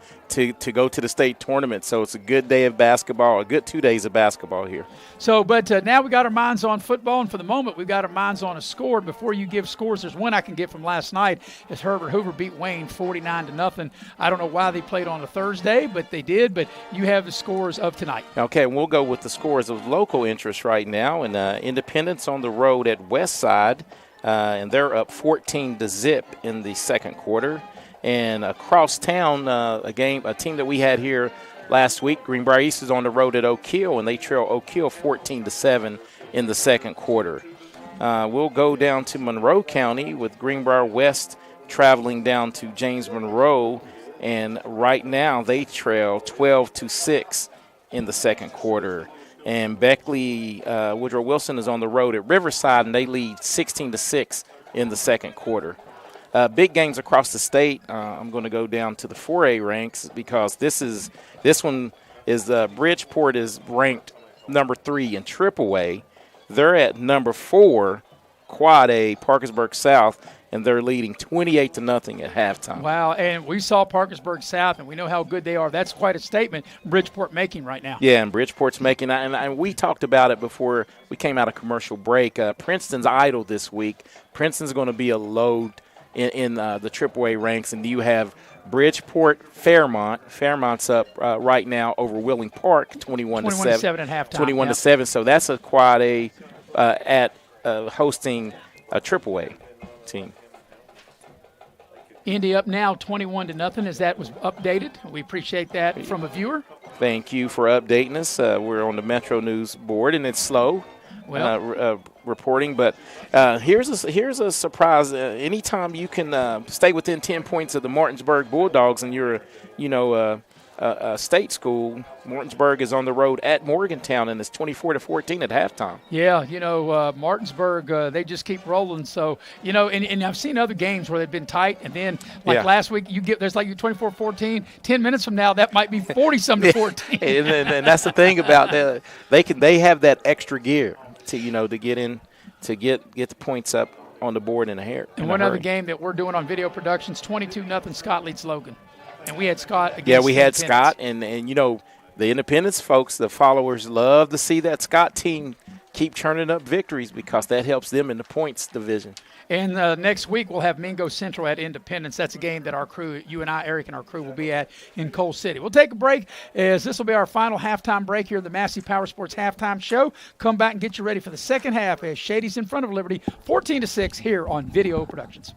go to the state tournament. So it's a good day of basketball, a good 2 days of basketball here. So, but now we got our minds on football, and for the moment, we've got our minds on a score. Before you give scores, there's one I can get from last night as Herbert Hoover beat Wayne 49-0. I don't know why they played on a Thursday, but they did. But you have the scores of tonight. Okay, we'll go with the scores of local interest right now. And Independence on the road at Westside, and they're up 14-0 in the second quarter. And across town, a team that we had here last week, Greenbrier East is on the road at Oak Hill, and they trail Oak Hill 14-7 in the second quarter. We'll go down to Monroe County with Greenbrier West traveling down to James Monroe, and right now they trail 12-6 in the second quarter. And Beckley Woodrow Wilson is on the road at Riverside, and they lead 16-6 in the second quarter. Big games across the state. I'm going to go down to the 4A ranks because this one is Bridgeport is ranked number 3 in AAA. They're at number 4, Quad A, Parkersburg South, and they're leading 28-0 at halftime. Wow, and we saw Parkersburg South, and we know how good they are. That's quite a statement Bridgeport making right now. Yeah, and Bridgeport's making that. And we talked about it before we came out of commercial break. Princeton's idle this week. Princeton's going to be a load in the AAA ranks, and you have Bridgeport, Fairmont. Fairmont's up right now over Wheeling Park, 21-7 at halftime. 21-7. So that's a Quad A at hosting a AAA team. Indy up now 21-0 as that was updated. We appreciate that from a viewer. Thank you for updating us. We're on the Metro News board, and it's slow. Reporting, but here's a surprise. Anytime you can stay within 10 points of the Martinsburg Bulldogs, and you're a state school, Martinsburg is on the road at Morgantown, and it's 24-14 at halftime. Yeah, Martinsburg, they just keep rolling. So, and I've seen other games where they've been tight, and then last week there's like 24-14. 10 minutes from now, that might be 40-something to 14. and that's the thing about that. They have that extra gear to get in, to get the points up on the board in a hair. And one other game that we're doing on video productions, 22-0, Scott leads Logan. And we had Scott against Yeah, we had Scott, and the Independence folks, the followers, love to see that Scott team keep churning up victories because that helps them in the points division. And next week we'll have Mingo Central at Independence. That's a game that our crew, you and I, Eric, and our crew will be at in Coal City. We'll take a break as this will be our final halftime break here in the Massey Power Sports Halftime Show. Come back and get you ready for the second half as Shady's in front of Liberty, 14-6 here on Video Productions.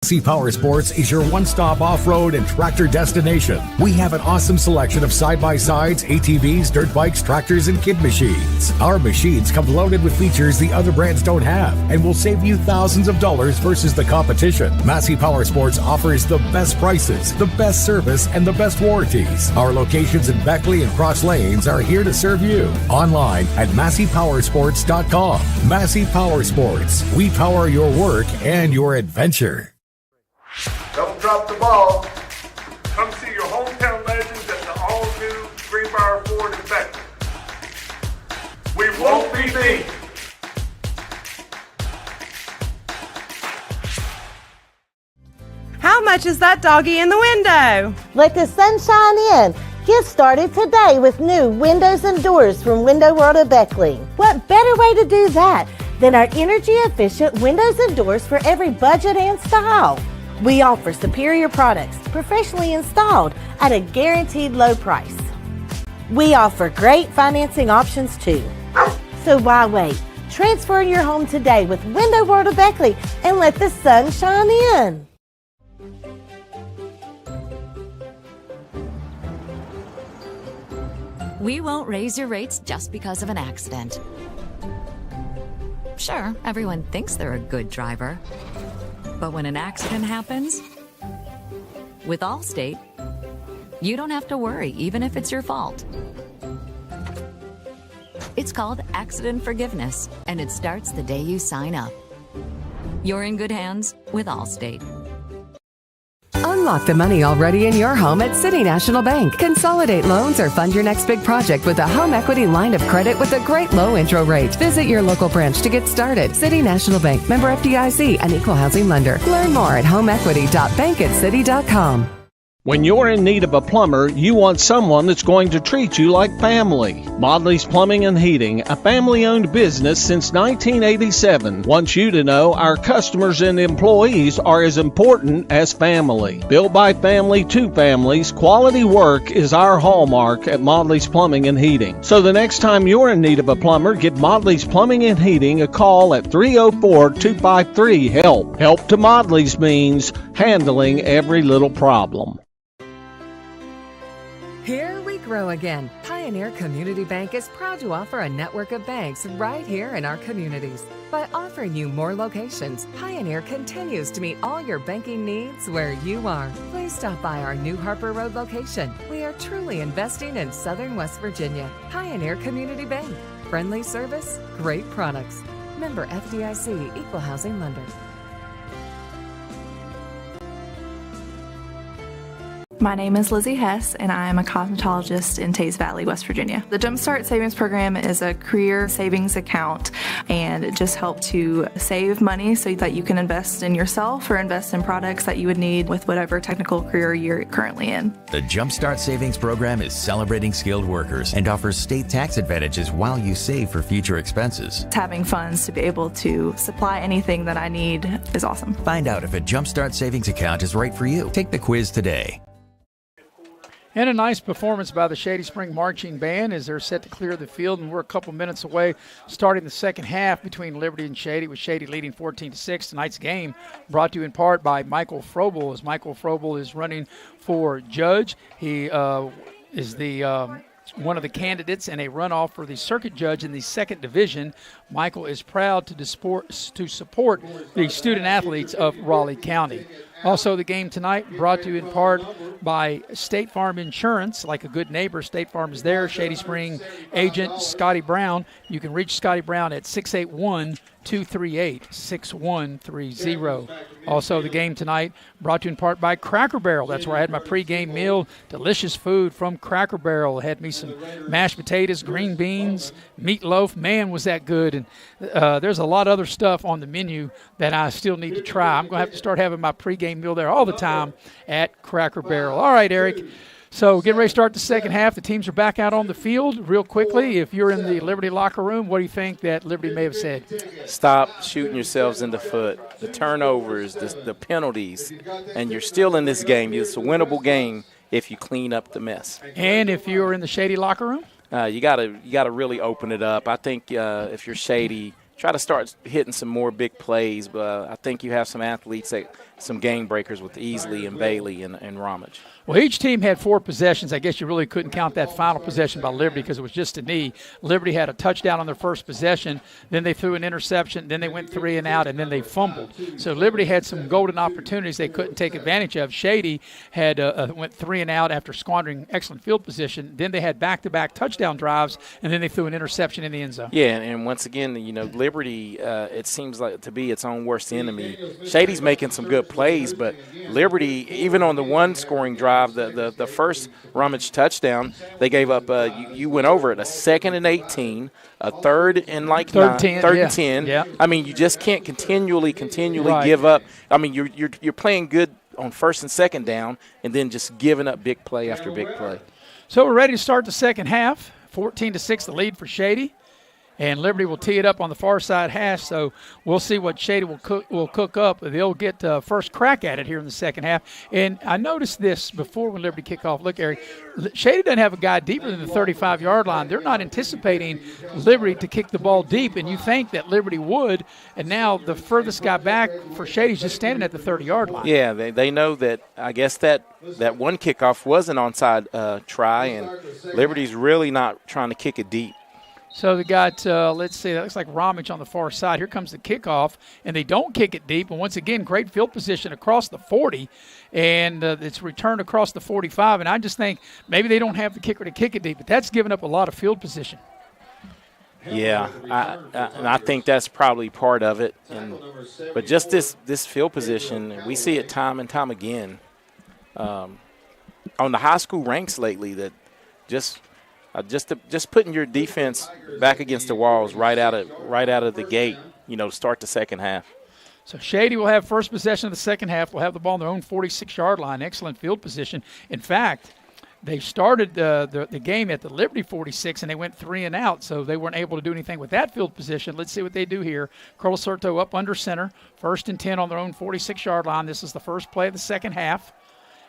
Massey Power Sports is your one-stop off-road and tractor destination. We have an awesome selection of side-by-sides, ATVs, dirt bikes, tractors, and kid machines. Our machines come loaded with features the other brands don't have and will save you thousands of dollars versus the competition. Massey Power Sports offers the best prices, the best service, and the best warranties. Our locations in Beckley and Cross Lanes are here to serve you. Online at MasseyPowersports.com. Massey Power Sports. We power your work and your adventure. Don't drop the ball. Come see your hometown legends at the all-new Greenbrier Ford in Beckley. We won't be beat. How much is that doggy in the window? Let the sunshine in. Get started today with new windows and doors from Window World of Beckley. What better way to do that than our energy-efficient windows and doors for every budget and style? We offer superior products, professionally installed at a guaranteed low price. We offer great financing options too. So why wait? Transfer your home today with Window World of Beckley and let the sun shine in. We won't raise your rates just because of an accident. Sure, everyone thinks they're a good driver. But when an accident happens, with Allstate, you don't have to worry, even if it's your fault. It's called accident forgiveness, and it starts the day you sign up. You're in good hands with Allstate. Unlock the money already in your home at City National Bank. Consolidate loans or fund your next big project with a home equity line of credit with a great low intro rate. Visit your local branch to get started. City National Bank, member FDIC, an equal housing lender. Learn more at homeequity.bankatcity.com. When you're in need of a plumber, you want someone that's going to treat you like family. Modley's Plumbing and Heating, a family-owned business since 1987, wants you to know our customers and employees are as important as family. Built by family to families, quality work is our hallmark at Modley's Plumbing and Heating. So the next time you're in need of a plumber, give Modley's Plumbing and Heating a call at 304-253-HELP. Help to Modley's means handling every little problem. Here we grow again. Pioneer Community Bank is proud to offer a network of banks right here in our communities. By offering you more locations, Pioneer continues to meet all your banking needs where you are. Please stop by our New Harper Road location. We are truly investing in Southern West Virginia. Pioneer Community Bank. Friendly service, great products. Member FDIC, equal housing lender. My name is Lizzie Hess, and I am a cosmetologist in Teays Valley, West Virginia. The Jumpstart Savings Program is a career savings account, and it just helps to save money so that you can invest in yourself or invest in products that you would need with whatever technical career you're currently in. The Jumpstart Savings Program is celebrating skilled workers and offers state tax advantages while you save for future expenses. Having funds to be able to supply anything that I need is awesome. Find out if a Jumpstart Savings account is right for you. Take the quiz today. And a nice performance by the Shady Spring Marching Band as they're set to clear the field, and we're a couple minutes away starting the second half between Liberty and Shady, with Shady leading 14-6. Tonight's game brought to you in part by Michael Frobel, as Michael Frobel is running for judge. He is the one of the candidates in a runoff for the circuit judge in the second division. Michael is proud to support the student athletes of Raleigh County. Also, the game tonight brought to you in part by State Farm Insurance. Like a good neighbor, State Farm is there. Shady Spring agent Scotty Brown. You can reach Scotty Brown at 681-238-6130. Also, the game tonight brought to you in part by Cracker Barrel. That's where I had my pregame meal. Delicious food from Cracker Barrel. Had me some mashed potatoes, green beans, meatloaf. Man, was that good. And there's a lot of other stuff on the menu that I still need to try. I'm going to have to start having my pregame meal there all the time at Cracker Barrel. All right, Eric. So getting ready to start the second half. The teams are back out on the field. Real quickly, if you're in the Liberty locker room, what do you think that Liberty may have said? Stop shooting yourselves in the foot. The turnovers, the penalties, and you're still in this game. It's a winnable game if you clean up the mess. And if you're in the Shady locker room? You gotta really open it up. I think if you're Shady, try to start hitting some more big plays. But I think you have some athletes, some game breakers with Easley and Bailey and Ramage. Well, each team had 4 possessions. I guess you really couldn't count that final possession by Liberty because it was just a knee. Liberty had a touchdown on their first possession. Then they threw an interception. Then they went 3 and out, and then they fumbled. So Liberty had some golden opportunities they couldn't take advantage of. Shady had went 3 and out after squandering excellent field position. Then they had back-to-back touchdown drives, and then they threw an interception in the end zone. Yeah, and once again, Liberty, it seems like to be its own worst enemy. Shady's making some good plays, but Liberty, even on the one scoring drive, the first Rummage touchdown, they gave up, you went over it, a 2nd and 18, a 3rd and 10. Yeah. I mean, you just can't continually right. give up. I mean, you're playing good on 1st and 2nd down and then just giving up big play after big play. So we're ready to start the second half. 14-6, the lead for Shady. And Liberty will tee it up on the far side hash, so we'll see what Shady will cook up. They'll get first crack at it here in the second half. And I noticed this before when Liberty kick off. Look, Eric, Shady doesn't have a guy deeper than the 35-yard line. They're not anticipating Liberty to kick the ball deep, and you think that Liberty would. And now the furthest guy back for Shady is just standing at the 30-yard line. Yeah, they know that. I guess that one kickoff was an onside try, and Liberty's really not trying to kick it deep. So they got, let's see, that looks like Ramage on the far side. Here comes the kickoff, and they don't kick it deep. And once again, great field position across the 40, and it's returned across the 45. And I just think maybe they don't have the kicker to kick it deep, but that's giving up a lot of field position. Yeah, and I think that's probably part of it. But just this field position, we see it time and time again on the high school ranks lately. That just putting your defense back against the walls right out of the gate. To start the second half. So Shady will have first possession of the second half. We'll have the ball on their own 46-yard line. Excellent field position. In fact, they started the game at the Liberty 46, and they went 3 and out, so they weren't able to do anything with that field position. Let's see what they do here. Curl Serto up under center, 1st and 10 on their own 46-yard line. This is the first play of the second half.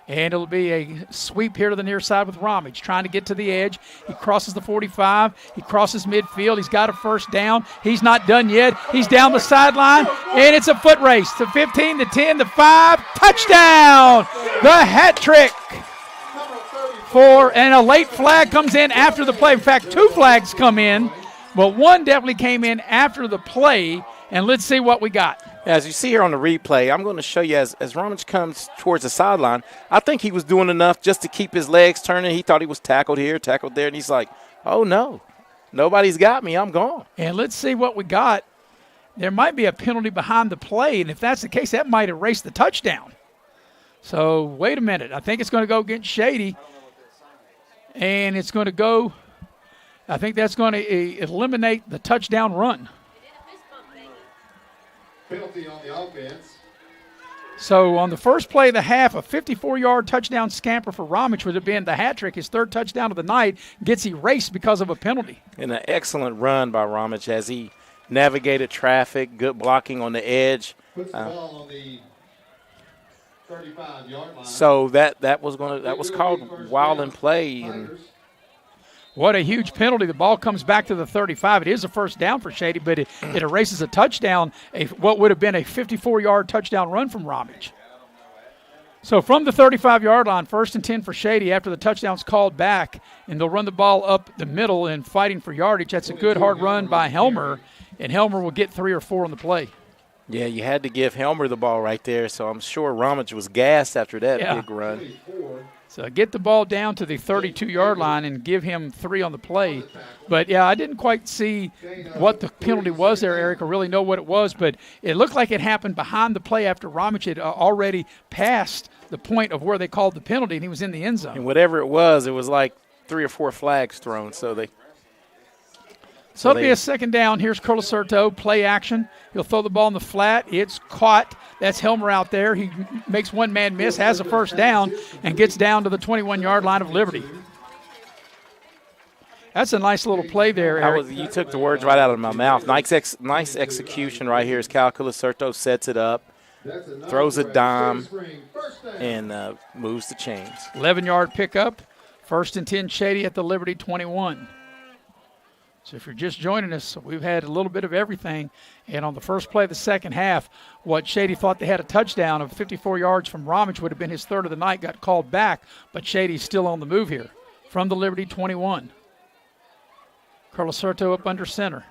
And it'll be a sweep here to the near side with Ramage trying to get to the edge. He crosses the 45. He crosses midfield. He's got a first down. He's not done yet. He's down the sideline, and it's a foot race to 15, to 10, to 5. Touchdown! The hat trick. And a late flag comes in after the play. In fact, 2 flags come in, but one definitely came in after the play. And let's see what we got. As you see here on the replay, I'm going to show you as Ramage comes towards the sideline, I think he was doing enough just to keep his legs turning. He thought he was tackled here, tackled there, and he's like, oh, no, nobody's got me. I'm gone. And let's see what we got. There might be a penalty behind the play, and if that's the case, that might erase the touchdown. So wait a minute. I think it's going to go against Shady, and it's going to go – I think that's going to eliminate the touchdown run. Penalty on the offense. So on the first play of the half, a 54-yard touchdown scamper for Ramage would have been the hat trick, his 3rd touchdown of the night, gets erased because of a penalty. And an excellent run by Ramage as he navigated traffic, good blocking on the edge. Puts the ball on the 35-yard line. So that was called wild in play. And what a huge penalty. The ball comes back to the 35. It is a first down for Shady, but it erases a touchdown, what would have been a 54-yard touchdown run from Ramage. So from the 35-yard line, 1st and 10 for Shady after the touchdown's called back, and they'll run the ball up the middle and fighting for yardage. That's a good hard run by Helmer, and Helmer will get 3 or 4 on the play. Yeah, you had to give Helmer the ball right there, so I'm sure Ramage was gassed after that big run. So get the ball down to the 32-yard line and give him 3 on the play. But, yeah, I didn't quite see what the penalty was there, Eric, or really know what it was. But it looked like it happened behind the play after Ramage had already passed the point of where they called the penalty, and he was in the end zone. And whatever it was like 3 or 4 flags thrown. So it'll be a second down. Here's Curl Serto, play action. He'll throw the ball in the flat. It's caught. That's Helmer out there. He makes one man miss, has a first down, and gets down to the 21-yard line of Liberty. That's a nice little play there, Eric. You took the words right out of my mouth. Nice execution right here as Cal Serto sets it up, throws a dime, and moves the chains. 11-yard pickup. 1st and 10 Shady at the Liberty 21. So if you're just joining us, we've had a little bit of everything. And on the first play of the second half, what Shady thought they had a touchdown of 54 yards from Ramage would have been his 3rd of the night, got called back. But Shady's still on the move here from the Liberty 21. Curl Serto up under center.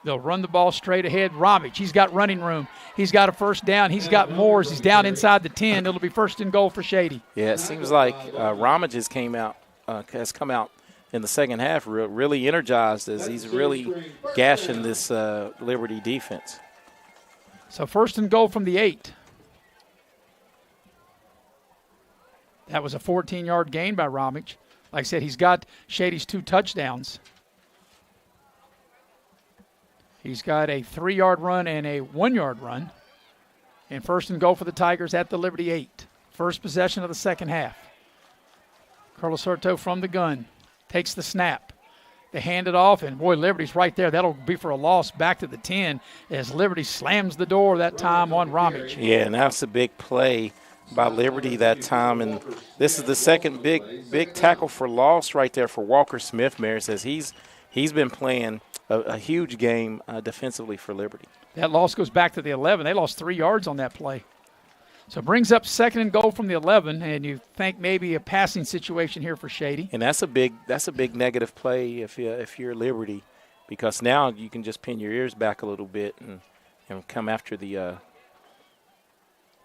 They'll run the ball straight ahead. Ramage, he's got running room. He's got a first down. He's got more as he's down inside the 10. It'll be 1st and goal for Shady. Yeah, it seems like Ramage has come out in the second half really energized as he's really gashing this Liberty defense. So 1st and goal from the 8. That was a 14-yard gain by Ramage. Like I said, he's got Shady's 2 touchdowns. He's got a 3-yard run and a 1-yard run. And 1st and goal for the Tigers at the Liberty 8. First possession of the second half. Curl Serto from the gun. Takes the snap. They hand it off, and, boy, Liberty's right there. That'll be for a loss back to the 10 as Liberty slams the door that time on Ramage. Yeah, and that's a big play by Liberty that time. And this is the second big tackle for loss right there for Walker Smith, Mary says he's been playing a huge game defensively for Liberty. That loss goes back to the 11. They lost 3 yards on that play. So it brings up 2nd and goal from the 11, and you think maybe a passing situation here for Shady. And that's a big negative play if you're Liberty, because now you can just pin your ears back a little bit and come after the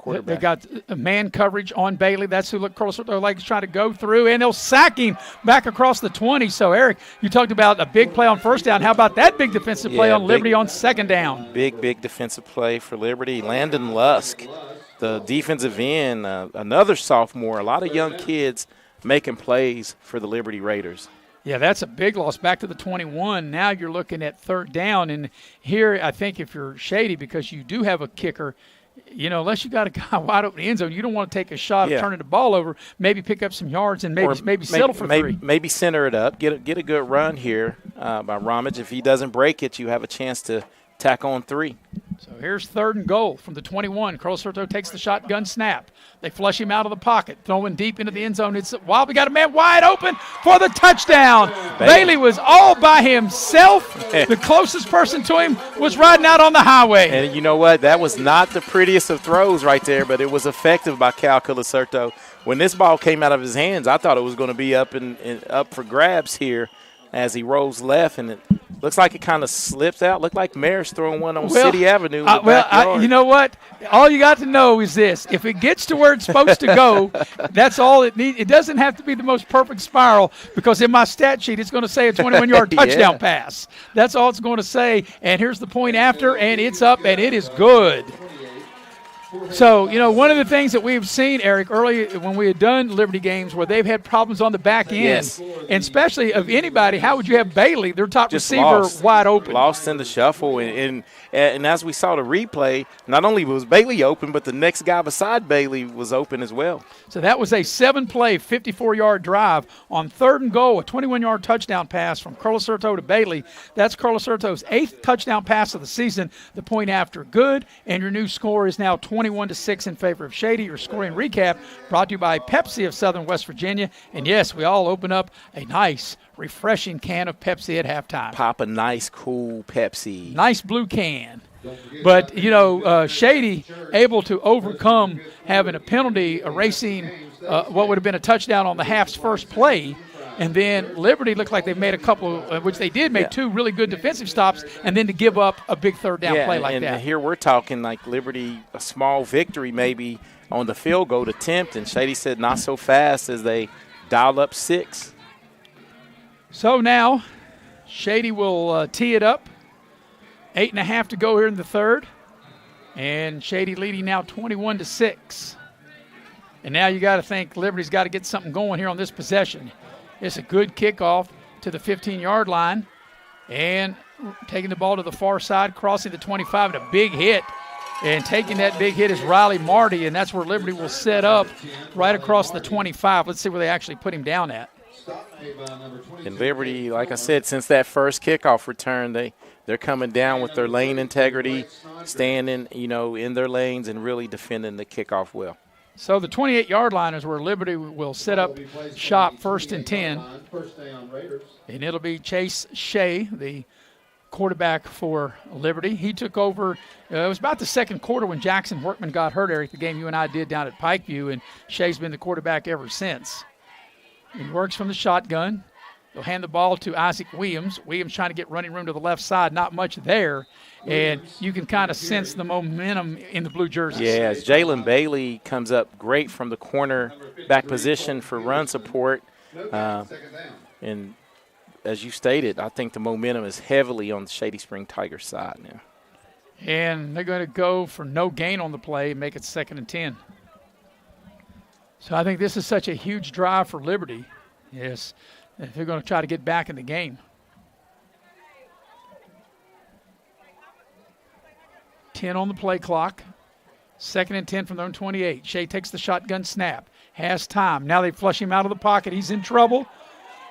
quarterback. They got a man coverage on Bailey. That's who Carlos like trying to go through, and they'll sack him back across the 20. So, Eric, you talked about a big play on first down. How about that big defensive play on Liberty on second down? Big defensive play for Liberty. Landon Lusk, the defensive end, another sophomore. A lot of young kids making plays for the Liberty Raiders. Yeah, that's a big loss back to the 21. Now you're looking at third down. And here I think if you're Shady, because you do have a kicker, unless you got a guy wide open in the end zone, you don't want to take a shot of turning the ball over, maybe pick up some yards and maybe settle for three. Maybe center it up, get a good run here by Ramage. If he doesn't break it, you have a chance to tack on 3. So here's 3rd and goal from the 21. Carlos Hurtado takes the shotgun snap. They flush him out of the pocket, throwing deep into the end zone. It's wild. We got a man wide open for the touchdown. Bailey was all by himself. The closest person to him was riding out on the highway. And you know what? That was not the prettiest of throws right there, but it was effective by Cal Hurtado. When this ball came out of his hands, I thought it was going to be up for grabs here as he rolls left, and it looks like it kind of slips out. Looked like Maris throwing one on City Avenue. You know what? All you got to know is this. If it gets to where it's supposed to go, that's all it needs. It doesn't have to be the most perfect spiral, because in my stat sheet it's going to say a 21-yard touchdown pass. That's all it's going to say. And here's the point after, and it's up, and it is good. So, one of the things that we've seen, Eric, early when we had done Liberty games where they've had problems on the back end, and especially of anybody, how would you have Bailey, their top receiver, wide open? Lost in the shuffle. And as we saw the replay, not only was Bailey open, but the next guy beside Bailey was open as well. So that was a 7-play, 54-yard drive on 3rd and goal, a 21-yard touchdown pass from Carlos Hurtado to Bailey. That's Carlos Hurtado's 8th touchdown pass of the season. The point after good, and your new score is now 21-6 in favor of Shady. Your scoring recap brought to you by Pepsi of Southern West Virginia. And yes, we all open up a nice, refreshing can of Pepsi at halftime. Pop a nice, cool Pepsi. Nice blue can. But, Shady able to overcome having a penalty, erasing what would have been a touchdown on the half's first play. And then Liberty looked like they made a couple, which they did make 2 really good defensive stops, and then to give up a big third down play like that. And here we're talking like Liberty, a small victory maybe on the field goal attempt, and Shady said not so fast as they dialed up 6. So now Shady will tee it up. 8.5 to go here in the third. And Shady leading now 21-6. And now you got to think Liberty's got to get something going here on this possession. It's a good kickoff to the 15-yard line. And taking the ball to the far side, crossing the 25, and a big hit. And taking that big hit is Riley Marty, and that's where Liberty will set up right across the 25. Let's see where they actually put him down at. And Liberty, like I said, since that first kickoff return, they're coming down with their lane integrity, standing, in their lanes and really defending the kickoff well. So the 28-yard line is where Liberty will set up shop, 1st and 10. And it'll be Chase Shea, the quarterback for Liberty. He took over. It was about the second quarter when Jackson Workman got hurt, Eric, the game you and I did down at Pikeview, and Shea's been the quarterback ever since. He works from the shotgun. They'll hand the ball to Isaac Williams. Williams trying to get running room to the left side. Not much there. And you can kind of sense the momentum in the blue jerseys. Yeah, Jalen Bailey comes up great from the corner back position for run support. And as you stated, I think the momentum is heavily on the Shady Spring Tigers side now. And they're going to go for no gain on the play and make it 2nd and 10. So I think this is such a huge drive for Liberty. Yes, if they're going to try to get back in the game. 10 on the play clock. 2nd and 10 from their own 28. Shea takes the shotgun snap. Has time. Now they flush him out of the pocket. He's in trouble.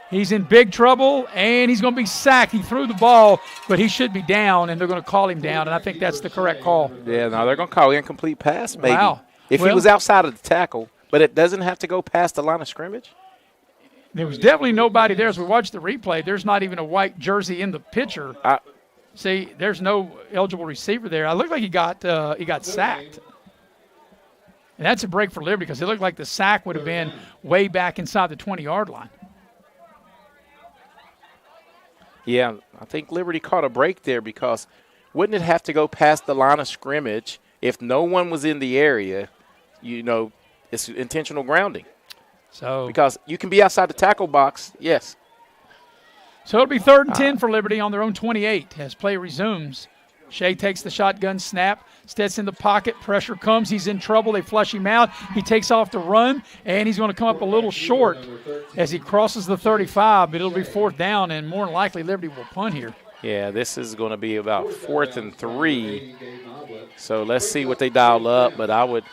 He's in big trouble, and he's going to be sacked. He threw the ball, but he should be down, and they're going to call him down, and I think that's the correct call. Yeah, no, they're going to call incomplete pass maybe. Wow. If he was outside of the tackle, but it doesn't have to go past the line of scrimmage. There was definitely nobody there. As we watched the replay, there's not even a white jersey in the picture. See, there's no eligible receiver there. I looked like he got sacked. And that's a break for Liberty because it looked like the sack would have been way back inside the 20-yard line. Yeah, I think Liberty caught a break there because wouldn't it have to go past the line of scrimmage if no one was in the area it's intentional grounding. So because you can be outside the tackle box, yes. So it'll be 3rd and 10 for Liberty on their own 28 as play resumes. Shea takes the shotgun snap, steps in the pocket, pressure comes, he's in trouble, they flush him out, he takes off to run, and he's going to come up a little short as he crosses the 35, but it'll be 4th down, and more than likely Liberty will punt here. Yeah, this is going to be about 4th and 3, so let's see what they dial up, but I would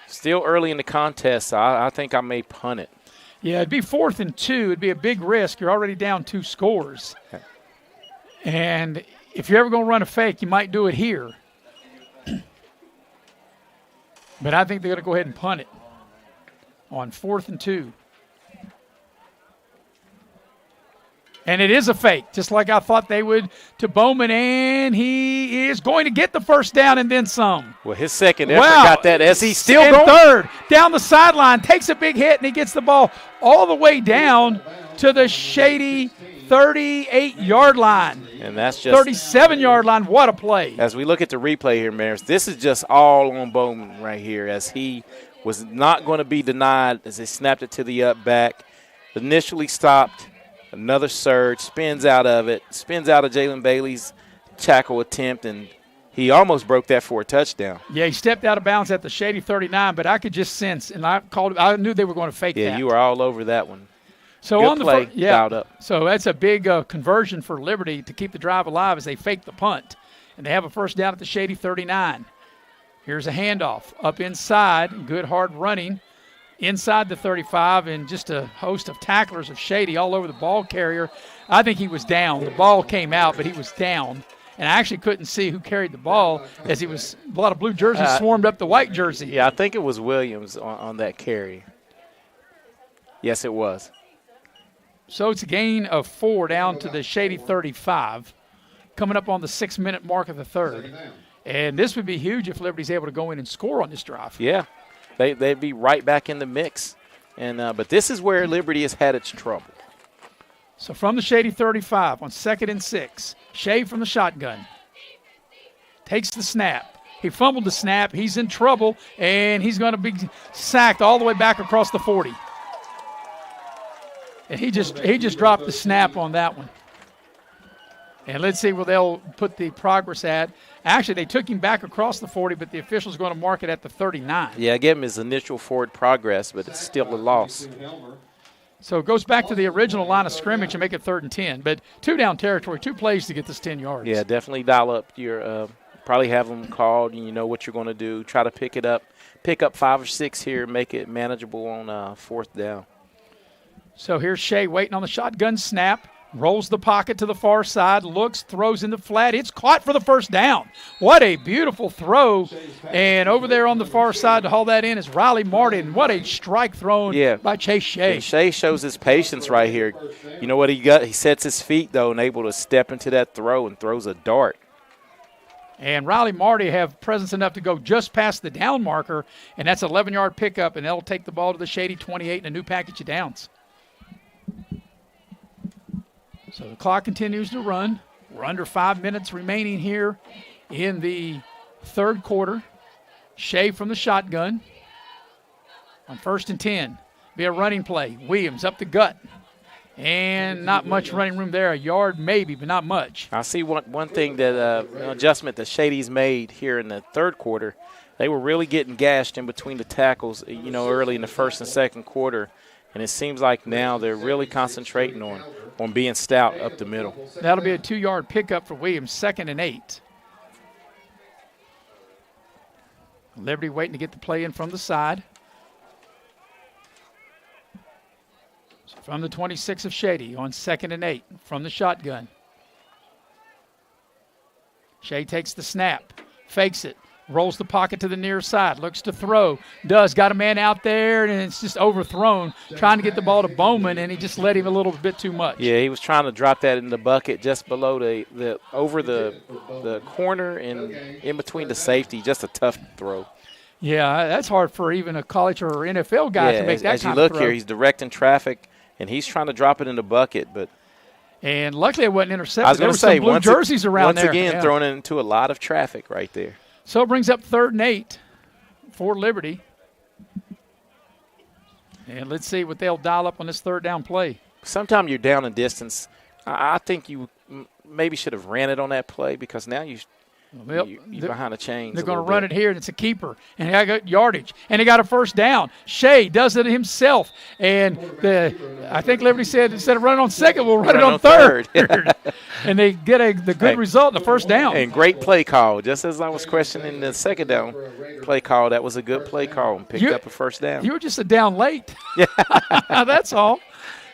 still early in the contest, I think I may punt it. Yeah, it'd be 4th and 2, it'd be a big risk, you're already down 2 scores, and if you're ever going to run a fake, you might do it here. But I think they're going to go ahead and punt it on 4th and 2. And it is a fake, just like I thought they would to Bowman, and he is going to get the 1st down and then some. Well, his second effort got that as he's still and going. 3rd, down the sideline, takes a big hit, and he gets the ball all the way down to the Shady 38-yard line. And that's just 37-yard line. What a play. As we look at the replay here, Maris, this is just all on Bowman right here as he was not going to be denied as they snapped it to the up back. Initially stopped, another surge, spins out of Jalen Bailey's tackle attempt, and he almost broke that for a touchdown. Yeah, he stepped out of bounds at the Shady 39, but I could just sense, and I knew they were going to fake that. Yeah, you were all over that one. So Good on the play, dialed up. So that's a big conversion for Liberty to keep the drive alive as they fake the punt. And they have a 1st down at the Shady 39. Here's a handoff up inside, good hard running inside the 35, and just a host of tacklers of Shady all over the ball carrier. I think he was down. The ball came out, but he was down. And I actually couldn't see who carried the ball as a lot of blue jerseys swarmed up the white jersey. Yeah, I think it was Williams on that carry. Yes, it was. So it's a gain of 4 down to the Shady 35, coming up on the 6-minute mark of the 3rd. And this would be huge if Liberty's able to go in and score on this drive. Yeah, they'd be right back in the mix. And but this is where Liberty has had its trouble. So from the Shady 35 on 2nd and 6, Shea from the shotgun. Takes the snap. He fumbled the snap. He's in trouble, and he's going to be sacked all the way back across the 40. And he just dropped the snap on that one. And let's see where they'll put the progress at. Actually, they took him back across the 40, but the official's going to mark it at the 39. Yeah, give him his initial forward progress, but it's still a loss. So it goes back to the original line of scrimmage and make it 3rd and 10. But 2 down territory, 2 plays to get this 10 yards. Yeah, definitely dial up your probably have them called, and you know what you're going to do. Try to pick up 5 or 6 here, make it manageable on 4th down. So here's Shea waiting on the shotgun snap, rolls the pocket to the far side, looks, throws in the flat. It's caught for the 1st down. What a beautiful throw. And over there on the far side to haul that in is Riley Martin. What a strike thrown by Chase Shea. And Shea shows his patience right here. You know what he got? He sets his feet, though, and able to step into that throw and throws a dart. And Riley Marty have presence enough to go just past the down marker, and that's an 11-yard pickup, and they'll take the ball to the Shady 28 and a new package of downs. So the clock continues to run. We're under 5 minutes remaining here in the 3rd quarter. Shea from the shotgun on 1st and 10. Be a running play. Williams up the gut. And not much running room there. A yard maybe, but not much. I see one thing that adjustment that Shady's made here in the 3rd quarter. They were really getting gashed in between the tackles, early in the 1st and 2nd quarter. And it seems like now they're really concentrating on being stout up the middle. That'll be a 2-yard pickup for Williams, 2nd and 8. Liberty waiting to get the play in from the side. So from the 26 of Shady on 2nd and 8 from the shotgun. Shea takes the snap, fakes it. Rolls the pocket to the near side, looks to throw, got a man out there, and it's just overthrown, trying to get the ball to Bowman, and he just let him a little bit too much. Yeah, he was trying to drop that in the bucket just below over the corner and in between the safety, just a tough throw. Yeah, that's hard for even a college or NFL guy to make that kind of throw. As you look here, he's directing traffic, and he's trying to drop it in the bucket, but and luckily it wasn't intercepted. I was going to say, some blue jerseys around there. Once again, throwing it into a lot of traffic right there. So it brings up 3rd and 8 for Liberty. And let's see what they'll dial up on this third down play. Sometime you're down in distance. I think you maybe should have ran it on that play because now you're behind the chains. They're going to run it here, and it's a keeper. And they got yardage. And they got a first down. Shea does it himself. And I think Liberty said instead of running on second, we'll run it on third. And they get the good result, the first down. And great play call. Just as I was questioning the second down play call, that was a good play call and picked up a first down. You were just a down late. Yeah. That's all.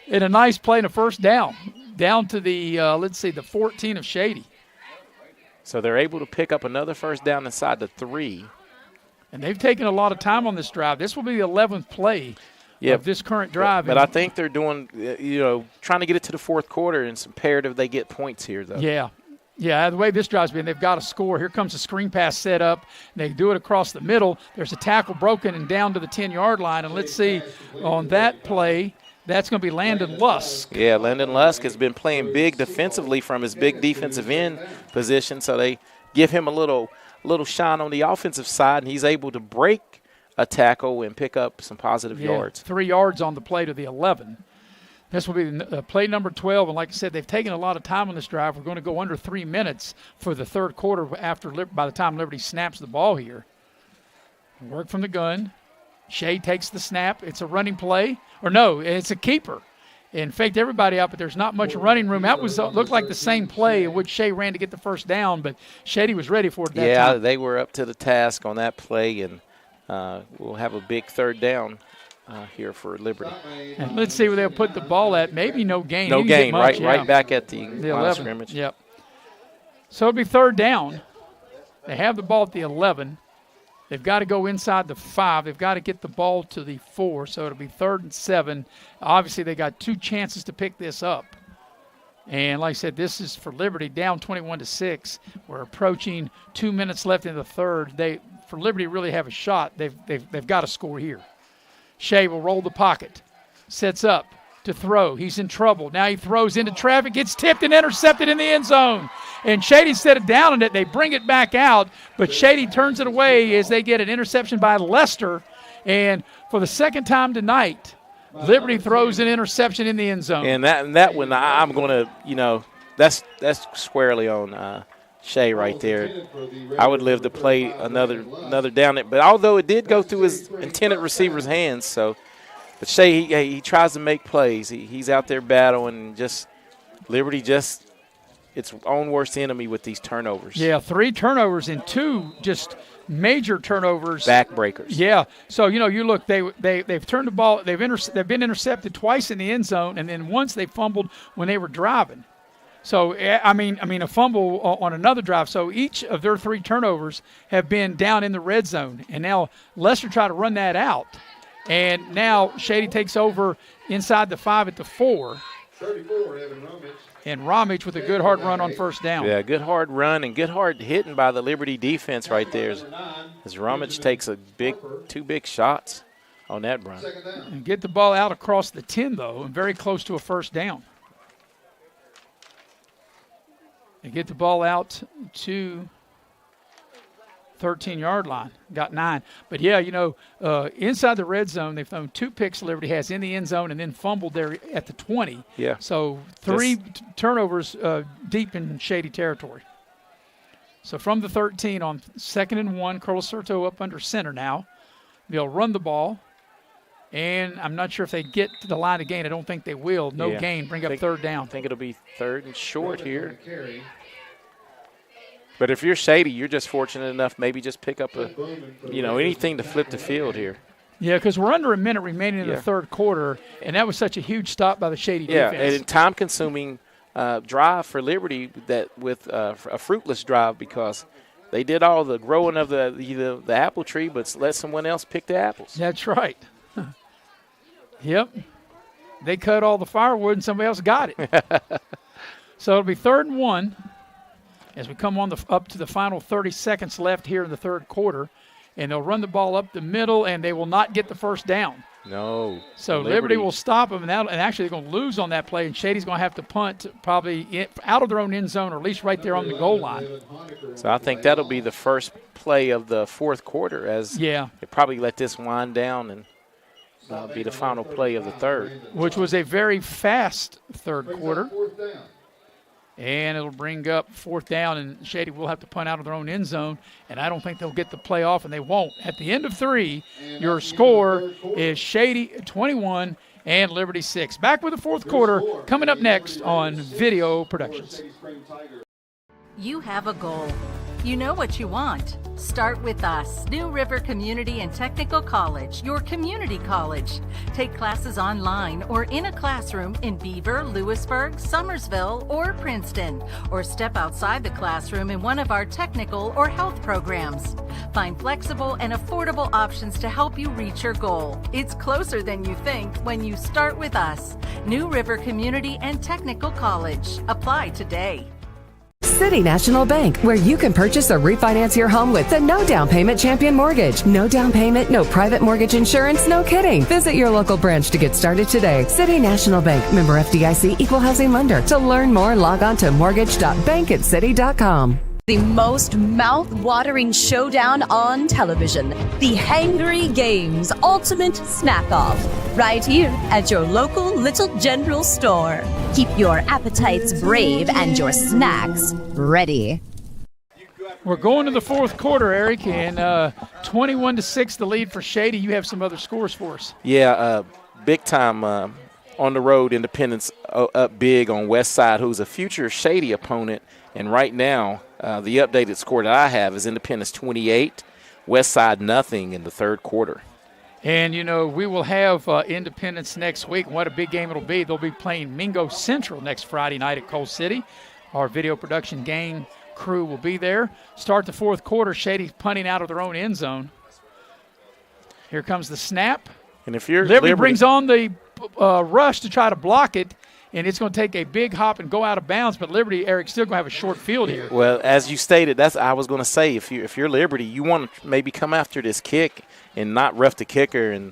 And a nice play and a first down. Down to the, the 14 of Shady. So they're able to pick up another first down inside the 3. And they've taken a lot of time on this drive. This will be the 11th play of this current drive. But I think they're doing, trying to get it to the fourth quarter, and it's imperative they get points here, though. Yeah. Yeah, the way this drive's been, they've got to score. Here comes a screen pass set up. They do it across the middle. There's a tackle broken and down to the 10-yard line. And let's see on that play, that's going to be Landon Lusk. Yeah, Landon Lusk has been playing big defensively from his big defensive end position, so they give him a little shine on the offensive side, and he's able to break a tackle and pick up some positive yards. 3 yards on the play to the 11. This will be play number 12, and like I said, they've taken a lot of time on this drive. We're going to go under 3 minutes for the third quarter by the time Liberty snaps the ball here. Work from the gun. Shea takes the snap. It's a running play. Or no, it's a keeper. And faked everybody out, but there's not much running room. That looked like the same play in which Shea ran to get the first down, but Shady was ready for it at that time. Yeah, they were up to the task on that play, and we'll have a big third down here for Liberty. And let's see where they'll put the ball at. Maybe no gain. No gain, right back at the line of scrimmage. Yep. So it'll be third down. They have the ball at the 11. They've got to go inside the 5. They've got to get the ball to the 4, so it'll be 3rd and 7. Obviously, they got 2 chances to pick this up. And like I said, this is for Liberty down 21-6. We're approaching 2 minutes left in the third. For Liberty to really have a shot, they've got to score here. Shea will roll the pocket, sets up to throw. He's in trouble. Now he throws into traffic, gets tipped and intercepted in the end zone. And Shady, instead of downing it, they bring it back out, but Shady turns it away as they get an interception by Lester. And for the second time tonight, Liberty throws an interception in the end zone. And that one, I'm going to, that's squarely on Shea right there. I would live to play another down it. But although it did go through his intended receiver's hands, but Shea, he tries to make plays. He's out there battling. Liberty its own worst enemy with these turnovers. Yeah, 3 turnovers and 2 just major turnovers. Backbreakers. Yeah. So, you look, they've turned the ball. They've been intercepted twice in the end zone, and then once they fumbled when they were driving. So, I mean, a fumble on another drive. So each of their 3 turnovers have been down in the red zone. And now Lester tried to run that out. And now Shady takes over inside the 5 at the 4. 34, Evan Rumage. And Ramage with a good hard run on first down. Yeah, good hard run and good hard hitting by the Liberty defense right there as Ramage takes 2 big shots on that run. And get the ball out across the 10, though, and very close to a first down. And get the ball out to 13-yard line. Got 9. But, yeah, inside the red zone, they've thrown 2 picks Liberty has in the end zone and then fumbled there at the 20. Yeah. So 3 turnovers deep in Shady territory. So from the 13 on 2nd and 1, Carlos Soto up under center now. They'll run the ball. And I'm not sure if they get to the line of gain. I don't think they will. No gain. Bring up third down. I think it'll be 3rd and short here. But if you're Shady, you're just fortunate enough maybe just pick up anything to flip the field here. Yeah, because we're under a minute remaining in the third quarter, and that was such a huge stop by the Shady defense. Yeah, and a time-consuming drive for Liberty with a fruitless drive because they did all the growing of the apple tree, but let someone else pick the apples. That's right. Yep. They cut all the firewood, and somebody else got it. So it'll be 3rd and 1. As we come on up to the final 30 seconds left here in the third quarter, and they'll run the ball up the middle, and they will not get the first down. No. So Liberty will stop them, and actually they're going to lose on that play, and Shady's going to have to punt probably out of their own end zone or at least right there on the goal line. So I think that'll be the first play of the fourth quarter as they probably let this wind down and be the final play of the third. Which was a very fast third quarter. And it'll bring up 4th down, and Shady will have to punt out of their own end zone, and I don't think they'll get the play off, and they won't. At the end of 3, your score is Shady 21 and Liberty 6. Back with the 4th quarter coming up next on Video Productions. You have a goal. You know what you want. Start with us, New River Community and Technical College, your community college. Take classes online or in a classroom in Beaver, Lewisburg, Summersville, or Princeton, or step outside the classroom in one of our technical or health programs. Find flexible and affordable options to help you reach your goal. It's closer than you think when you start with us, New River Community and Technical College. Apply today. City National Bank, where you can purchase or refinance your home with the no down payment champion mortgage. No down payment, no private mortgage insurance, no kidding. Visit your local branch to get started today. City National Bank, member FDIC, equal housing lender. To learn more, log on to mortgage.bankatcity.com. The most mouth-watering showdown on television. The Hangry Games Ultimate Snack-Off. Right here at your local Little General store. Keep your appetites brave and your snacks ready. We're going to the 4th quarter, Eric, and 21-6 the lead for Shady. You have some other scores for us. Yeah, big time on the road. Independence up big on West Side, who's a future Shady opponent. And right now, the updated score that I have is Independence 28, West Side nothing in the 3rd quarter. And, you know, we will have Independence next week. What a big game it'll be. They'll be playing Mingo Central next Friday night at Coal City. Our video production gang crew will be there. Start the 4th quarter. Shady's punting out of their own end zone. Here comes the snap. And if you're Liberty brings on the rush to try to block it. And it's going to take a big hop and go out of bounds. But Liberty, Eric, still going to have a short field here. Well, as you stated, I was going to say, if you're Liberty, you want to maybe come after this kick and not rough the kicker. And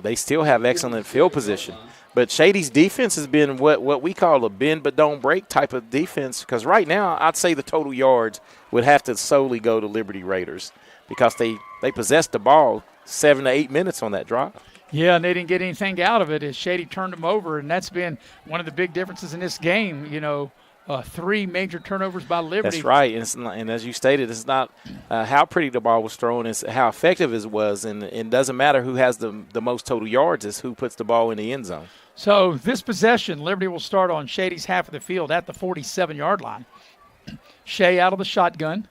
they still have excellent field position. But Shady's defense has been what we call a bend but don't break type of defense. Because right now, I'd say the total yards would have to solely go to Liberty Raiders because they possessed the ball 7 to 8 minutes on that drive. Yeah, and they didn't get anything out of it as Shady turned them over, and that's been one of the big differences in this game. You know, 3 major turnovers by Liberty. That's right, and as you stated, it's not how pretty the ball was thrown, it's how effective it was, and it doesn't matter who has the most total yards, it's who puts the ball in the end zone. So this possession, Liberty will start on Shady's half of the field at the 47-yard line. Shea out of the shotgun,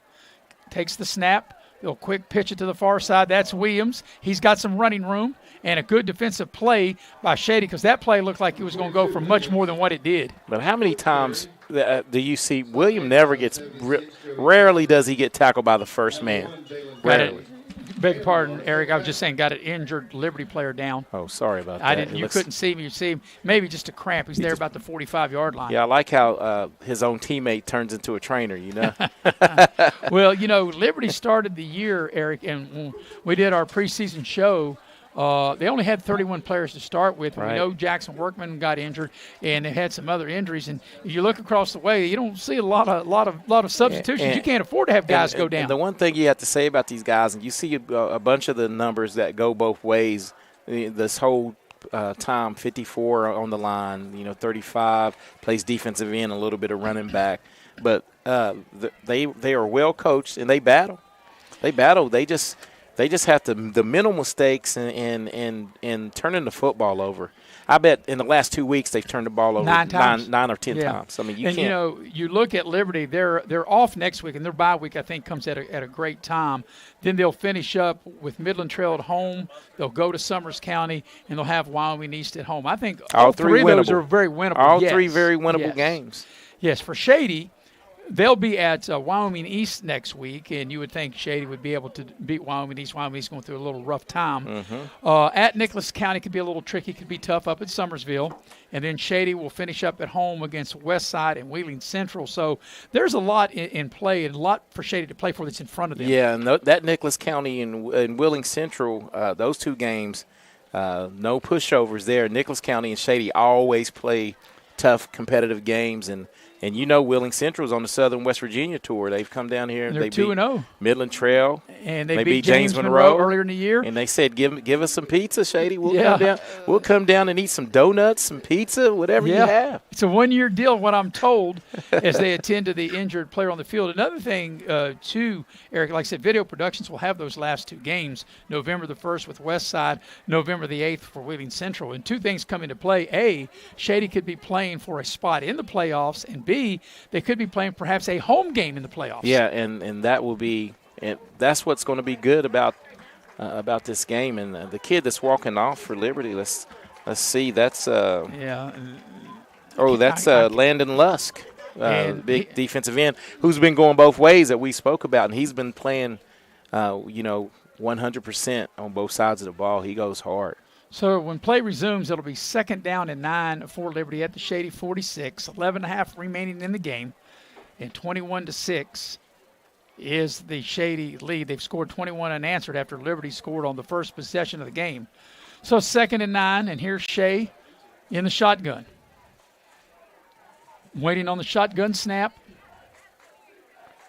takes the snap. He'll quick pitch it to the far side. That's Williams. He's got some running room and a good defensive play by Shady because that play looked like it was going to go for much more than what it did. But how many times do you see William never gets – rarely does he get tackled by the first man? Rarely. Beg your pardon, Eric. I was just saying got an injured Liberty player down. Oh, sorry about that. You couldn't see him. You see him. Maybe just a cramp. He's there about the 45-yard line. Yeah, I like how his own teammate turns into a trainer, you know. Well, you know, Liberty started the year, Eric, and when we did our preseason show, they only had 31 players to start with. Right. We know Jackson Workman got injured, and they had some other injuries. And you look across the way, you don't see a lot of substitutions. And, you can't afford to have guys go down. And the one thing you have to say about these guys, and you see a bunch of the numbers that go both ways. This whole time, 54 on the line, 35 plays defensive end, a little bit of running back, but they are well coached and they battle. They just have the mental mistakes and turning the football over. I bet in the last 2 weeks they've turned the ball over 9 or 10 times. I mean, you look at Liberty, they're off next week, and their bye week I think comes at a great time. Then they'll finish up with Midland Trail at home. They'll go to Summers County, and they'll have Wyoming East at home. I think all three of those are very winnable. All three very winnable games. Yes, for Shady. They'll be at Wyoming East next week, and you would think Shady would be able to beat Wyoming East. Wyoming East going through a little rough time. Mm-hmm. At Nicholas County could be a little tricky, could be tough up at Summersville. And then Shady will finish up at home against Westside and Wheeling Central. So there's a lot in play and a lot for Shady to play for that's in front of them. Yeah, and that Nicholas County and Wheeling Central, those two games, no pushovers there. Nicholas County and Shady always play tough competitive games, and And you know Wheeling Central's on the Southern West Virginia tour. They've come down here. And they're 2-0. Midland Trail. And they beat James Monroe earlier in the year. And they said, give us some pizza, Shady. We'll come down and eat some donuts, some pizza, whatever you have. It's a one-year deal, what I'm told, as they attend to the injured player on the field. Another thing, too, Eric, like I said, Video Productions will have those last 2 games, November the 1st with Westside, November the 8th for Wheeling Central. And 2 things come into play. A, Shady could be playing for a spot in the playoffs, and B, they could be playing perhaps a home game in the playoffs. Yeah, and that will be – that's what's going to be good about this game. And the kid that's walking off for Liberty, let's see. That's Landon Lusk, big defensive end, who's been going both ways that we spoke about, and he's been playing, 100% on both sides of the ball. He goes hard. So when play resumes, it'll be 2nd down and 9 for Liberty at the Shady 46. 11.5 remaining in the game, and 21-6 is the Shady lead. They've scored 21 unanswered after Liberty scored on the first possession of the game. So 2nd and 9, and here's Shea in the shotgun. Waiting on the shotgun snap.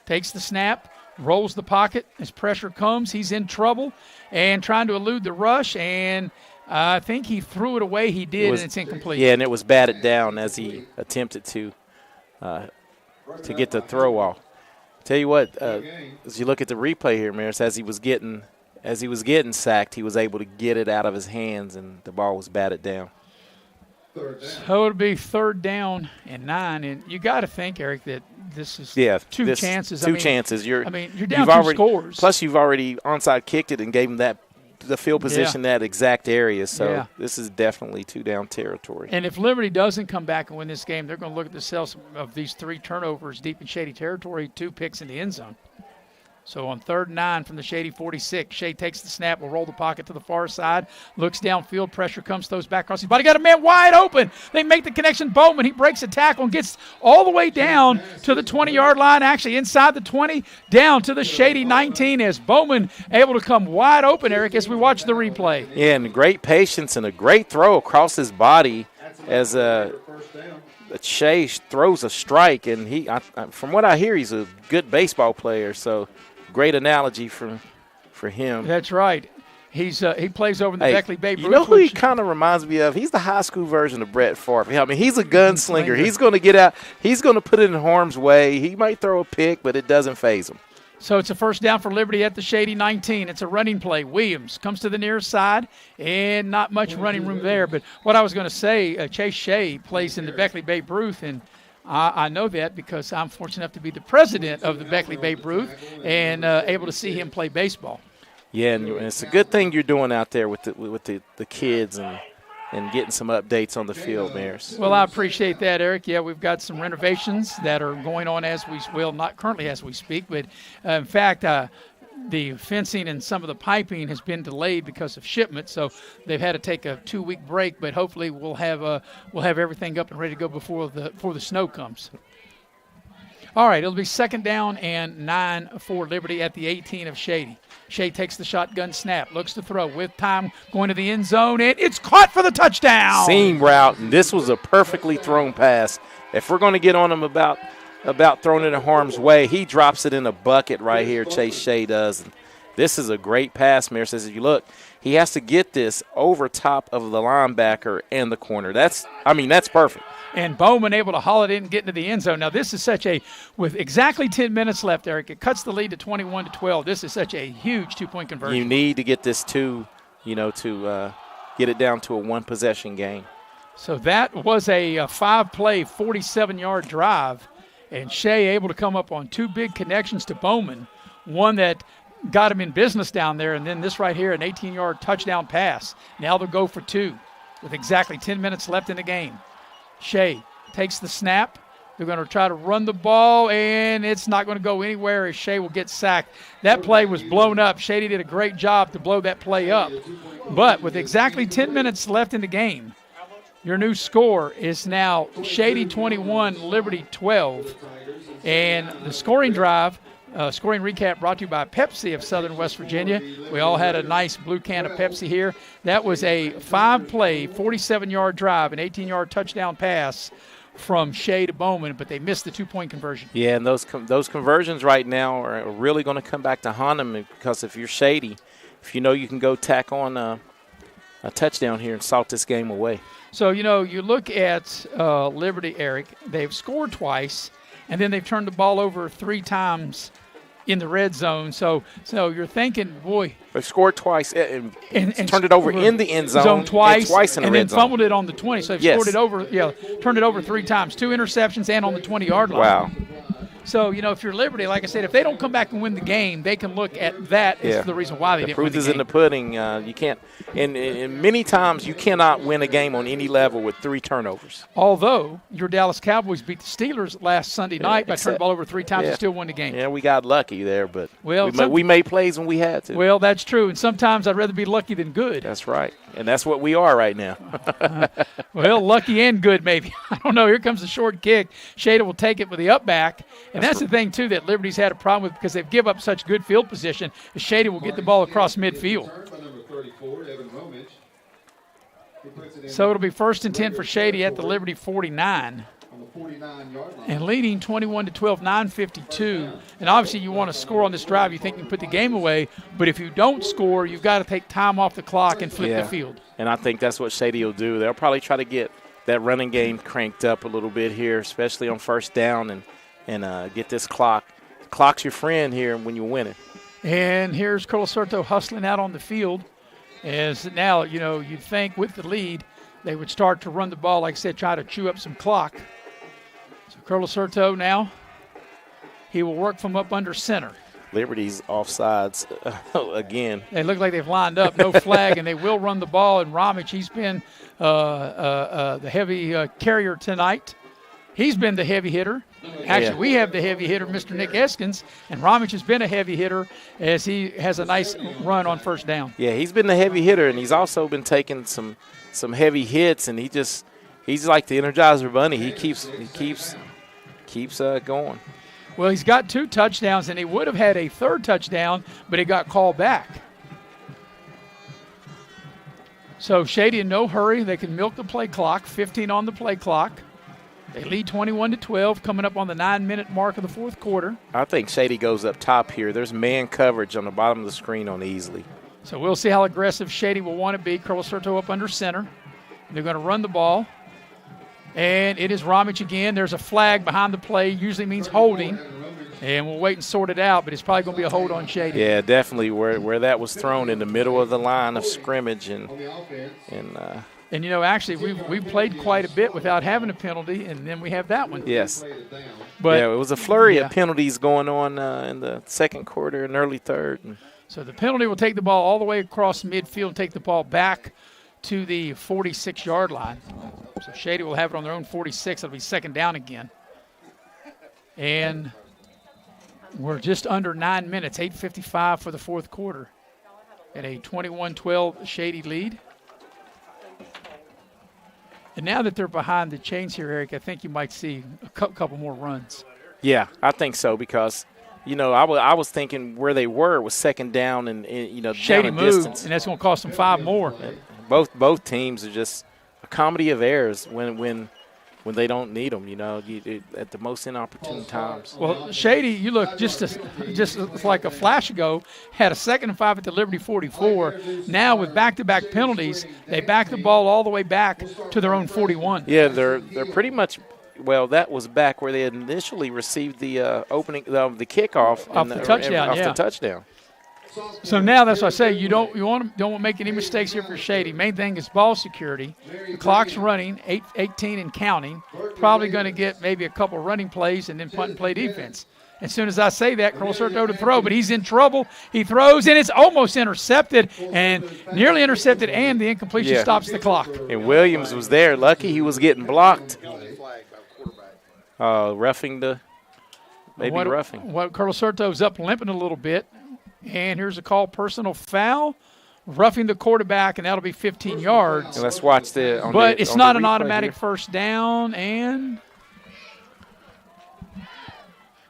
Takes the snap, rolls the pocket. As pressure comes, he's in trouble and trying to elude the rush, and I think he threw it away. He did, and it's incomplete. Yeah, and it was batted down as he attempted to get the throw off. Tell you what, as you look at the replay here, Maris, as he was getting sacked, he was able to get it out of his hands, and the ball was batted down. So it'll be 3rd down and 9, and you got to think, Eric, that this is two chances. Two chances. You're down 2 scores. Plus, you've already onside kicked it and gave him the field position, that exact area. So this is definitely 2-down territory. And if Liberty doesn't come back and win this game, they're going to look at themselves of these 3 turnovers deep in Shady territory, 2 picks in the end zone. So on 3rd and 9 from the Shady 46, Shea takes the snap, will roll the pocket to the far side, looks downfield, pressure comes, throws back across his body, got a man wide open. They make the connection. Bowman, he breaks a tackle and gets all the way down to the 20-yard line, actually inside the 20, down to the Shady 19 as Bowman able to come wide open, Eric, as we watch the replay. Yeah, and great patience and a great throw across his body as Shea throws a strike, and from what I hear, he's a good baseball player, so great analogy for him. That's right. He plays over in the Beckley Babe Ruth. You know who he kind of reminds me of? He's the high school version of Brett Favre. I mean, he's a gunslinger. He's going to get out. He's going to put it in harm's way. He might throw a pick, but it doesn't faze him. So it's a 1st down for Liberty at the Shady 19. It's a running play. Williams comes to the near side, and not much running room there. But what I was going to say, Chase Shea plays in the Beckley Babe Ruth, and I know that because I'm fortunate enough to be the president of the Beckley Babe Ruth and able to see him play baseball. Yeah, and it's a good thing you're doing out there with the kids and getting some updates on the field, Maris. Well, I appreciate that, Eric. Yeah, we've got some renovations that are going on not currently as we speak, but in fact, the fencing and some of the piping has been delayed because of shipment, so they've had to take a 2-week break. But hopefully, we'll have everything up and ready to go before the snow comes. All right, it'll be 2nd down and 9 for Liberty at the 18 of Shady. Shea takes the shotgun snap, looks to throw with time going to the end zone, and it's caught for the touchdown. Seam route, and this was a perfectly thrown pass. If we're going to get on him about throwing it in harm's way, he drops it in a bucket right here, Chase Shea does. And this is a great pass, Mayor says. If you look, he has to get this over top of the linebacker and the corner. That's perfect. And Bowman able to haul it in and get into the end zone. Now, this is with exactly 10 minutes left, Eric, it cuts the lead to 21-12. This is such a huge 2-point conversion. You need to get this to get it down to a 1-possession game. So that was a 5-play, 47-yard drive. And Shea able to come up on 2 big connections to Bowman, one that got him in business down there, and then this right here, an 18-yard touchdown pass. Now they'll go for 2 with exactly 10 minutes left in the game. Shea takes the snap. They're going to try to run the ball, and it's not going to go anywhere as Shea will get sacked. That play was blown up. Shady did a great job to blow that play up. But with exactly 10 minutes left in the game, your new score is now Shady 21, Liberty 12. And the scoring recap brought to you by Pepsi of Southern West Virginia. We all had a nice blue can of Pepsi here. That was a 5-play, 47-yard drive, an 18-yard touchdown pass from Shea to Bowman, but they missed the 2-point conversion. Yeah, and those conversions right now are really going to come back to haunt them, because if you're Shady, if you know you can go tack on a touchdown here and salt this game away. So, you look at Liberty, Eric, they've scored twice, and then they've turned the ball over 3 times in the red zone. So you're thinking, boy. They've scored twice and turned it over in the end zone twice in the and red then zone. fumbled it on the 20. So they've scored it over, turned it over 3 times, 2 interceptions and on the 20-yard line. Wow. So, if you're Liberty, like I said, if they don't come back and win the game, they can look at that as the reason why they didn't win the game. The proof is in the pudding. You can't – and many times you cannot win a game on any level with 3 turnovers. Although your Dallas Cowboys beat the Steelers last Sunday night by turning the ball over 3 times and still won the game. Yeah, we got lucky there, but we made plays when we had to. Well, that's true, and sometimes I'd rather be lucky than good. That's right, and that's what we are right now. Well, lucky and good maybe. I don't know. Here comes the short kick. Shada will take it with the up back, and that's the thing, too, that Liberty's had a problem with because they've given up such good field position. Shada will get the ball across midfield. So it'll be 1st and 10 for Shady at the Liberty 49. And leading 21-12, 9:52. And obviously you want to score on this drive. You think you can put the game away. But if you don't score, you've got to take time off the clock and flip the field. And I think that's what Shady will do. They'll probably try to get that running game cranked up a little bit here, especially on 1st down, and get this clock. The clock's your friend here when you win it. And here's Colasorto hustling out on the field. As now, you'd think with the lead, they would start to run the ball, like I said, try to chew up some clock. So Colasorto now, he will work from up under center. Liberty's offsides again. They look like they've lined up, no flag, and they will run the ball. And Ramich, he's been the heavy carrier tonight. He's been the heavy hitter. Actually, we have the heavy hitter, Mr. Nick Eskins, and Ramich has been a heavy hitter as he has a nice run on 1st down. Yeah, he's been the heavy hitter, and he's also been taking some heavy hits, and he's like the Energizer Bunny. He keeps going. Well, he's got 2 touchdowns, and he would have had a 3rd touchdown, but it got called back. So Shady in no hurry. They can milk the play clock, 15 on the play clock. They lead 21-12, coming up on the 9-minute mark of the 4th quarter. I think Shady goes up top here. There's man coverage on the bottom of the screen on Easley. So we'll see how aggressive Shady will want to be. Colasorto up under center. They're going to run the ball. And it is Ramich again. There's a flag behind the play. Usually means holding. And we'll wait and sort it out, but it's probably going to be a hold on Shady. Yeah, definitely where that was thrown in the middle of the line of scrimmage. And actually, we've played quite a bit without having a penalty, and then we have that one. Yes. But it was a flurry of penalties going on in the 2nd quarter and early 3rd. So the penalty will take the ball all the way across midfield and take the ball back to the 46-yard line. So Shady will have it on their own 46. It'll be 2nd down again. And we're just under 9 minutes, 8:55 for the 4th quarter. At a 21-12 Shady lead. And now that they're behind the chains here, Eric, I think you might see a couple more runs. Yeah, I think so because, I was thinking where they were was 2nd down and Shady down a moved, distance. and that's going to cost them 5 more. Both teams are just a comedy of errors when they don't need them, at the most inopportune times. Well, Shady, you look just like a flash ago, had a 2nd and 5 at the Liberty 44. Now with back-to-back penalties, they back the ball all the way back to their own 41. Yeah, they're pretty much. Well, that was back where they had initially received the the kickoff off the touchdown. So now that's what I say. You don't want to make any mistakes here for Shady. Main thing is ball security. The clock's running, 18 and counting. Probably going to get maybe a couple running plays and then punt and play defense. As soon as I say that, Colasorto to throw, but he's in trouble. He throws, and it's almost intercepted, and nearly intercepted, and the incompletion stops the clock. And Williams was there. Lucky he was getting blocked. Roughing roughing. Colasorto's up limping a little bit. And here's a call, personal foul, roughing the quarterback, and that'll be 15 yards. And let's watch But it's not an automatic 1st down, and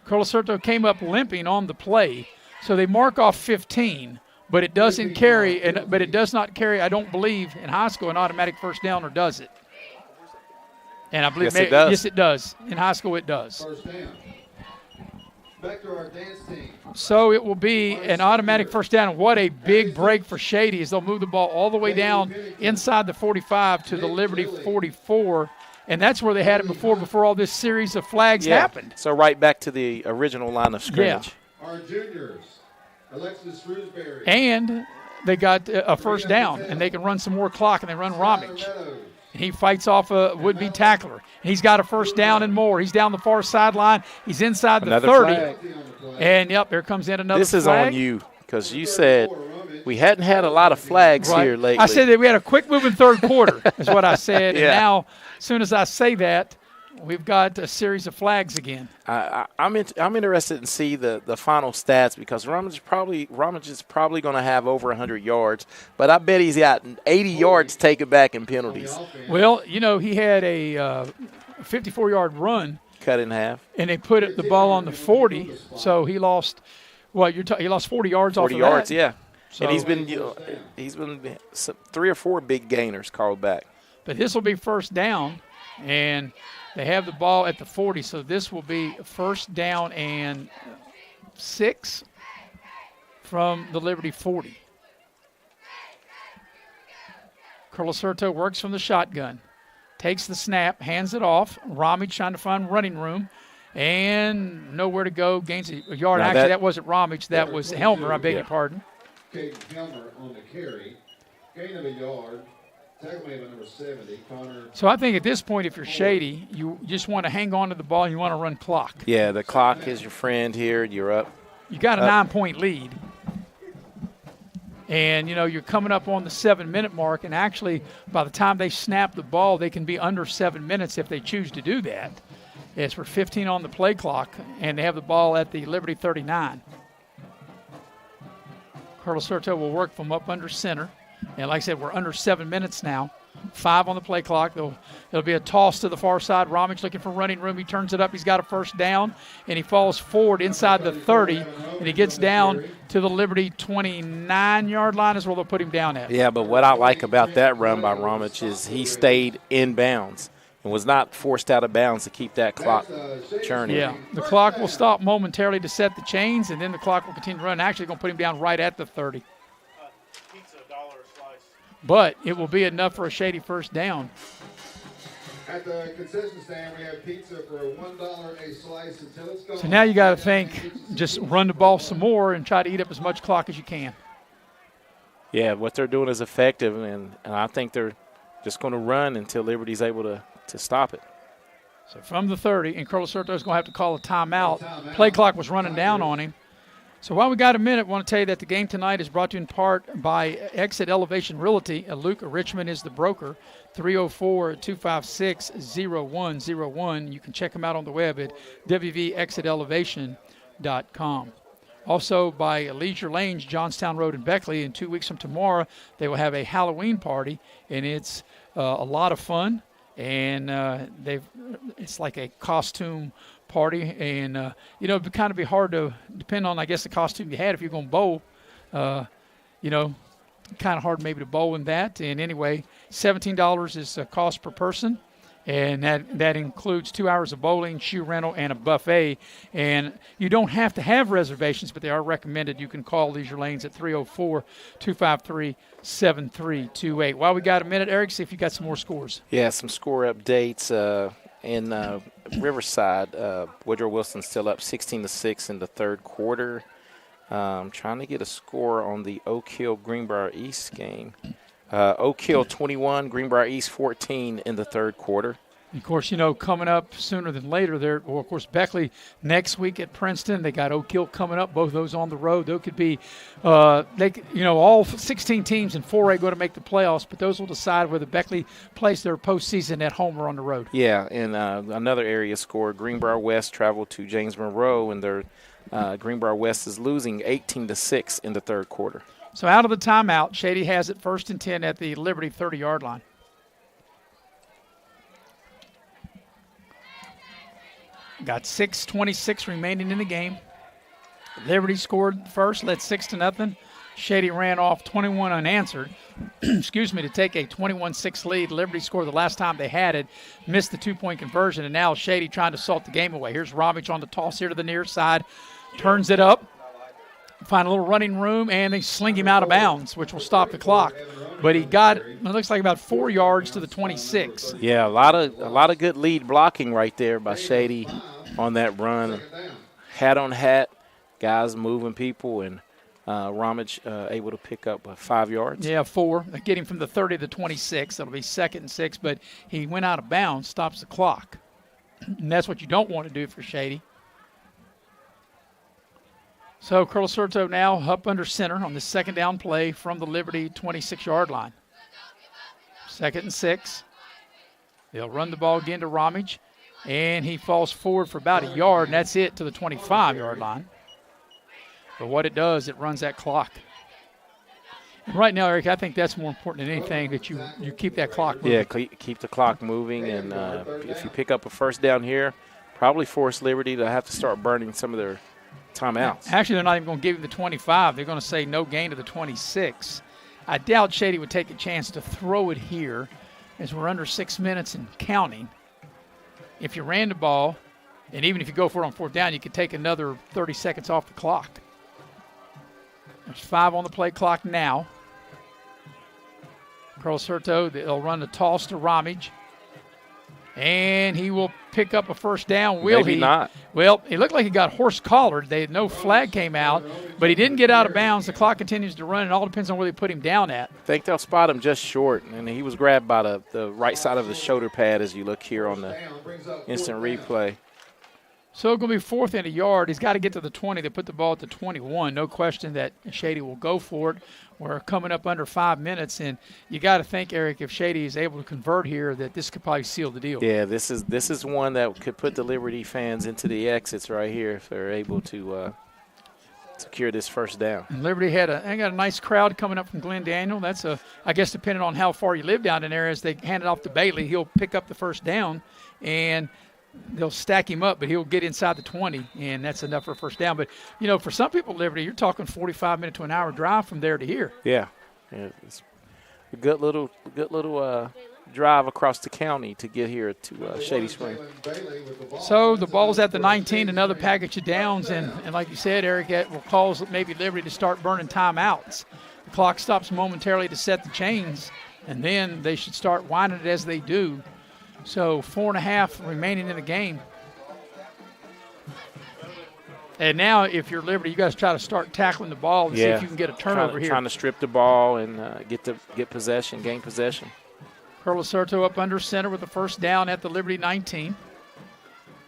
Colasorto came up limping on the play. So they mark off 15, but it doesn't carry, I don't believe, in high school an automatic 1st down, or does it? And I believe Yes, it does. Yes, it does. In high school, it does. First down. Back to our dance team. So it will be an automatic first down. And what a big break for Shady as they'll move the ball all the way down inside the 45 to the Liberty 44. And that's where they had it before all this series of flags happened. So right back to the original line of scrimmage. Our juniors, Alexis Shrewsbury. And they got a first down, and they can run some more clock, and they run Ramage. And he fights off a would-be tackler. And he's got a first down and more. He's down the far sideline. He's inside the 30. Flag. And, yep, there comes in another This is flag. on you because you said we hadn't had a lot of flags here lately. I said that we had a quick-moving third quarter is what I said. Yeah. And now, as soon as I say that, we've got a series of flags again. I'm interested in see the final stats because Ramage is probably going to have over 100 yards, but I bet he's got 80 yards taken back in penalties. Well, he had a 54-yard run. Cut in half. And they put the ball on the 40, so he lost. He lost 40 yards off of that. 40 yards, yeah. So, and he's been 3 or 4 big gainers called back. But this will be first down, and they have the ball at the 40, so this will be first down and 6 from the Liberty 40. Curlacerto works from the shotgun, takes the snap, hands it off. Ramage trying to find running room, and nowhere to go. Gains a yard. Now Actually, that wasn't Ramage. That was Helmer. I beg your pardon. Helmer on the carry. Gain of a yard. Tackle made by number 70, Connor. So I think at this point, if you're Shady, you just want to hang on to the ball and you want to run clock. Yeah, the clock is your friend here. You're up. You got a 9-point lead. And, you're coming up on the 7-minute mark, and actually by the time they snap the ball, they can be under 7 minutes if they choose to do that. It's for 15 on the play clock, and they have the ball at the Liberty 39. Curlacerto will work from up under center. And like I said, we're under 7 minutes now. 5 on the play clock. It'll be a toss to the far side. Ramage looking for running room. He turns it up. He's got a first down, and he falls forward inside the 30, and he gets down to the Liberty 29-yard line is where they'll put him down at. Yeah, but what I like about that run by Ramage is he stayed in bounds and was not forced out of bounds to keep that clock churning. Yeah, the clock will stop momentarily to set the chains, and then the clock will continue to run. Actually, going to put him down right at the 30. But it will be enough for a Shady first down. At the concession stand, we have pizza for $1 a slice until it's gone. So now you got to think, just run the ball some more and try to eat up as much clock as you can. Yeah, what they're doing is effective, and I think they're just going to run until Liberty's able to stop it. So from the 30, and Curlacerto's going to have to call a timeout. Play clock was running down on him. So while we got a minute, I want to tell you that the game tonight is brought to you in part by Exit Elevation Realty. Luke Richmond is the broker, 304-256-0101. You can check them out on the web at www.exitelevation.com. Also by Leisure Lanes, Johnstown Road in Beckley. In 2 weeks from tomorrow, they will have a Halloween party, and it's a lot of fun. And it's like a costume party, and it'd kind of be hard to depend on, I guess, the costume you had if you're going to bowl. Kind of hard maybe to bowl in that. And anyway, $17 is the cost per person, and that includes 2 hours of bowling, shoe rental, and a buffet. And you don't have to have reservations, but they are recommended. You can call Leisure Lanes at 304-253-7328. While we got a minute, Eric, see if you got some more scores. Yeah, some score updates. In Riverside, Woodrow Wilson's still up 16-6 in the third quarter. Trying to get a score on the Oak Hill Greenbrier East game. Oak Hill 21, Greenbrier East 14 in the third quarter. Of course, coming up sooner than later, of course, Beckley next week at Princeton. They got Oak Hill coming up, both those on the road. Those could be, all 16 teams in 4A going to make the playoffs, but those will decide whether Beckley plays their postseason at home or on the road. Yeah, and another area score, Greenbrier West traveled to James Monroe, and their Greenbrier West is losing 18-6 in the third quarter. So out of the timeout, Shady has it 1st and 10 at the Liberty 30-yard line. Got 6:26 remaining in the game. Liberty scored first, led 6-0. Shady ran off 21 unanswered. excuse me, to take a 21-6 lead. Liberty scored the last time they had it, missed the 2-point conversion, and now Shady trying to salt the game away. Here's Ramage on the toss here to the near side, turns it up, find a little running room, and they sling him out of bounds, which will stop the clock. But he got, it looks like about 4 yards to the 26. Yeah, a lot of good lead blocking right there by Shady on that run. Hat on hat, guys moving people, and Ramage able to pick up 5 yards. Yeah, 4. They get him from the 30 to the 26. That'll be 2nd and 6, but he went out of bounds, stops the clock. And that's what you don't want to do for Shady. So Curl Serto now up under center on the 2nd down play from the Liberty 26-yard line. 2nd and 6. They'll run the ball again to Ramage, and he falls forward for about a yard, and that's it to the 25-yard line. But what it does, it runs that clock. And right now, Eric, I think that's more important than anything, that you keep that clock moving. Yeah, keep the clock moving, and if you pick up a first down here, probably force Liberty to have to start burning some of their timeouts. Actually, they're not even going to give him the 25. They're going to say no gain to the 26. I doubt Shady would take a chance to throw it here, as we're under 6 minutes and counting. If you ran the ball, and even if you go for it on 4th down, you could take another 30 seconds off the clock. There's 5 on the play clock now. Curl Serto, they'll run the toss to Ramage. And he will pick up a first down. Will Maybe he? Not. Well, it looked like he got horse-collared. No flag came out, but he didn't get out of bounds. The clock continues to run. It all depends on where they put him down at. I think they'll spot him just short, and he was grabbed by the right side of the shoulder pad as you look here on the instant replay. So it's going to be 4th and a yard. He's got to get to the 20. They put the ball at the 21. No question that Shady will go for it. We're coming up under 5 minutes, and you got to think, Eric, if Shady is able to convert here, that this could probably seal the deal. Yeah, this is one that could put the Liberty fans into the exits right here if they're able to secure this first down. And Liberty they got a nice crowd coming up from Glen Daniel. That's I guess depending on how far you live down in there, as they hand it off to Bailey, he'll pick up the first down, and they'll stack him up, but he'll get inside the 20, and that's enough for a first down. But, for some people, Liberty, you're talking 45-minute to an hour drive from there to here. Yeah, it's a good little drive across the county to get here to Shady Spring. So the ball's at the 19, another package of downs, and like you said, Eric, that will cause maybe Liberty to start burning timeouts. The clock stops momentarily to set the chains, and then they should start winding it as they do. So 4.5 remaining in the game. And now if you're Liberty, you guys try to start tackling the ball and see if you can get a turnover here. Trying to strip the ball and gain possession. Curl Serto up under center with the first down at the Liberty 19.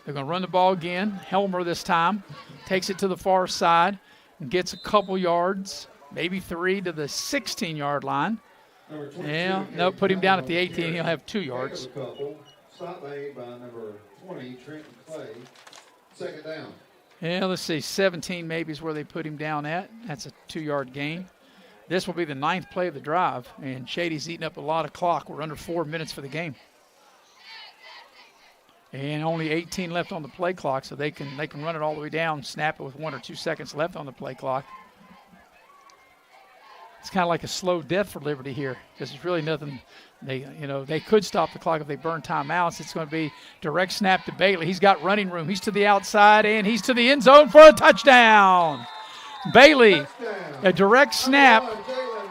They're going to run the ball again. Helmer this time takes it to the far side and gets a couple yards, maybe 3 to the 16-yard line. Yeah, no, put him down at the 18. He'll have 2 yards. Stop made by number 20, Trenton Clay. 2nd down. Yeah, let's see, 17 maybe is where they put him down at. That's a 2-yard gain. This will be the 9th play of the drive, and Shady's eating up a lot of clock. We're under 4 minutes for the game. And only 18 left on the play clock, so they can run it all the way down, snap it with 1 or 2 seconds left on the play clock. It's kind of like a slow death for Liberty here, because there's really nothing. They could stop the clock if they burn timeouts. It's going to be direct snap to Bailey. He's got running room. He's to the outside, and he's to the end zone for a touchdown. Bailey, a direct snap,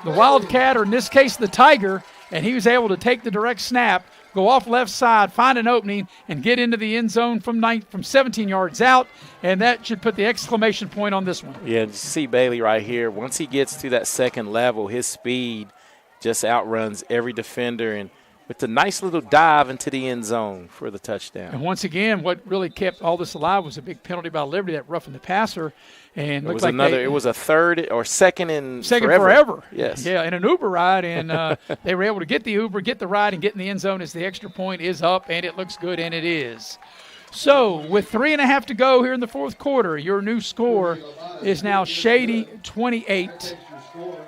the Wildcat, or in this case the Tiger, and he was able to take the direct snap, go off left side, find an opening, and get into the end zone from 17 yards out, and that should put the exclamation point on this one. Yeah, you see Bailey right here. Once he gets to that second level, his speed just outruns every defender, and with a nice little dive into the end zone for the touchdown. And once again, what really kept all this alive was a big penalty by Liberty, that roughing the passer. And it was a third or second forever. Yes. Yeah, in an Uber ride, and they were able to get the Uber, get the ride, and get in the end zone as the extra point is up, and it looks good, and it is. So with 3.5 to go here in the 4th quarter, your new score is now Shady 28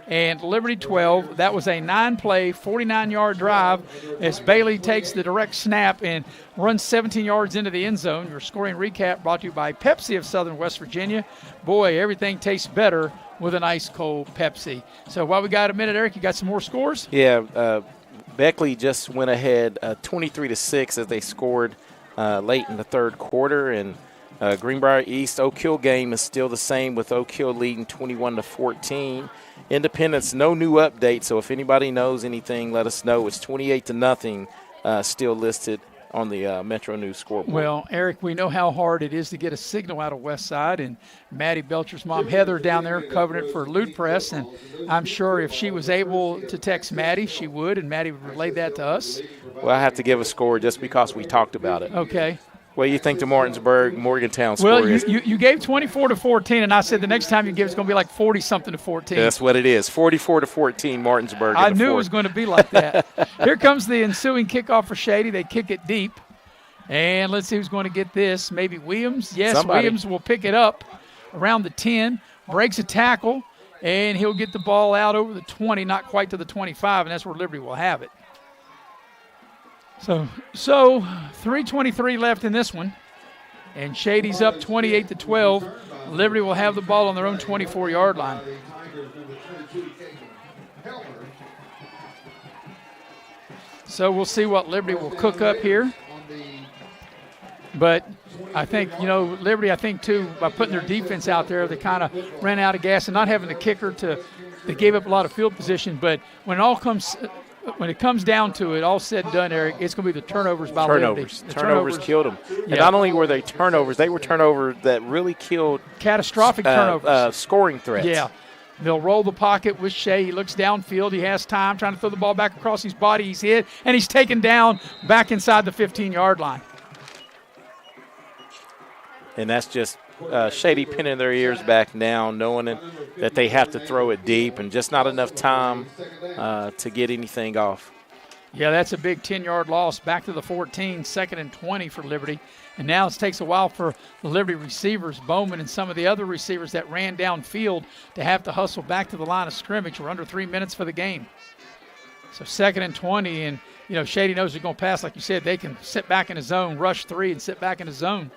and Liberty 12. That was a 9-play, 49-yard drive as Bailey takes the direct snap and runs 17 yards into the end zone. Your scoring recap brought to you by Pepsi of Southern West Virginia. Boy, everything tastes better with an ice cold Pepsi. So while we got a minute, Eric, you got some more scores? Yeah, Beckley just went ahead 23-6 as they scored late in the third quarter, and Greenbrier East Oak Hill game is still the same with Oak Hill leading 21-14. Independence, no new update, so if anybody knows anything, let us know. It's 28-0 still listed on the Metro News scoreboard. Well, Eric, we know how hard it is to get a signal out of West Side, and Maddie Belcher's mom, Heather, down there covering it for Lute Press, and I'm sure if she was able to text Maddie, she would, and Maddie would relay that to us. Well, I have to give a score just because we talked about it. Okay. What do you think the Morgantown score well, is? you gave 24-14, and I said the next time you give it's going to be like 40-something to 14. That's what it is, 44-14, Martinsburg. I knew it was going to be like that. Here comes the ensuing kickoff for Shady. They kick it deep, and let's see who's going to get this. Maybe Williams. Yes, Somebody. Williams will pick it up around the 10, breaks a tackle, and he'll get the ball out over the 20, not quite to the 25, and that's where Liberty will have it. So 3:23 left in this one, and Shady's up 28-12. Liberty will have the ball on their own 24-yard line. So we'll see what Liberty will cook up here. But I think, Liberty, too, by putting their defense out there, they kind of ran out of gas and not having the kicker they gave up a lot of field position. But when it comes down to it, all said and done, Eric, it's going to be the turnovers by Liberty. Turnovers killed them. Yeah. And not only were they turnovers that really killed catastrophic turnovers. Scoring threats. Yeah. They'll roll the pocket with Shea. He looks downfield. He has time, trying to throw the ball back across his body. He's hit, and he's taken down back inside the 15-yard line. And that's just Shady pinning their ears back down, knowing that they have to throw it deep and just not enough time to get anything off. Yeah, that's a big 10-yard loss. Back to the 14, 2nd and 20 for Liberty. And now it takes a while for the Liberty receivers, Bowman and some of the other receivers that ran downfield, to have to hustle back to the line of scrimmage. We're under 3 minutes for the game. So 2nd and 20, and, Shady knows they're going to pass. Like you said, they can sit back in the zone, rush 3, and sit back in the zone.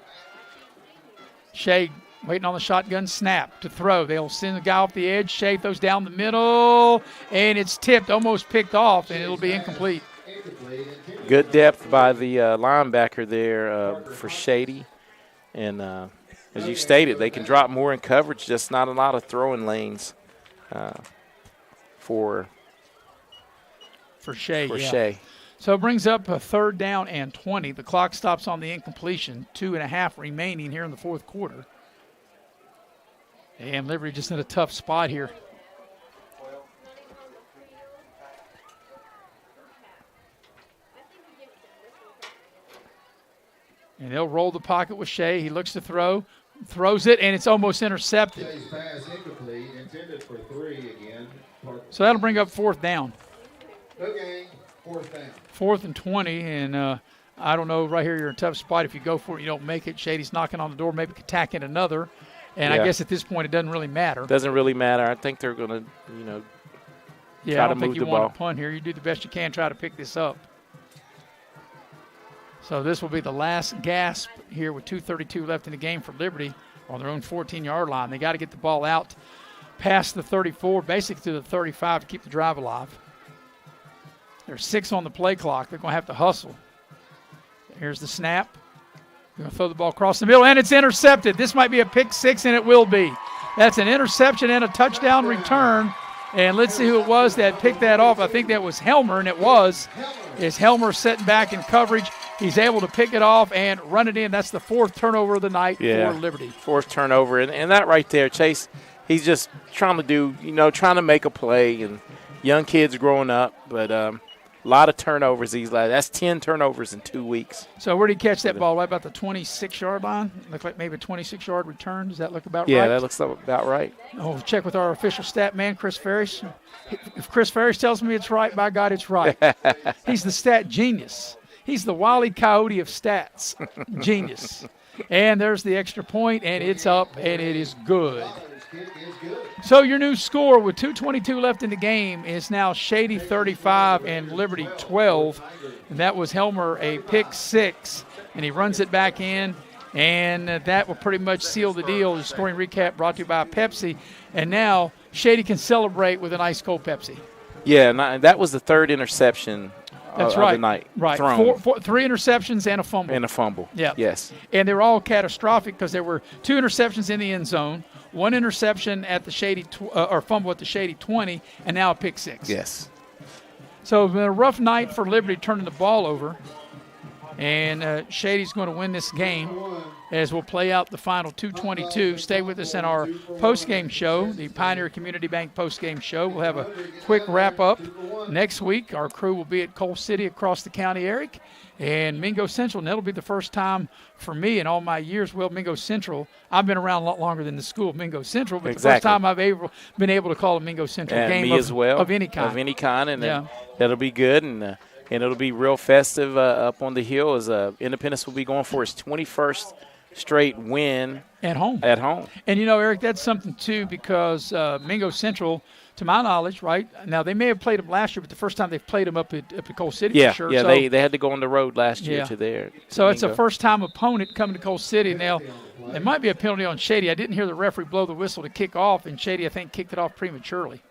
Shea waiting on the shotgun snap to throw. They'll send the guy off the edge. Shea throws down the middle, and it's tipped, almost picked off, and it'll be incomplete. Good depth by the linebacker there for Shady. And as you stated, they can drop more in coverage, just not a lot of throwing lanes for Shea. Shea. So it brings up a 3rd down and 20. The clock stops on the incompletion. 2.5 remaining here in the fourth quarter. And Liberty just in a tough spot here. And they'll roll the pocket with Shea. He looks to throw, throws it, and it's almost intercepted. So that'll bring up 4th down. Okay, 4th down. 4th and 20, and I don't know, right here you're in a tough spot. If you go for it, you don't make it. Shady's knocking on the door, maybe tack in another. And I guess at this point it doesn't really matter. Doesn't really matter. I think they're going to, I don't think you want to punt here. You do the best you can, try to pick this up. So this will be the last gasp here with 2:32 left in the game for Liberty on their own 14-yard line. They got to get the ball out past the 34, basically to the 35 to keep the drive alive. There's 6 on the play clock. They're going to have to hustle. Here's the snap. They're going to throw the ball across the middle, and it's intercepted. This might be a pick 6, and it will be. That's an interception and a touchdown return. And let's see who it was that picked that off. I think that was Helmer, and it was. Is Helmer sitting back in coverage. He's able to pick it off and run it in. That's the 4th turnover of the night for Liberty. 4th turnover. And that right there, Chase, he's just trying to make a play. And young kids growing up, but a lot of turnovers these last. That's 10 turnovers in 2 weeks. So where did he catch that ball? Right about the 26-yard line? Look like maybe a 26-yard return. Does that look about right? Yeah, that looks about right. Oh, check with our official stat man, Chris Ferris. If Chris Ferris tells me it's right, by God, it's right. He's the stat genius. He's the Wile E. Coyote of stats. Genius. And there's the extra point, and it's up, and it is good. So your new score with 2:22 left in the game is now Shady 35 and Liberty 12. And that was Helmer, a pick 6. And he runs it back in, And that will pretty much seal the deal. The scoring recap brought to you by Pepsi. And now Shady can celebrate with an ice cold Pepsi. Yeah, and that was the third interception That's of right. the night. Right. Thrown. 3 interceptions and a fumble. And a fumble. Yeah. Yes. And they were all catastrophic because there were 2 interceptions in the end zone, 1 interception at the Shady or fumble at the Shady 20, and now a pick 6. Yes. So it's been a rough night for Liberty turning the ball over. And Shady's going to win this game as we'll play out the final 2:22. Stay with us in our postgame show, the Pioneer Community Bank postgame show. We'll have a quick wrap-up next week. Our crew will be at Coal City across the county, Eric, and Mingo Central. And that'll be the first time for me in all my years. Well, Mingo Central, I've been around a lot longer than the school of Mingo Central, but the first time I've been able to call a Mingo Central game me as well, of any kind. Of any kind, and that'll be good. And it'll be real festive up on the hill as Independence will be going for its 21st straight win at home. And, Eric, that's something, too, because Mingo Central, to my knowledge, right, now they may have played them last year, but the first time they've played them up at Coal City for sure. Yeah, so, they had to go on the road last year to there. So it's a first-time opponent coming to Coal City. Now, there might be a penalty on Shady. I didn't hear the referee blow the whistle to kick off, and Shady, I think, kicked it off prematurely,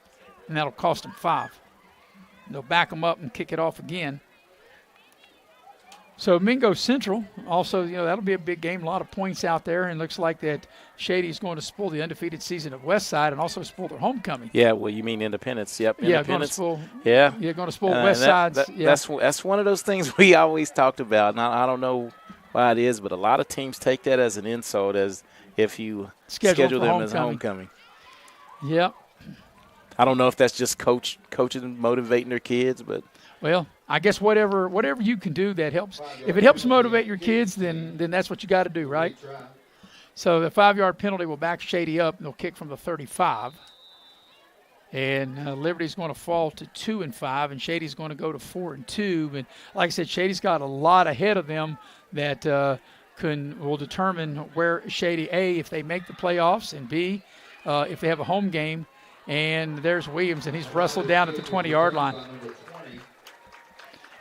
and that'll cost them 5. They'll back them up and kick it off again. So Mingo Central, also, that'll be a big game. A lot of points out there, and looks like that Shady's going to spoil the undefeated season of Westside and also spoil their homecoming. Yeah, well, you mean Independence. Yep, Independence. Going to spoil Westside's. That's one of those things we always talked about. And I don't know why it is, but a lot of teams take that as an insult, as if you schedule them as homecoming. Yep. I don't know if that's just coaching motivating their kids, but well, I guess whatever you can do that helps. If it helps motivate your kids, then that's what you got to do, right? So the 5-yard penalty will back Shady up, and they'll kick from the 35. And Liberty's going to fall to 2-5, and Shady's going to go to 4-2. And like I said, Shady's got a lot ahead of them that will determine where Shady, A, if they make the playoffs, and B, if they have a home game. And there's Williams, and he's wrestled down at the 20-yard line.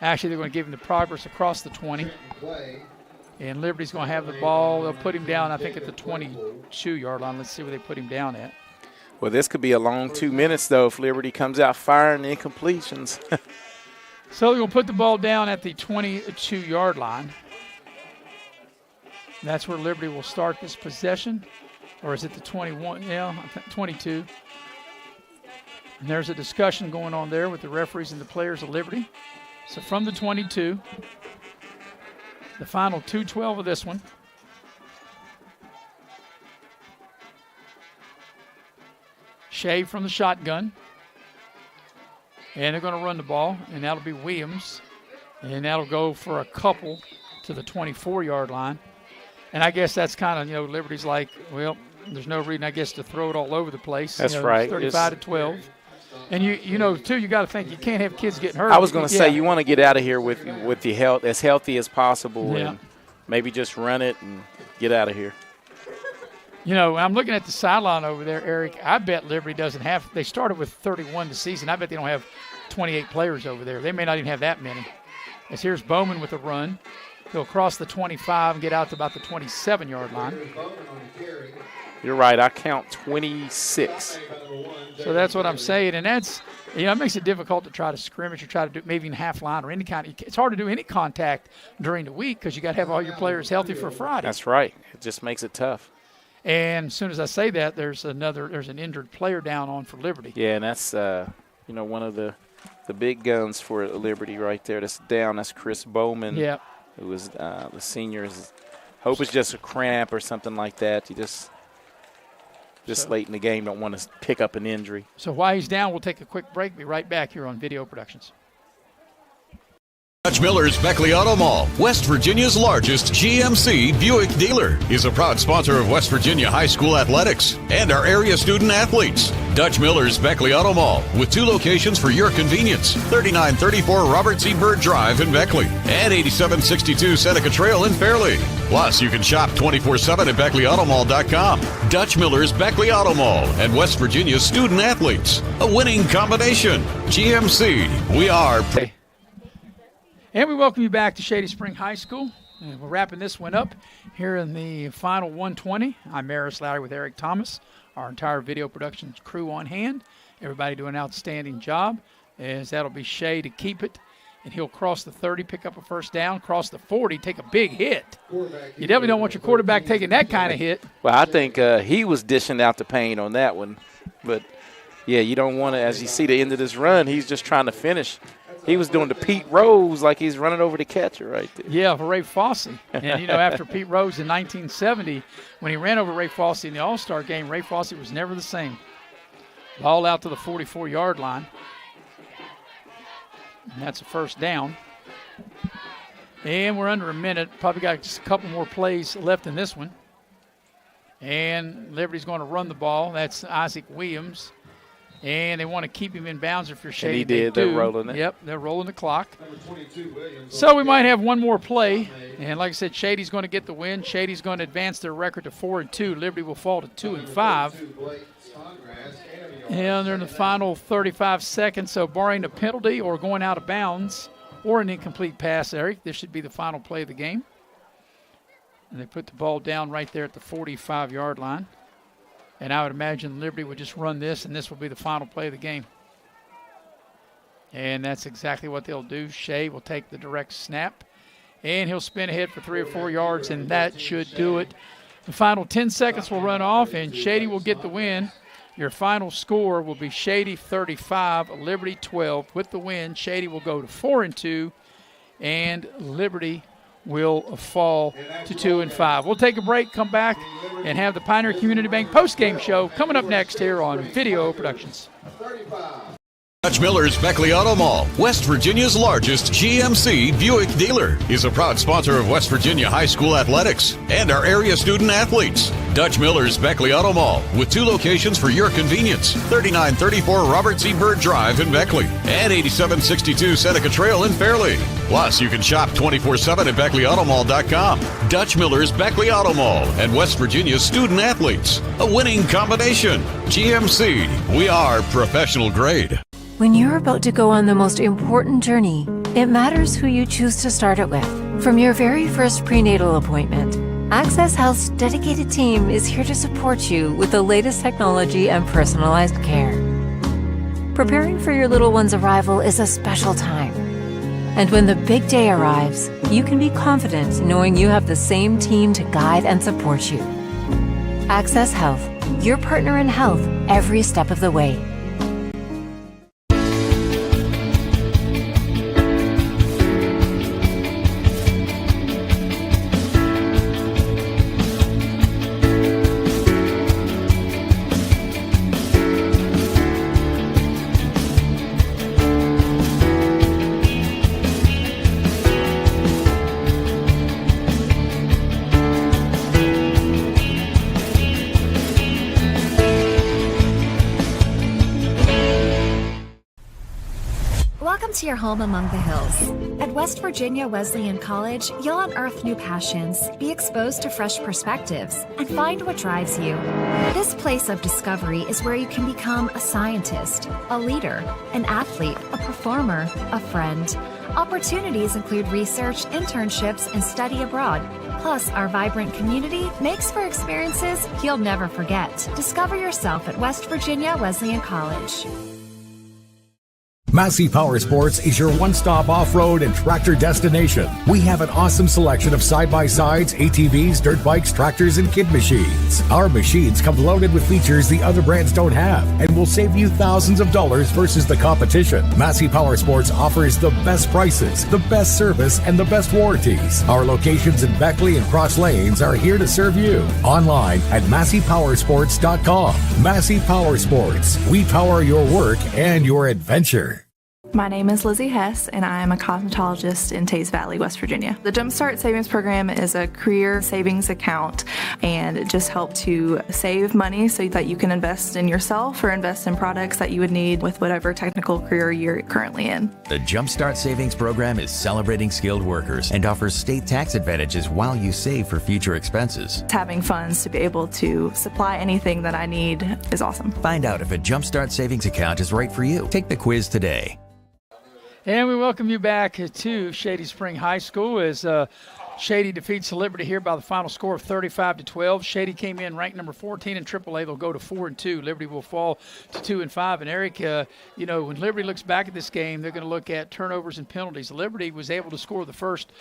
Actually, they're going to give him the progress across the 20. And Liberty's going to have the ball. They'll put him down, I think, at the 22-yard line. Let's see where they put him down at. Well, this could be a long 2 minutes, though, if Liberty comes out firing incompletions. So they're going to put the ball down at the 22-yard line. That's where Liberty will start this possession. Or is it the 21? Yeah, 22. And there's a discussion going on there with the referees and the players of Liberty. So from the 22, the final 2:12 of this one. Shea from the shotgun. And they're going to run the ball, and that'll be Williams. And that'll go for a couple to the 24-yard line. And I guess that's kind of, Liberty's like, well, there's no reason, I guess, to throw it all over the place. That's right. 35-12. And too, you got to think you can't have kids getting hurt. I was going to say you want to get out of here with the as healthy as possible, and maybe just run it and get out of here. I'm looking at the sideline over there, Eric. I bet Liberty doesn't have. They started with 31 this season. I bet they don't have 28 players over there. They may not even have that many. As here's Bowman with a run. He'll cross the 25 and get out to about the 27-yard line. You're right. I count 26. So that's what I'm saying, and that's it makes it difficult to try to scrimmage or try to do maybe in half line or any kind. It's hard to do any contact during the week because you got to have all your players healthy for Friday. That's right. It just makes it tough. And as soon as I say that, there's an injured player down on for Liberty. Yeah, and that's one of the big guns for Liberty right there. That's down. That's Chris Bowman. Yeah. Who was the senior. Hope it's just a cramp or something like that. You just late in the game don't want to pick up an injury. So while he's down, we'll take a quick break. Be right back here on Video Productions. Dutch Miller's Beckley Auto Mall, West Virginia's largest GMC Buick dealer, is a proud sponsor of West Virginia High School athletics and our area student athletes. Dutch Miller's Beckley Auto Mall, with 2 locations for your convenience: 3934 Robert C. Byrd Drive in Beckley and 8762 Seneca Trail in Fairleigh. Plus, you can shop 24/7 at BeckleyAutomall.com. Dutch Miller's Beckley Auto Mall and West Virginia's student athletes. A winning combination. GMC. We are... And we welcome you back to Shady Spring High School. And we're wrapping this one up here in the final 120. I'm Maris Lowry with Eric Thomas, our entire video production crew on hand. Everybody doing an outstanding job, as that'll be Shea to keep it. And he'll cross the 30, pick up a first down, cross the 40, take a big hit. You definitely don't want your quarterback taking that kind of hit. Well, I think he was dishing out the pain on that one. But, yeah, you don't want to, as you see the end of this run, he's just trying to finish. He was doing the Pete Rose like he's running over the catcher right there. Yeah, for Ray Fosse. And, you know, after Pete Rose in 1970, when he ran over Ray Fosse in the All-Star game, Ray Fosse was never the same. Ball out to the 44-yard line. And that's a first down. And we're under a minute. Probably got just a couple more plays left in this one. And Liberty's going to run the ball. That's Isaac Williams. And they want to keep him in bounds if you're Shady. And he did. They're rolling it. Yep, they're rolling the clock. So we might have one more play. And like I said, Shady's going to get the win. Shady's going to advance their record to 4-2. Liberty will fall to 2-5. And they're in the final 35 seconds, so barring a penalty or going out of bounds or an incomplete pass, Eric, this should be the final play of the game. And they put the ball down right there at the 45-yard line. And I would imagine Liberty would just run this, and this will be the final play of the game. And that's exactly what they'll do. Shea will take the direct snap, and he'll spin ahead for 3 or 4 yards, and that should do it. The final 10 seconds will run off, and Shady will get the win. Your final score will be Shady 35, Liberty 12. With the win, Shady will go to 4-2, and Liberty will fall to 2-5. We'll take a break, come back, and have the Pioneer Community Bank postgame show coming up next here on Video Productions. Dutch Miller's Beckley Auto Mall, West Virginia's largest GMC Buick dealer, is a proud sponsor of West Virginia High School athletics and our area student athletes. Dutch Miller's Beckley Auto Mall, with 2 locations for your convenience: 3934 Robert Z. Byrd Drive in Beckley and 8762 Seneca Trail in Fairleigh. Plus, you can shop 24/7 at BeckleyAutomall.com. Dutch Miller's Beckley Auto Mall and West Virginia's student athletes. A winning combination. GMC, we are professional grade. When you're about to go on the most important journey, it matters who you choose to start it with. From your very first prenatal appointment, Access Health's dedicated team is here to support you with the latest technology and personalized care. Preparing for your little one's arrival is a special time. And when the big day arrives, you can be confident knowing you have the same team to guide and support you. Access Health, your partner in health every step of the way. To your home among the hills. At West Virginia Wesleyan College, you'll unearth new passions, be exposed to fresh perspectives, and find what drives you. This place of discovery is where you can become a scientist, a leader, an athlete, a performer, a friend. Opportunities include research, internships, and study abroad. Plus, our vibrant community makes for experiences you'll never forget. Discover yourself at West Virginia Wesleyan College. Massey Power Sports is your one-stop off-road and tractor destination. We have an awesome selection of side-by-sides, ATVs, dirt bikes, tractors, and kid machines. Our machines come loaded with features the other brands don't have and will save you thousands of dollars versus the competition. Massey Power Sports offers the best prices, the best service, and the best warranties. Our locations in Beckley and Cross Lanes are here to serve you. Online at MasseyPowersports.com. Massey Power Sports. We power your work and your adventure. My name is Lizzie Hess, and I am a cosmetologist in Teays Valley, West Virginia. The Jumpstart Savings Program is a career savings account, and it just helps to save money so that you can invest in yourself or invest in products that you would need with whatever technical career you're currently in. The Jumpstart Savings Program is celebrating skilled workers and offers state tax advantages while you save for future expenses. Having funds to be able to supply anything that I need is awesome. Find out if a Jumpstart Savings account is right for you. Take the quiz today. And we welcome you back to Shady Spring High School as Shady defeats Liberty here by the final score of 35-12. Shady came in ranked number 14 in AAA. They'll go to 4-2. Liberty will fall to 2-5. And Eric, when Liberty looks back at this game, they're going to look at turnovers and penalties. Liberty was able to score the first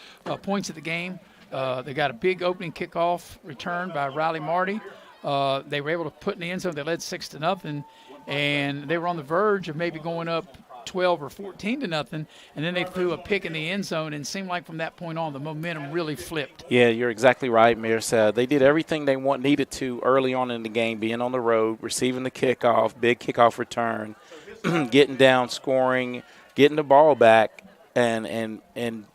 points of the game. They got a big opening kickoff return by Riley Marty. They were able to put in the end zone. They led 6-0, and they were on the verge of maybe going up 12 or 14-0, and then they threw a pick in the end zone, and it seemed like from that point on the momentum really flipped. Yeah, you're exactly right, Mears. They did everything they needed to early on in the game, being on the road, receiving the kickoff, big kickoff return, getting down, scoring, getting the ball back, and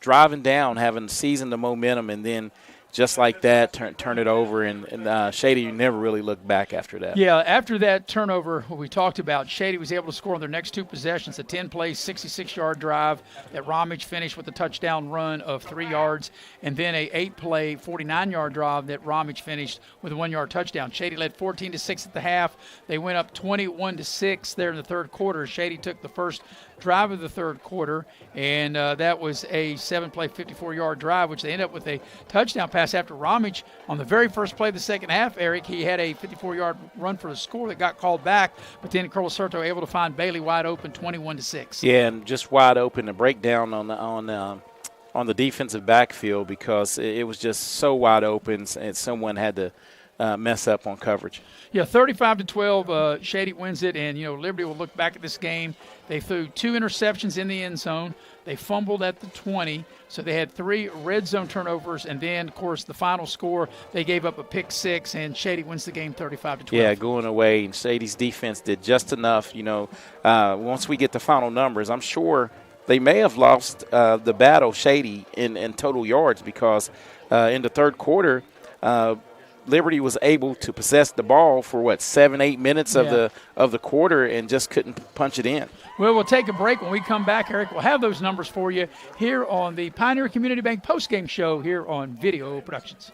driving down, having seasoned the momentum, and then just like that, turn it over, and Shady never really looked back after that. Yeah, after that turnover we talked about, Shady was able to score on their next two possessions, a 10-play, 66-yard drive that Ramage finished with a touchdown run of 3 yards, and then a 8-play, 49-yard drive that Ramage finished with a 1-yard touchdown. Shady led 14-6 at the half. They went up 21-6 there in the third quarter. Shady took the first drive of the third quarter, and that was a 7-play, 54-yard drive, which they ended up with a touchdown pass after Ramage on the very first play of the second half. Eric, he had a 54-yard run for the score that got called back, but then Carlos Soto able to find Bailey wide open, 21-6. Yeah, and just wide open, a breakdown on the defensive backfield because it was just so wide open, and someone had to mess up on coverage. Yeah, 35-12, Shady wins it, and Liberty will look back at this game. They threw 2 interceptions in the end zone. They fumbled at the 20, so they had 3 red zone turnovers, and then, of course, the final score, they gave up a pick 6, and Shady wins the game 35-12. Yeah, going away, and Shady's defense did just enough. Once we get the final numbers, I'm sure they may have lost the battle, Shady, in total yards because in the third quarter, Liberty was able to possess the ball for 7-8 minutes of the quarter and just couldn't punch it in. Well, we'll take a break. When we come back, Eric, we'll have those numbers for you here on the Pioneer Community Bank postgame show here on Video Productions.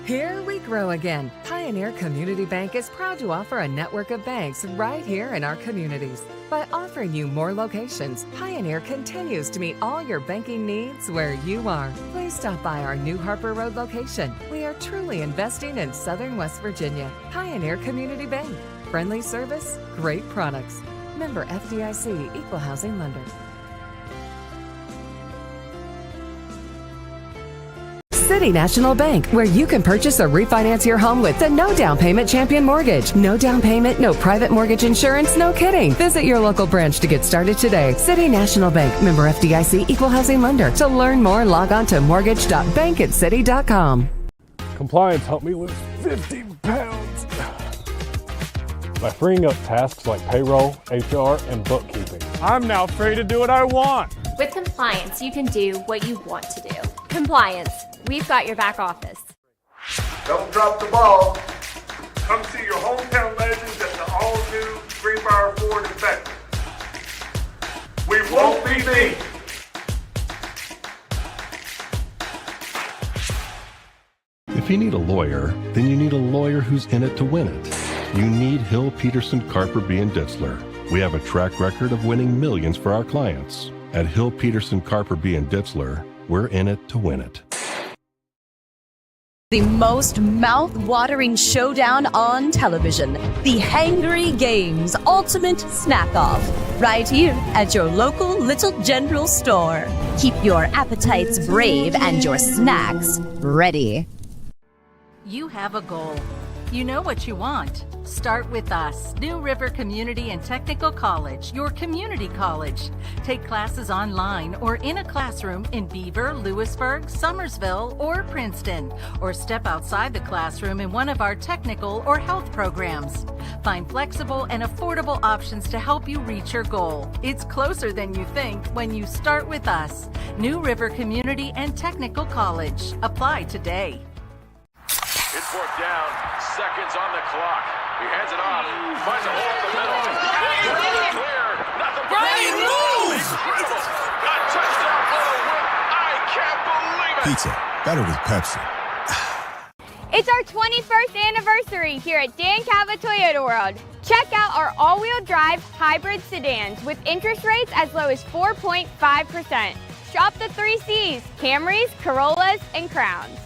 Here we grow again. Pioneer Community Bank is proud to offer a network of banks right here in our communities. By offering you more locations, Pioneer continues to meet all your banking needs where you are. Please stop by our New Harper Road location. We are truly investing in Southern West Virginia. Pioneer Community Bank. Friendly service, great products. Member FDIC, Equal Housing Lender. City National Bank, where you can purchase or refinance your home with the no down payment champion mortgage. No down payment, no private mortgage insurance, no kidding. Visit your local branch to get started today. City National Bank, member FDIC, Equal Housing Lender. To learn more, log on to mortgage.bankancity.com. Compliance helped me lose 50 pounds by freeing up tasks like payroll, HR, and bookkeeping. I'm now free to do what I want. With compliance, you can do what you want to do. Compliance, we've got your back office. Don't drop the ball. Come see your hometown legends at the all-new Greenbrier Ford in Beckley. We won't be beat. If you need a lawyer, then you need a lawyer who's in it to win it. You need Hill, Peterson, Carper, B. & Ditzler. We have a track record of winning millions for our clients. At Hill, Peterson, Carper, B. & Ditzler, we're in it to win it. The most mouth-watering showdown on television. The Hangry Games Ultimate Snack-Off. Right here at your local Little General store. Keep your appetites brave and your snacks ready. You have a goal. You know what you want. Start with us, New River Community and Technical College, your community college. Take classes online or in a classroom in Beaver, Lewisburg, Summersville, or Princeton, or step outside the classroom in one of our technical or health programs. Find flexible and affordable options to help you reach your goal. It's closer than you think when you start with us, New River Community and Technical College. Apply today. It's fourth down, seconds on the clock. He hands it off, finds a hole in the middle. Clear, nothing but Brian moves! Got touchdown for the win. I can't believe it. Pizza, better with Pepsi. It's our 21st anniversary here at Dan Cava Toyota World. Check out our all-wheel drive hybrid sedans with interest rates as low as 4.5%. shop the 3 C's, Camrys, Corollas, and Crowns.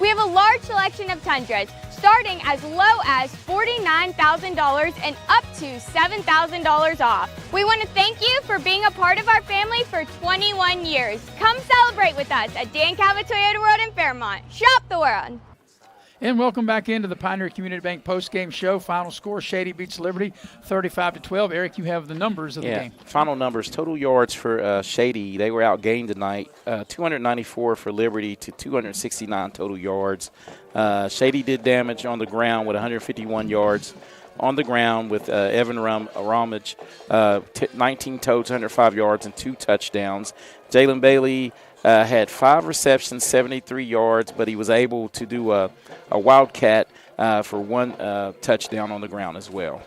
We have a large selection of Tundras, starting as low as $49,000 and up to $7,000 off. We want to thank you for being a part of our family for 21 years. Come celebrate with us at Dan Cabot Toyota World in Fairmont. Shop the world. And welcome back into the Pioneer Community Bank postgame show. Final score, Shady beats Liberty 35-12. Eric, you have the numbers of the game. Final numbers. Total yards for Shady. They were outgained tonight. 294 for Liberty to 269 total yards. Shady did damage on the ground with 151 yards on the ground with Evan Ramage, 19 totes, 105 yards, and 2 touchdowns. Jalen Bailey had 5 receptions, 73 yards, but he was able to do a wildcat for 1 touchdown on the ground as well.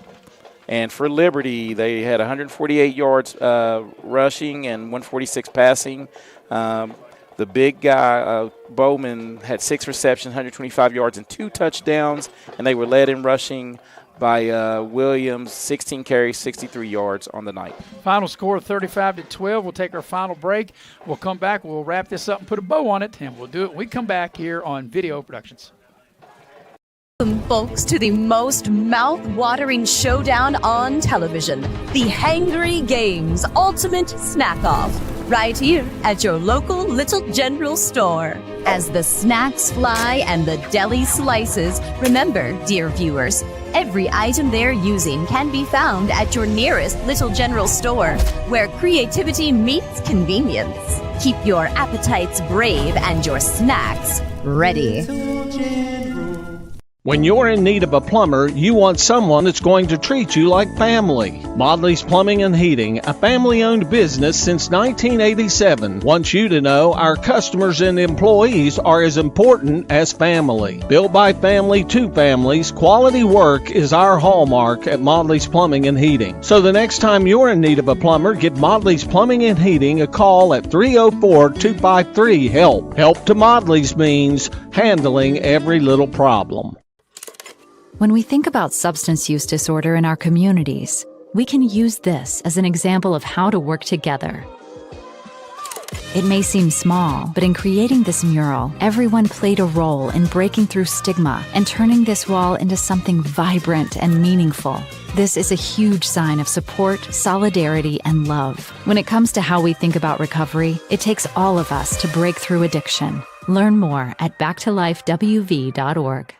And for Liberty, they had 148 yards rushing and 146 passing. The big guy, Bowman, had 6 receptions, 125 yards, and 2 touchdowns, and they were led in rushing by Williams, 16 carries, 63 yards on the night. Final score 35-12. We'll take our final break. We'll come back. We'll wrap this up and put a bow on it, and we'll do it when we come back here on Video Productions. Welcome, folks, to the most mouth-watering showdown on television, the Hangry Games Ultimate Snack-Off, right here at your local Little General store. As the snacks fly and the deli slices, remember, dear viewers, every item they're using can be found at your nearest Little General store, where creativity meets convenience. Keep your appetites brave and your snacks ready. When you're in need of a plumber, you want someone that's going to treat you like family. Modley's Plumbing and Heating, a family-owned business since 1987, wants you to know our customers and employees are as important as family. Built by family to families, quality work is our hallmark at Modley's Plumbing and Heating. So the next time you're in need of a plumber, give Modley's Plumbing and Heating a call at 304-253-HELP. Help to Modley's means handling every little problem. When we think about substance use disorder in our communities, we can use this as an example of how to work together. It may seem small, but in creating this mural, everyone played a role in breaking through stigma and turning this wall into something vibrant and meaningful. This is a huge sign of support, solidarity, and love. When it comes to how we think about recovery, it takes all of us to break through addiction. Learn more at backtolifewv.org.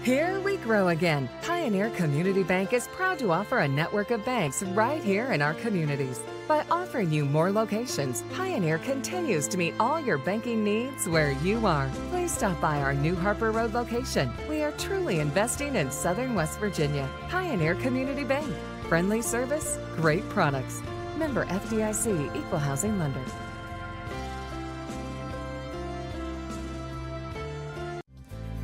Here we grow again. Pioneer Community Bank is proud to offer a network of banks right here in our communities. By offering you more locations, Pioneer continues to meet all your banking needs where you are. Please stop by our New Harper Road location. We are truly investing in Southern West Virginia. Pioneer Community Bank. Friendly service, great products. Member FDIC, Equal Housing Lender.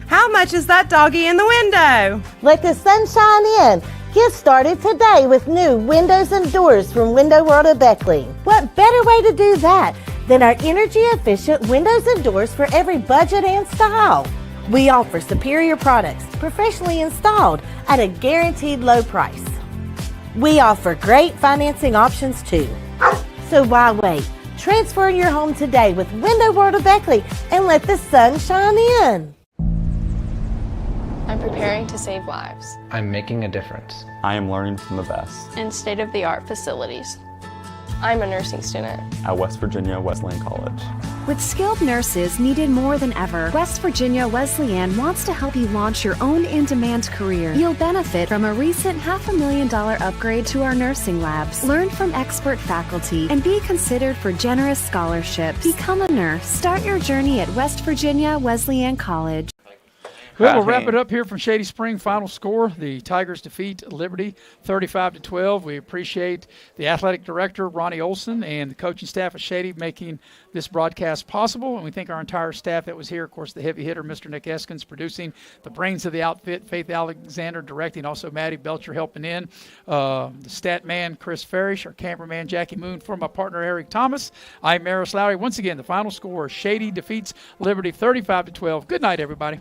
How much is that doggy in the window? Let the sunshine in. Get started today with new windows and doors from Window World of Beckley. What better way to do that than our energy-efficient windows and doors for every budget and style? We offer superior products, professionally installed at a guaranteed low price. We offer great financing options too. So why wait? Transfer your home today with Window World of Beckley and let the sun shine in. I'm preparing to save lives. I'm making a difference. I am learning from the best. In state-of-the-art facilities. I'm a nursing student at West Virginia Wesleyan College. With skilled nurses needed more than ever, West Virginia Wesleyan wants to help you launch your own in-demand career. You'll benefit from a recent $500,000 upgrade to our nursing labs. Learn from expert faculty and be considered for generous scholarships. Become a nurse. Start your journey at West Virginia Wesleyan College. Well, we'll wrap it up here from Shady Spring. Final score, the Tigers defeat Liberty 35-12. We appreciate the athletic director, Ronnie Olson, and the coaching staff at Shady making this broadcast possible. And we thank our entire staff that was here. Of course, the heavy hitter, Mr. Nick Eskins, producing, the brains of the outfit, Faith Alexander directing, also Maddie Belcher helping in, the stat man, Chris Farish, our cameraman, Jackie Moon, for my partner, Eric Thomas. I'm Maris Lowry. Once again, the final score, Shady defeats Liberty 35-12. Good night, everybody.